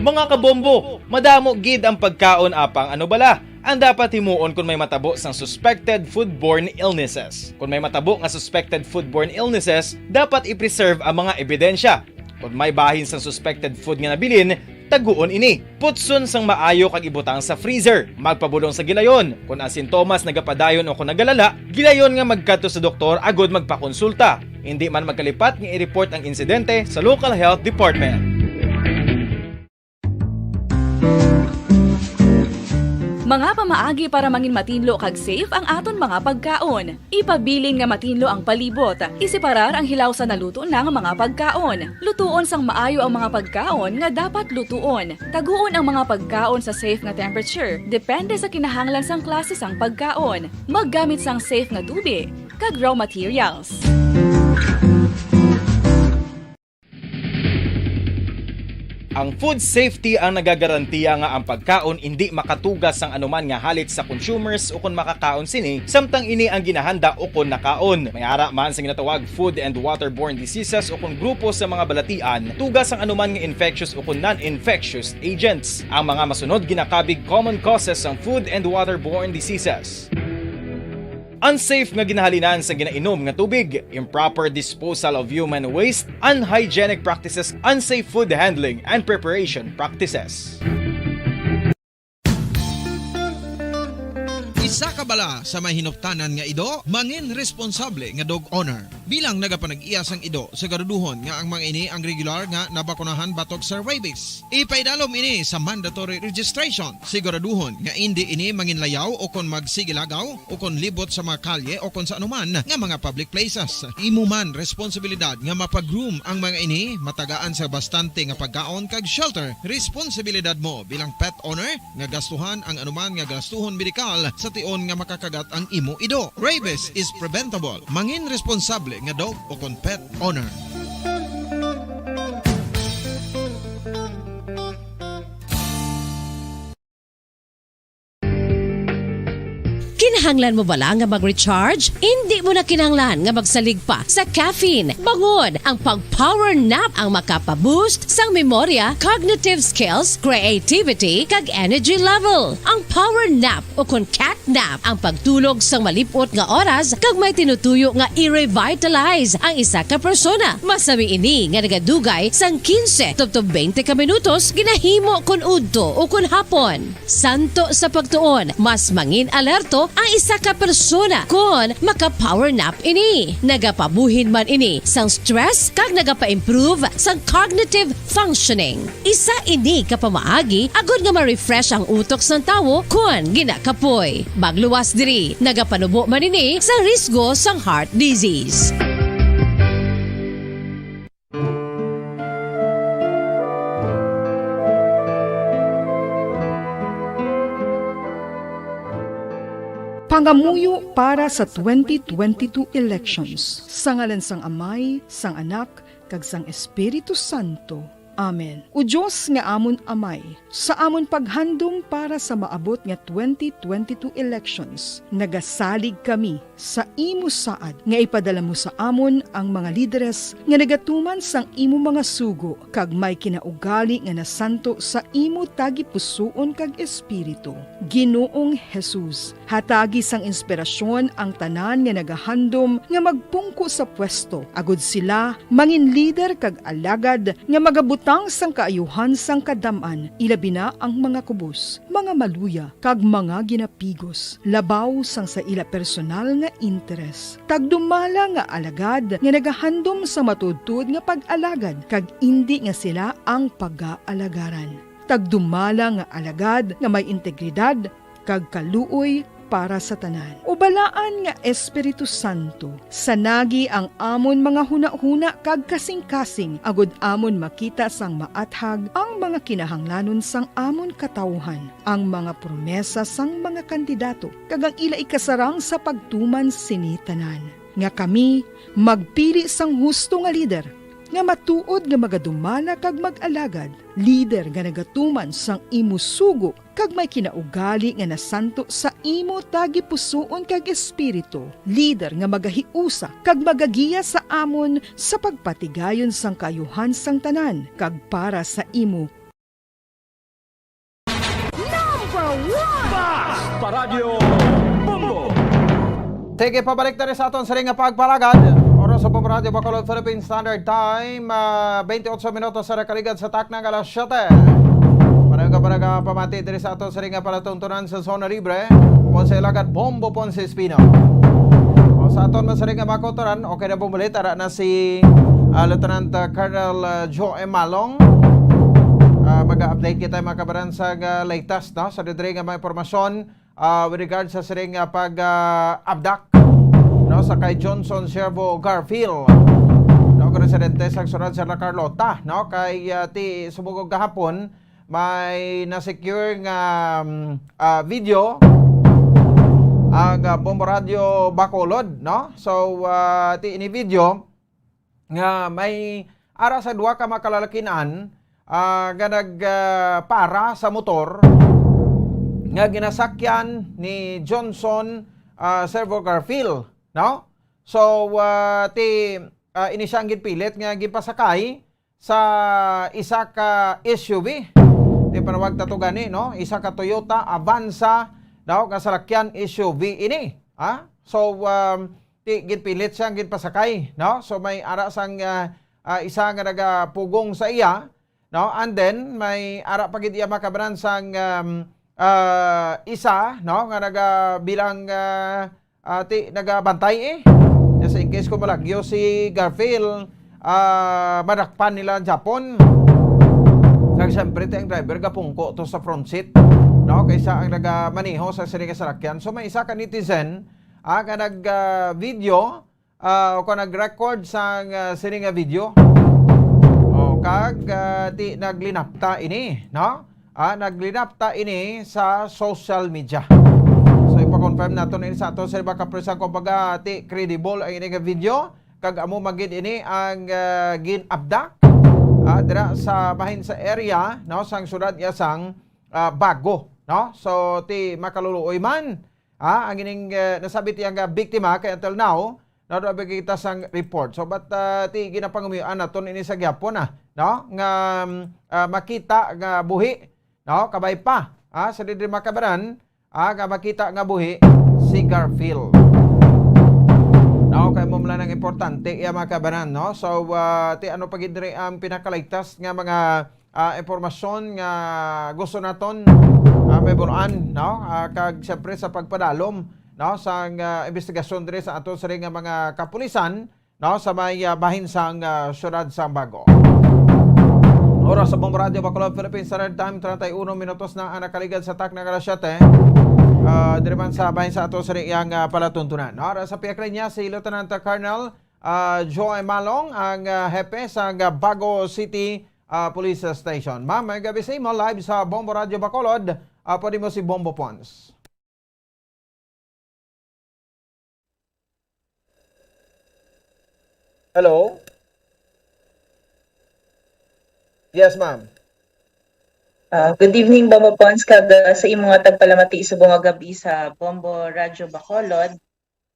Mga kabombo, madamo gid ang pagkaon apang ano bala. Ang dapat himuon kung may matabo sang suspected foodborne illnesses. Kung may matabo nga suspected foodborne illnesses, dapat i-preserve ang mga ebidensya. Kung may bahin sang suspected food nga nabilin, taguon ini. Putson sang maayo kag ibutang sa freezer. Magpabulong sa gilayon. Kung ang sintomas nagapadayon o kung nagalala, gilayon nga magkadto sa doktor agod magpakonsulta. Hindi man magkalipat nga i-report ang insidente sa local health department. Mga pamaagi para mangin matinlo kag safe ang aton mga pagkaon. Ipabilin nga matinlo ang palibot. Isiparar ang hilaw sa naluto ng mga pagkaon. Lutuon sang maayo ang mga pagkaon nga dapat lutuon. Taguon ang mga pagkaon sa safe nga temperature. Depende sa kinahanglan sang klase sang pagkaon. Maggamit sang safe nga tubig kag raw materials. Ang food safety ang nagagarantiya nga ang pagkaon hindi makatugas sang anuman nga halit sa consumers o kung makakaon sini, samtang ini ang ginahanda o kung nakaon. May ara man sa ginatawag food and waterborne diseases o kung grupo sa mga balatian, tugas ang anuman nga infectious o kung non-infectious agents. Ang mga masunod ginakabig common causes ng food and waterborne diseases: unsafe nga ginahalinan sa ginainom nga tubig, improper disposal of human waste, unhygienic practices, unsafe food handling and preparation practices. Isa ka bala sa may hinuptanan nga ido, mangin responsable nga dog owner. Bilang nagapanag-iyas ang ido, siguraduhon nga ang mga ini ang regular nga nabakunahan batok sa rabies. Ipaidalom ini sa mandatory registration. Siguraduhon nga hindi ini manginlayaw o kon magsigilagaw o kon libot sa mga kalye o kon sa anuman nga mga public places. Imo man responsibilidad nga mapag-groom ang mga ini, matagaan sa bastante nga pagkaon kag shelter. Responsibilidad mo bilang pet owner nga gastuhan ang anuman nga gastuhon medikal sa tion nga makakagat ang imo ido. Rabies is preventable. Mangin responsable nga dog o kon pet owner. Kinahanglan mo bala nga mag-recharge? Hindi mo na kinahanglan nga magsalig pa sa caffeine. Bangod ang pag-power nap ang makapaboost sang memorya, cognitive skills, creativity, kag energy level. Ang power nap o kon cat nap ang pagtulog sang malipot nga oras kag may tinutuyo nga i-revitalize ang isa ka persona. Masami ini nga nagadugay sang 15 to 20 ka minutos ginahimo kun udto o kun hapon. Santo sa pagtuon, mas mangin alerto ang isa ka persona kung maka-power nap ini. Nagapabuhin man ini sang stress kag nagapa-improve sang cognitive functioning. Isa ini kapamaagi agud nga ma-refresh ang utok sang tawo kung ginakapoy. Magluwas diri, nagapanubo man ini sa risgo sang heart disease. Pangamuyo para sa 2022 elections. Sa ngalan sang Amay, sang Anak, kag sang Espiritu Santo. Amen. O Diyos nga amon Amay, sa amon paghandom para sa maabot nga 2022 elections, nagasalig kami sa imo saad nga ipadala mo sa amon ang mga lideres nga nagatuman sang imo mga sugo kag may kinaugali nga nasanto sa imo tagi pusoon kag espiritu. Ginoong Jesus, hatagi sang inspirasyon ang tanan nga nagahandom nga magpungko sa pwesto. Agud sila mangin leader kag alagad nga magabutang sang kaayuhan sang kadaman, ilabi na ang mga kubos, mga maluya kag mga ginapigos, labaw sang sa ila personal nga interes. Tagdumala nga alagad nga nagahandom sa matudtod nga pag-alagad kag indi nga sila ang pag-aalagaran. Tagdumala nga alagad nga may integridad kag kaluoy para sa tanan. Ubalaan nga Espiritu Santo, sanagi ang amon mga huna-huna kag kasing-kasing, agud amon makita sang maathag ang mga kinahanglanon sang amon katawhan, ang mga promesa sang mga kandidato, kag ang ila ikasarang sa pagtuman sini tanan. Nga kami magpili sang husto nga lider, nga matuod nga magadumala kag mag-alagad, lider nga nagatuman sang imo sugo kag may kinaugali nga nasanto sa imo tagi pusoon kag espiritu, lider nga magahiusa kag magagiya sa amon sa pagpatigayon sang kayuhan sang tanan kag para sa imo. Number 1 Bas Paradyo Bombo. Sige, pabalik na rin sa aton sa ring nga pagpalagad. Oras sa Pamradyo Bacolod Philippine Standard Time, 28 minutos sa nakaligad sa taknang alas 7. Parang pamati diri sa aton sa ring nga palatuntunan sa Zona Libre, Ponce Ilagat, Bombo Ponce Espino. O sa aton man sa ring nga makotoran, okay na bumulit, ara na si Lieutenant Colonel Joe Malong. mag-update kita mga kabaran sa latest no? Sa didiri nga mga informasyon with regard sa siring pag-abduct no? Sa kay Johnson Servo Garfield no? Kung residente sa Surad Santa Carlota no? Kay ti sumugog kahapon may na-secure nga video ang Bombo Radio Bacolod no? So ti ini video nga may ara sa duwa ka makalalakinan nga para sa motor nga ginasakyan ni Johnson Servo Garfield no? So ti ini siyang ginpilit nga gipasakay sa isa ka SUV ti panawag tato gani no? Isa ka Toyota Avanza no? Kasalakyan SUV ini so ti ginpilit siyang ginpasakay no? So may ara sang isa nga nagapugong sa iya no? And then may ara pagid iya makabaran sang isa no? Nga bilang ti nagabantay just in case kung malagyo si Garfield madakpan nila Japon kag siyempre ti ang driver gapungko to sa front seat no? Kaysa ang nagamaniho sa siring salakyan. So may isa ka netizen nga nag-video o kung nag-record sa siring video o kag ti naglinapta ini no? Naglinapta ini sa social media. So ipa-confirm nato ini sa ato sa iba kapresa kumbaga ti credible ang ini nga video kag amo magid ini ang gin-abduct dira sa bahin sa area no? Sang syudad yasang Bago no? So ti makaluluoy man ang ining nasabit yang biktima kay until now nadabig kita sang report. So but ti ginapangumian naton ini sa gyapon no? Nga makita nga buhi no? Kabay pa sa diri makabaran nga makita nga buhi si Garfield no? Kay mo man ang importante iya makabaran no? So ti ano pagid diri ang pinakaligtas nga mga impormasyon nga gusto naton meburan no? Kag siyempre sa pagpadalom no? Sa investigasyon diri sa ato sa nga mga kapulisan no? Sa may bahin sang syudad sa Bago. Oras sa Bombo Radio Bacolod, Philippines Standard Time 31 minutos na ang nakaligad sa tak ng alas 7 diri man sa bahin sa ato sa iyang palatuntunan. Oras sa piyakray niya si Lieutenant Colonel Joy Malong ang hepe sa Bago City Police Station. Ma'am, may gabi sa imo live sa Bombo Radio Bacolod. Pwede mo si Bombo Pons. Hello? Yes, ma'am. Good evening, Bombo Pons. Kag sa imo nga tagpalamati subong nga gabi sa Bombo Radio Bacolod.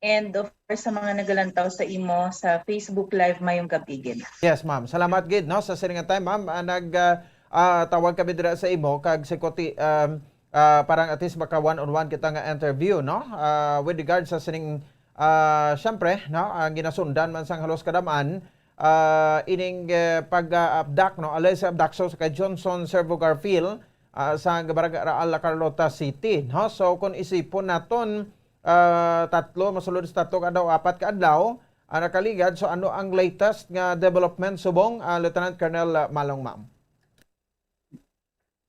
And of course, sa mga nagalantaw sa imo sa Facebook Live mayong gabi, gid. Yes, ma'am. Salamat, gid, no? Sa siringa time, ma'am. Tawag kami dira sa imo kag sikoti parang at least maka one-on-one kita nga interview, no? With regard sa sining syempre, no? Ang ginasundan man sang halos kadamaan ining pag-abduct, no? Alay sa abduction sa kay Johnson Servo Garfield sa Barangay La Carlota City, no? So kung isipon naton masulod sa tatlo ka daw, 4 ka adlaw nakaligad. So ano ang latest nga development subong Lieutenant Colonel Malong, ma'am?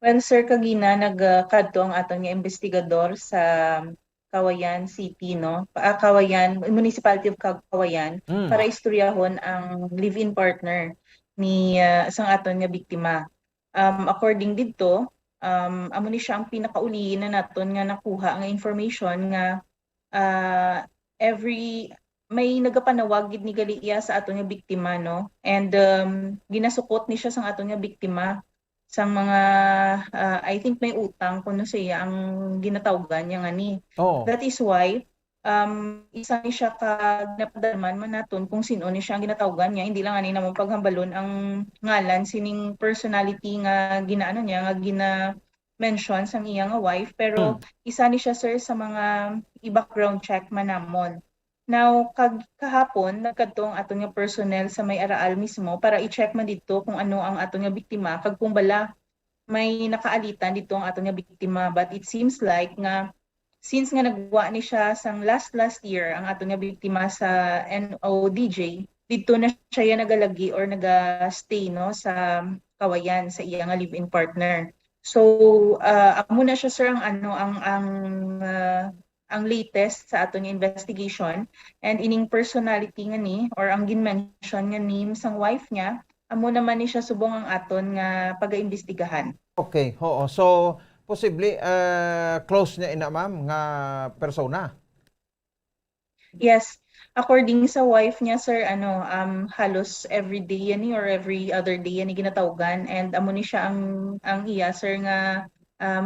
Well, sir, kagina nagkadto ang aton nga investigador sa Kawayan City, no? Kawayan, Municipality of Kawayan, para istoryahon ang live-in partner ni isang aton nga biktima. According dito, amo ni siya ang pinakauli na naton nga nakuha nga information nga may nagapanawag gid ni Galiia sa aton nga biktima, no? And ginasukot ni siya sa aton nga biktima sa mga I think may utang kuno siya ang ginatawgan niya nga ni. That is why isa ni siya ka napadalman man naton kung sino ni siya ang ginatawgan niya. Hindi lang ani namang paghambalon ang ngalan sining personality nga ginaano niya nga gina-mention sa iyang wife, pero isa ni siya, sir, sa mga i-background check man namon. Now, kahapon, nagkadtong aton nga personnel sa may araal mismo para i-check man dito kung ano ang aton nga biktima, kag kung bala may nakaalitan dito ang aton nga biktima. But it seems like nga, since nga nagwa ni siya sang last year ang aton nga biktima sa NODJ, dito na siya nagalagi or naga-stay no sa Kawayan sa iya nga live-in partner. So amo na siya sir ang latest sa aton nga investigation, and ining personality nga ni or ang ginmention nga name sang wife niya, amo naman ni siya subong ang aton nga pag-aimbestigahan. Okay, oo. So, posible close niya ina ma'am nga persona. Yes, according sa wife niya sir, halos every day yan ni or every other day yan ni ginatawgan, and amo ni siya ang iya sir nga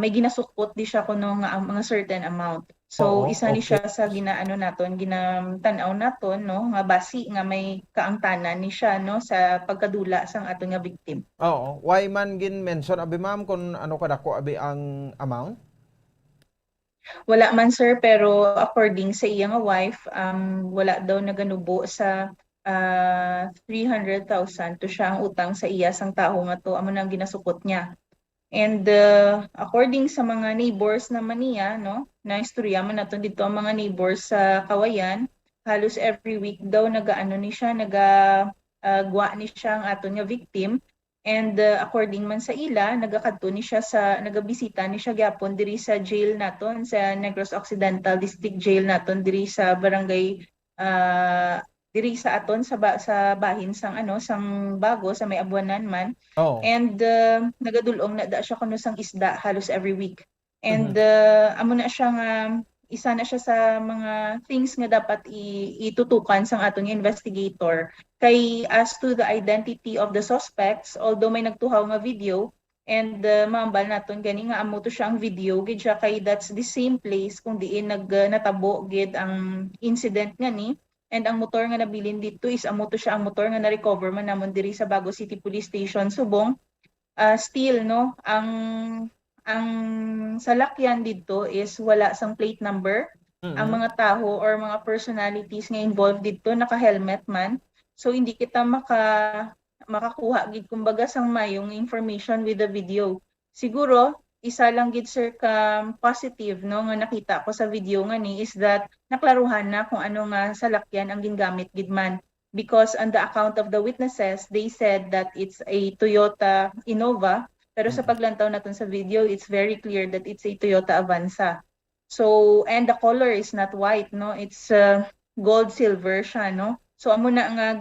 may ginasukot di siya kuno nga mga certain amount. So isa ni siya sa ginatanaw naton no nga basi nga may kaangtanan ni siya no sa pagkadula sang aton nga victim. Oo. Why man gin-mention abi ma'am kung ano kadako abi ang amount? Wala man sir, pero according sa iya nga wife, wala daw naganubo sa 300,000 to siya ang utang sa iya sang tao nga to, amo nang ginasukot niya. And according sa mga neighbors naman niya, no, na istorya man naton dito ang mga neighbors sa Kawayan, halos every week daw nagaano ni siya, gwa ni siya ang aton nga victim. And according man sa ila, nagakadto ni siya nagabisita ni siya gyapon diri sa jail naton sa Negros Occidental District Jail naton diri sa barangay diri sa aton sa bahin sang sang Bago sa may Abuanan man. And nagadulong na da siya kuno sang isda halos every week. And amo na siya nga isa na siya sa mga things nga dapat itutukan sang aton nga investigator. Kay as to the identity of the suspects, although may nagtuhaw nga video, and maambal naton gani nga amo to siya ang video gid siya kay that's the same place kung diin natabo gid ang incident nga ni. And ang motor nga nabilin dito is amo to siya ang motor nga na-recover man namon diri sa Bago City Police Station Subong. Still no, ang salakyan dito is wala sang plate number. Ang mga taho or mga personalities nga involved dito naka-helmet man. So hindi kita makakuha gid kumbaga sang mayong information with the video. Siguro isa lang gid sir ka positive no nga nakita ko sa video nga ni is that naklaruhan na kung ano nga salakyan ang gingamit gid man, because on the account of the witnesses they said that it's a Toyota Innova, pero sa paglantaw naton sa video it's very clear that it's a Toyota Avanza. So and the color is not white no, it's gold silver siya no. So amo na nga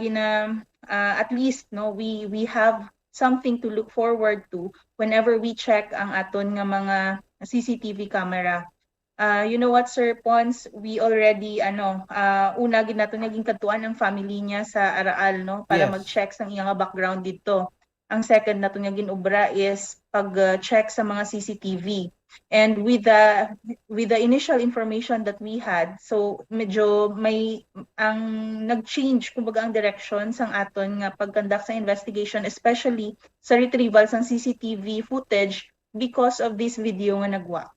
at least no we have something to look forward to whenever we check ang aton nga mga CCTV camera. You know what sir Pons, we already una gid naton naging katuan ang family niya sa Araal no para mag-check sang iyang background dito. Ang second naton nga ginobra is pag-check sa mga CCTV. And with the initial information that we had, so medyo may ang nag-change kumbaga ang direction sang aton nga pag-conduct sa investigation, especially sa retrieval sang CCTV footage because of this video nga nagwa.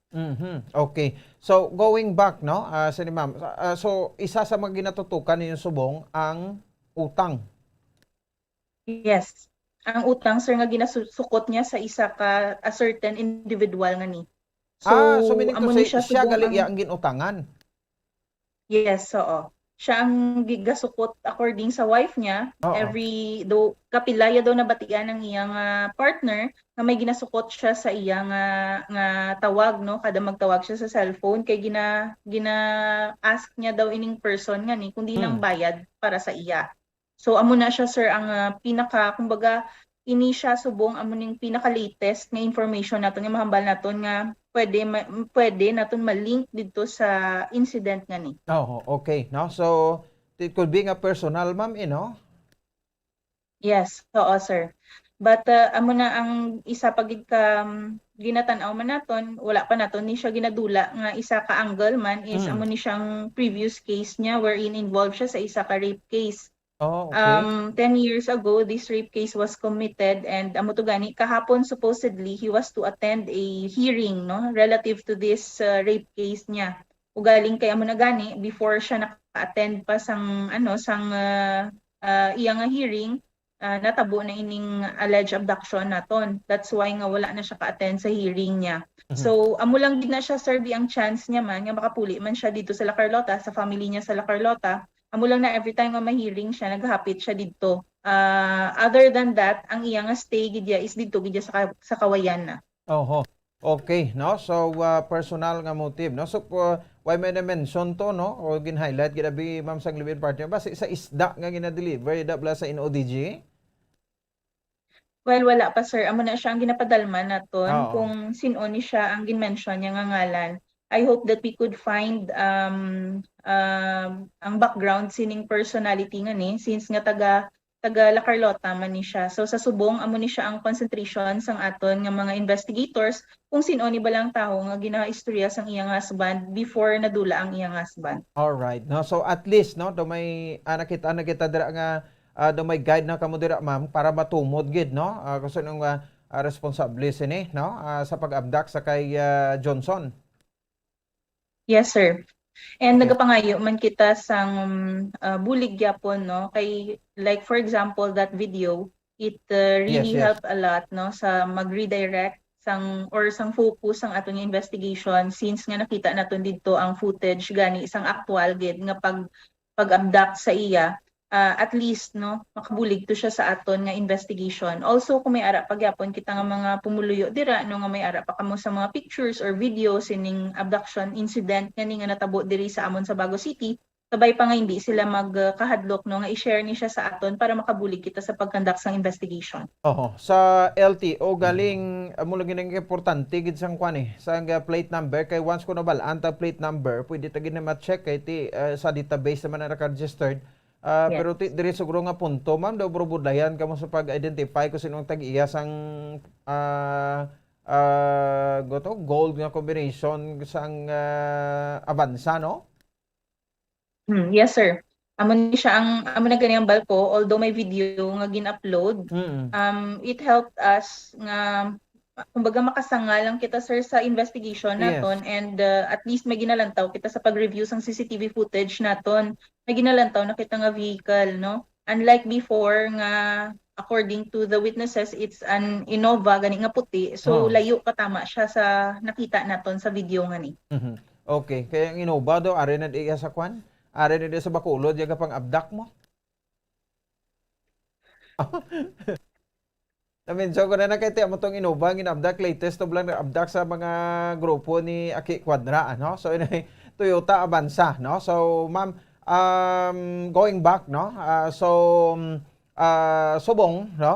Okay. So going back no, sini ma'am. So isa sa mga ginatutukan ninyo Subong ang utang. Yes. Ang utang sir nga ginasukot niya sa isa ka a certain individual nga ni. So meaning to say, siya gali ang ginutangan? Yes, oo. Siya ang gigasukot according sa wife niya. Though kapilaya daw nabatian ang iyang partner na may ginasukot siya sa iyang nga tawag no, kada magtawag siya sa cellphone kay gina-ask niya daw ining person nga ni kundi nang bayad para sa iya. So amo na siya sir ang kumbaga ini siya subong amo ning pinaka-latest nga information naton nga mahambal naton nga pwede naton ma-link dito sa incident nga ni. Okay. No? So it could be nga personal ma'am, Yes, oo sir. But amo na ang isa pagid ka ginatan-aw man naton, wala pa naton ni siya ginadula nga isa ka angle man is amo ni siyang previous case niya wherein involved siya sa isa ka rape case. 10 years ago, this rape case was committed, and amo to gani kahapon supposedly he was to attend a hearing no relative to this rape case niya. Ugaling kay amo na gani before siya naka-attend pa sang iyang hearing, natabo na ining alleged abduction naton. That's why nga wala na siya ka-attend sa hearing niya. So amo lang din na siya serve ang chance niya man nga makapuli man siya dito sa La Carlota, sa family niya sa La Carlota. amo lang na every time nga mahiring siya naghapit siya didto. Other than that, ang iya nga stay gidya is didto gidya sa Kawayan na. Oho. Okay, no? So, personal nga motive, no? So, why may na-mention to, no? O gin-highlight, ginabi, ma'am, sang living partner ba? Sa isda nga gina-deliver, idabla sa INODG? Well, wala pa sir. Amo na siya ang ginapadalman naton Oo. kung sino ni siya ang ginmention niya nga ngalan. I hope that we could find ang background sining personality nga ni since nga taga La Carlota man ni siya. So sa subong amo ni siya ang concentration sang aton nga mga investigators kung sino ni balang tawo nga ginaistorya sang iyang husband before nadula ang iyang husband. All right. No? So, at least, no? Do may, nakita dira nga, do may guide na kamo dira, ma'am, para matumod gid, no? Kasi nung responsable sini, no? Sa pag-abduct sa kay Johnson. Yes, sir. And nagapangayo man kita sang bulig gyapon no kay like for example that video it really Yes. helped a lot no sa mag-redirect sang focus ang atong investigation since nga nakita naton dito ang footage gani isang actual gid nga pag-abduct sa iya. At least no makabulig to siya sa aton nga investigation. Also kung may ara pagyapon kita nga mga pumuluyo dira no nga may ara pa kamo sa mga pictures or videos ining abduction incident nga natabo diri sa amon sa Bago City, sabay pa nga hindi sila magkahadlok no nga i-share ni siya sa aton para makabulig kita sa pagkandak sang investigation. Oho. Sa LTO galing mo lagi nang importante gid sang kwan sang plate number kay once ko nabalaan ta plate number pwede ta gid na ma-check kay sa database naman na naka-registered. Yes. Pero diri siguro nga punto, ma'am, daw budayan kamo sa pag-identify kung sinong tag-iya sang gold nga combination sang Avanza, no? Yes sir. Amo na ganiyang balko although may video nga gin-upload. It helped us nga kumbaga makasangal lang kita sir sa investigation naton and at least may ginalantaw kita sa pag-review sang CCTV footage naton. May ginalantaw na kita nga vehicle no. Unlike before nga according to the witnesses it's an Innova gani nga puti. So layo katama siya sa nakita naton sa video nga ni. Okay, kaya ang Innova daw are na diya sa kwan? Are na diya sa Bacolod yaga pang abduct mo? So, kung na nakita mo itong Innova, ginabdak, latest to lang abdak sa mga grupo ni Aki Quadra, no? So, Toyota Avanza, no? So, ma'am, going back, no? Subong, no?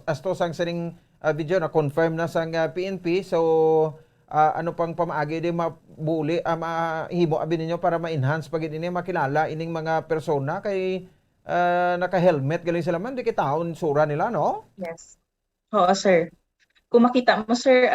As to sang sining video na confirm na sang PNP, so, ano pang pamaagi din mabuli, mahimo abin ninyo para ma-enhance pag ini makilala ining mga persona kay naka-helmet galing sila man, di kitahon sura nila, no? Yes. Oo, sir. Kung makita mo, sir,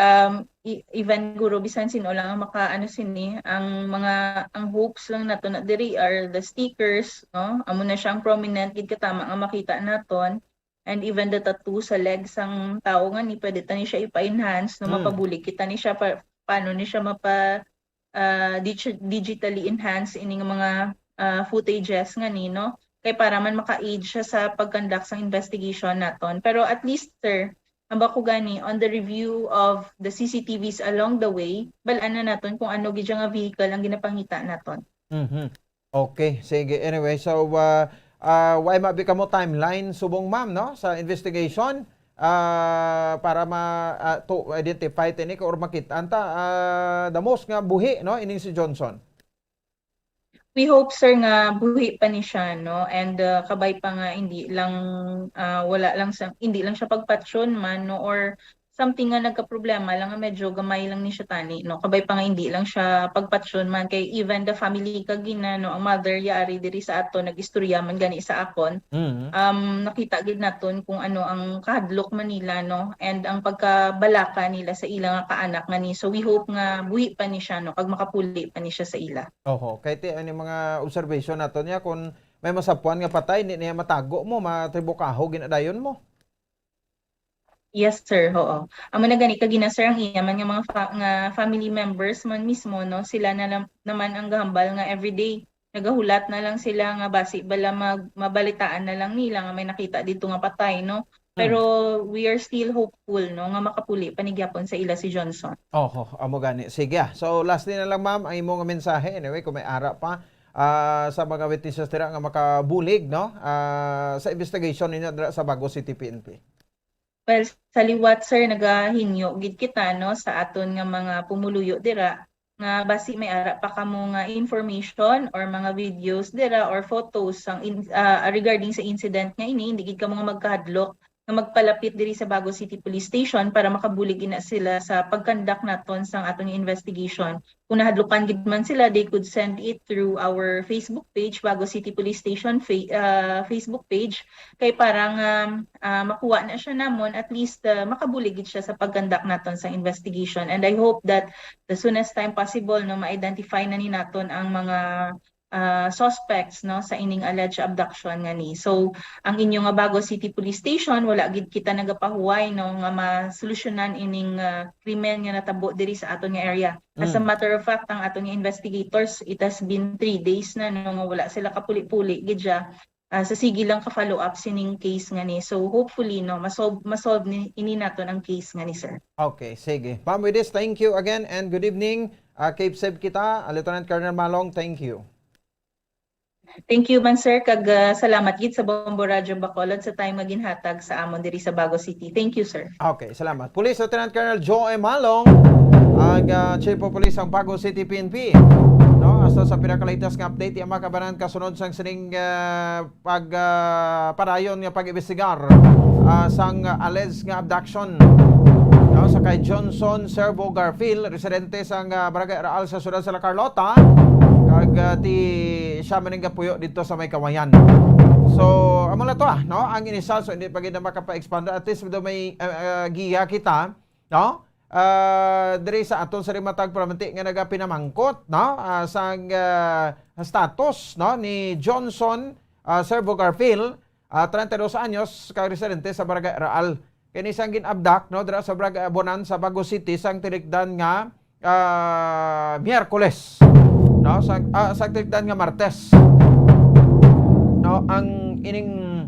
even guro bisan sino lang ang makaano sini, ang hopes lang nato na diri are the stickers, no? Amo na siyang prominent gid katama nga makita naton. And even the tattoo sa legs ang tao nga ni pwede ta ni siya ipa-enhance no mapabulig kita ni siya paano ni siya digitally enhance ining mga footages nga ni no. Kay para man maka-aid siya sa pagkandak sa investigation naton. Pero at least sir, ambako gani on the review of the CCTVs along the way, balaan na naton kung ano gid nga vehicle ang ginapangita naton. Okay, sige. Anyway, so why mabi ka mo timeline subong ma'am no sa investigation para to identify tini or makita anta the most nga buhi no ining si Johnson. We hope sir nga buhi pa ni siya no and kabay pa nga hindi lang hindi lang siya pagpatsyon man no or something nga nagka-problema lang nga medyo gamay lang ni siya tani no kabay pa nga hindi lang siya pagpatsyon man kay even the family kagina no ang mother yari diri sa ato nagistorya man gani sa akon nakita gid naton kung ano ang kahadlok man nila no and ang pagkabalaka nila sa ila nga kaanak nga ni so we hope nga buhi pa ni siya no kag makapuli pa ni siya sa ila. Oho, kay ti ani mga observation naton niya kung may masapuan nga patay di niya matago mo matribukaho ginadayon mo. Yes sir, oo. Amo na gani kagina sir ang iyaman nga mga family members man mismo no, sila na naman ang gahambal nga everyday nagahulat na lang sila nga basi bala mabalitaan na lang nila nga may nakita dito nga patay no. Pero we are still hopeful no nga makapuli panigyapon sa ila si Johnson. Oho, amo gani. Sige. So lastly na lang ma'am ang imong mensahe anyway kung may ara pa sa mga witnesses dira nga makabulig, no? Sa investigation ninyo dira sa Bago City PNP. Well, sa liwat sir nagahinyo gid kita no sa aton nga mga pumuluyo dira nga basi may ara pa kamo nga information or mga videos dira or photos regarding sa incident nga ini hindi gid kamo nga magkahadlok nga magpalapit diri sa Bago City Police Station para makabulig ina sila sa pagkandak naton sang aton investigation. Kung nahadlukan gid man sila, they could send it through our Facebook page, Bago City Police Station Facebook page, kay parang makuha na siya namon, at least makabulig gid siya sa pagkandak naton sa investigation. And I hope that the soonest time possible no ma-identify na ni naton ang mga suspects no sa ining alleged abduction nga ni. So ang inyo nga Bago City Police Station wala gid kita nagapahuway no nga masolusyonan ining krimen nga natabo diri sa aton nga area. As a matter of fact, ang aton nga investigators, it has been 3 days na no nga wala sila kapuli-puli gid siya. Sa sige lang ka follow up sining case nga ni. So hopefully no masolve ni ini naton ang case nga ni sir. Okay, sige. Ma'am, with this, thank you again and good evening. Cape Save kita, Lieutenant Colonel Malong, thank you. Thank you man sir, kag salamat gid sa Bombo Radio Bacolod sa time maginhatag sa amon diri sa Bago City. Thank you sir. Okay, salamat. Police Lieutenant Colonel Joe Malong, ang Chief of Police ng Bago City PNP. No, hasta sa pinakalatest nga update ang makabanan kasunod sang sining padayon nga pag-imbestigar sang alleged nga abduction. No, sa kay Johnson Servo Garfield, residente sang Barangay Raal sa Ciudad Santa Carlota. Kag siya maning gapuyo dito sa may Kawayan. So, amo na to no? Ang inisal, so hindi pa gid na makapa-expand. At least may giya kita, no? Diri sa aton sa rimatag paramenti nga nagapinamangkot, no? Sang status, no? Ni Johnson Servo Garfield, 32 anyos, kag residente sa Barangay Raal. Kini sang gin-abduct, no? Dira sa Barangay Abonan sa Bago City sang tinikdan nga Miyerkules. No, sa tikdan nga Martes. No, ang ining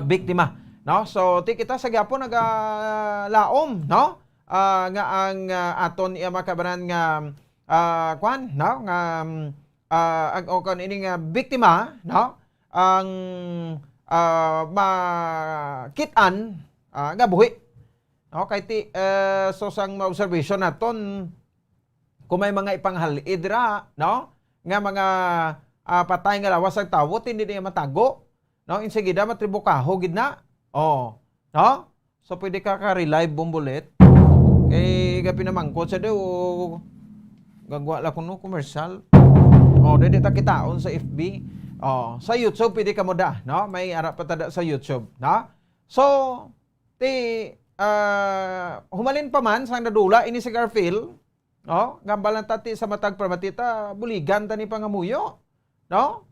biktima, no? So kita sa gyapon nagalaom, no? Nga ang aton iya makabanan nga kwan, no? Nga ang ining biktima, no? Ang makitan nga buhi. No, kay so sang observation naton kung may mga ipanghalidra, no? Nga mga patay nga lawas ang tawo, hindi niya matago. No? Insigida, matribukaho, gid na. Oh. No? So, pwede ka ka-relive bumbulit. Kay pinamangkot sa daw, gagwa lang kung no, commercial. Oh, hindi ta kitaon sa FB. Oh, sa YouTube, pwede ka mo da. No? May arap patada sa YouTube. No? So, humalin pa man, sang nadula, ini si Garfield, no? Gambalan tati sa matag pramatita, buligan tani pangamuyo, no?